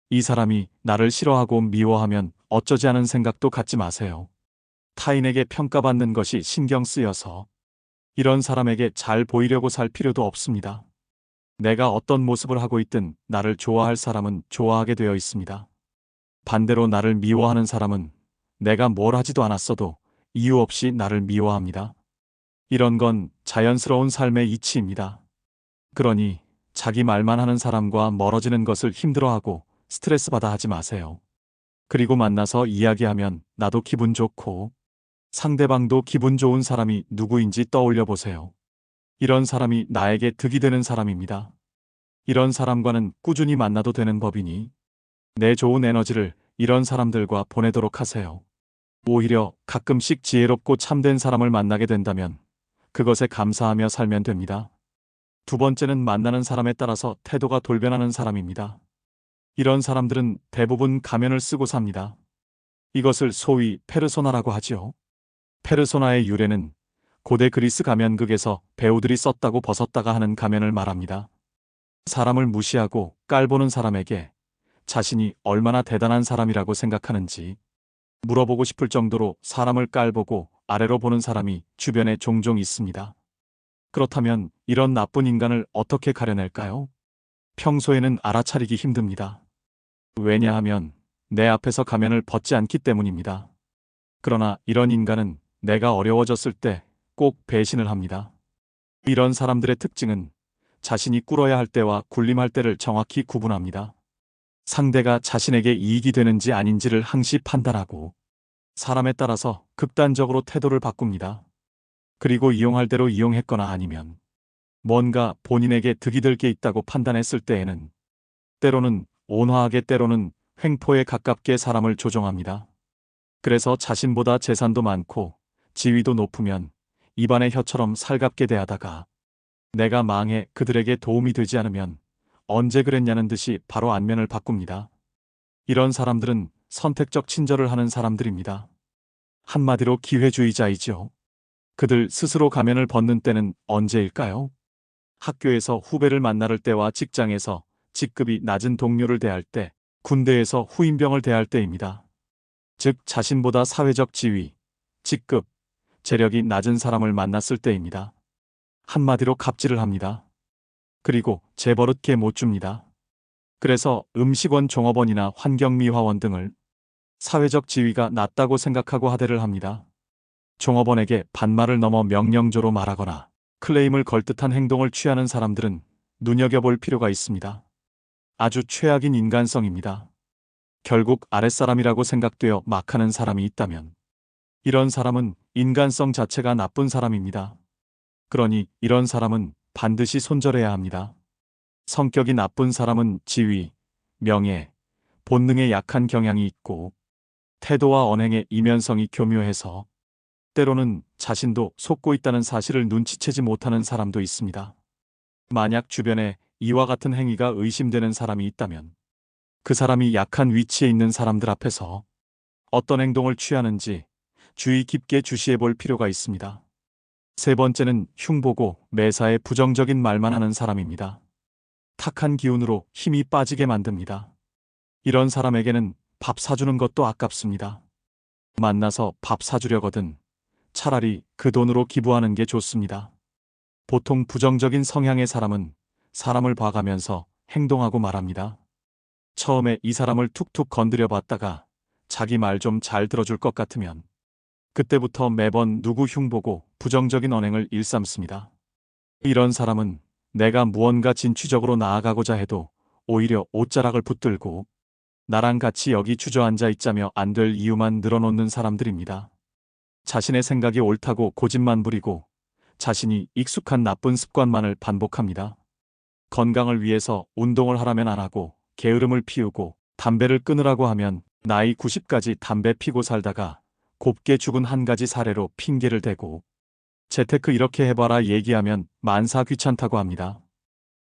이 사람이 나를 싫어하고 미워하면 어쩌지 하는 생각도 갖지 마세요. 타인에게 평가받는 것이 신경 쓰여서 이런 사람에게 잘 보이려고 살 필요도 없습니다. 내가 어떤 모습을 하고 있든 나를 좋아할 사람은 좋아하게 되어 있습니다. 반대로 나를 미워하는 사람은 내가 뭘 하지도 않았어도 이유 없이 나를 미워합니다. 이런 건 자연스러운 삶의 이치입니다. 그러니 자기 말만 하는 사람과 멀어지는 것을 힘들어하고 스트레스 받아 하지 마세요. 그리고 만나서 이야기하면 나도 기분 좋고 상대방도 기분 좋은 사람이 누구인지 떠올려 보세요. 이런 사람이 나에게 득이 되는 사람입니다. 이런 사람과는 꾸준히 만나도 되는 법이니 내 좋은 에너지를 이런 사람들과 보내도록 하세요. 오히려 가끔씩 지혜롭고 참된 사람을 만나게 된다면 그것에 감사하며 살면 됩니다. 두 번째는 만나는 사람에 따라서 태도가 돌변하는 사람입니다. 이런 사람들은 대부분 가면을 쓰고 삽니다. 이것을 소위 페르소나라고 하지요. 페르소나의 유래는 고대 그리스 가면극에서 배우들이 썼다고 벗었다가 하는 가면을 말합니다. 사람을 무시하고 깔보는 사람에게 자신이 얼마나 대단한 사람이라고 생각하는지 물어보고 싶을 정도로 사람을 깔보고 아래로 보는 사람이 주변에 종종 있습니다. 그렇다면 이런 나쁜 인간을 어떻게 가려낼까요? 평소에는 알아차리기 힘듭니다. 왜냐하면 내 앞에서 가면을 벗지 않기 때문입니다. 그러나 이런 인간은 내가 어려워졌을 때 꼭 배신을 합니다. 이런 사람들의 특징은 자신이 꿇어야 할 때와 굴림할 때를 정확히 구분합니다. 상대가 자신에게 이익이 되는지 아닌지를 항시 판단하고 사람에 따라서 극단적으로 태도를 바꿉니다. 그리고 이용할 대로 이용했거나 아니면 뭔가 본인에게 득이 될 게 있다고 판단했을 때에는 때로는 온화하게 때로는 횡포에 가깝게 사람을 조종합니다. 그래서 자신보다 재산도 많고 지위도 높으면 입안의 혀처럼 살갑게 대하다가 내가 망해 그들에게 도움이 되지 않으면 언제 그랬냐는 듯이 바로 안면을 바꿉니다. 이런 사람들은 선택적 친절을 하는 사람들입니다. 한마디로 기회주의자이죠. 그들 스스로 가면을 벗는 때는 언제일까요? 학교에서 후배를 만날 때와 직장에서 직급이 낮은 동료를 대할 때, 군대에서 후임병을 대할 때입니다. 즉 자신보다 사회적 지위, 직급, 재력이 낮은 사람을 만났을 때입니다. 한마디로 갑질을 합니다. 그리고 재버릇게 못 줍니다. 그래서 음식원 종업원이나 환경미화원 등을 사회적 지위가 낮다고 생각하고 하대를 합니다. 종업원에게 반말을 넘어 명령조로 말하거나 클레임을 걸 듯한 행동을 취하는 사람들은 눈여겨볼 필요가 있습니다. 아주 최악인 인간성입니다. 결국 아랫사람이라고 생각되어 막 하는 사람이 있다면 이런 사람은 인간성 자체가 나쁜 사람입니다. 그러니 이런 사람은 반드시 손절해야 합니다. 성격이 나쁜 사람은 지위, 명예, 본능에 약한 경향이 있고 태도와 언행의 이면성이 교묘해서 때로는 자신도 속고 있다는 사실을 눈치채지 못하는 사람도 있습니다. 만약 주변에 이와 같은 행위가 의심되는 사람이 있다면 그 사람이 약한 위치에 있는 사람들 앞에서 어떤 행동을 취하는지 주의 깊게 주시해 볼 필요가 있습니다. 세 번째는 흉보고 매사에 부정적인 말만 하는 사람입니다. 탁한 기운으로 힘이 빠지게 만듭니다. 이런 사람에게는 밥 사주는 것도 아깝습니다. 만나서 밥 사주려거든 차라리 그 돈으로 기부하는 게 좋습니다. 보통 부정적인 성향의 사람은 사람을 봐가면서 행동하고 말합니다. 처음에 이 사람을 툭툭 건드려 봤다가 자기 말 좀 잘 들어줄 것 같으면 그때부터 매번 누구 흉보고 부정적인 언행을 일삼습니다. 이런 사람은 내가 무언가 진취적으로 나아가고자 해도 오히려 옷자락을 붙들고 나랑 같이 여기 주저앉아 있자며 안 될 이유만 늘어놓는 사람들입니다. 자신의 생각이 옳다고 고집만 부리고 자신이 익숙한 나쁜 습관만을 반복합니다. 건강을 위해서 운동을 하라면 안 하고 게으름을 피우고 담배를 끊으라고 하면 나이 90까지 담배 피고 살다가 곱게 죽은 한 가지 사례로 핑계를 대고 재테크 이렇게 해봐라 얘기하면 만사 귀찮다고 합니다.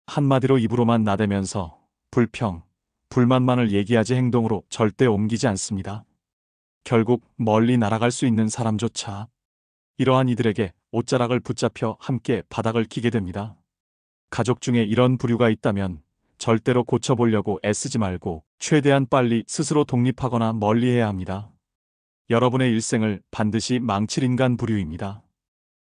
한마디로 입으로만 나대면서 불평, 불만만을 얘기하지 행동으로 절대 옮기지 않습니다. 결국 멀리 날아갈 수 있는 사람조차 이러한 이들에게 옷자락을 붙잡혀 함께 바닥을 기게 됩니다. 가족 중에 이런 부류가 있다면 절대로 고쳐보려고 애쓰지 말고 최대한 빨리 스스로 독립하거나 멀리해야 합니다. 여러분의 일생을 반드시 망칠 인간 부류입니다.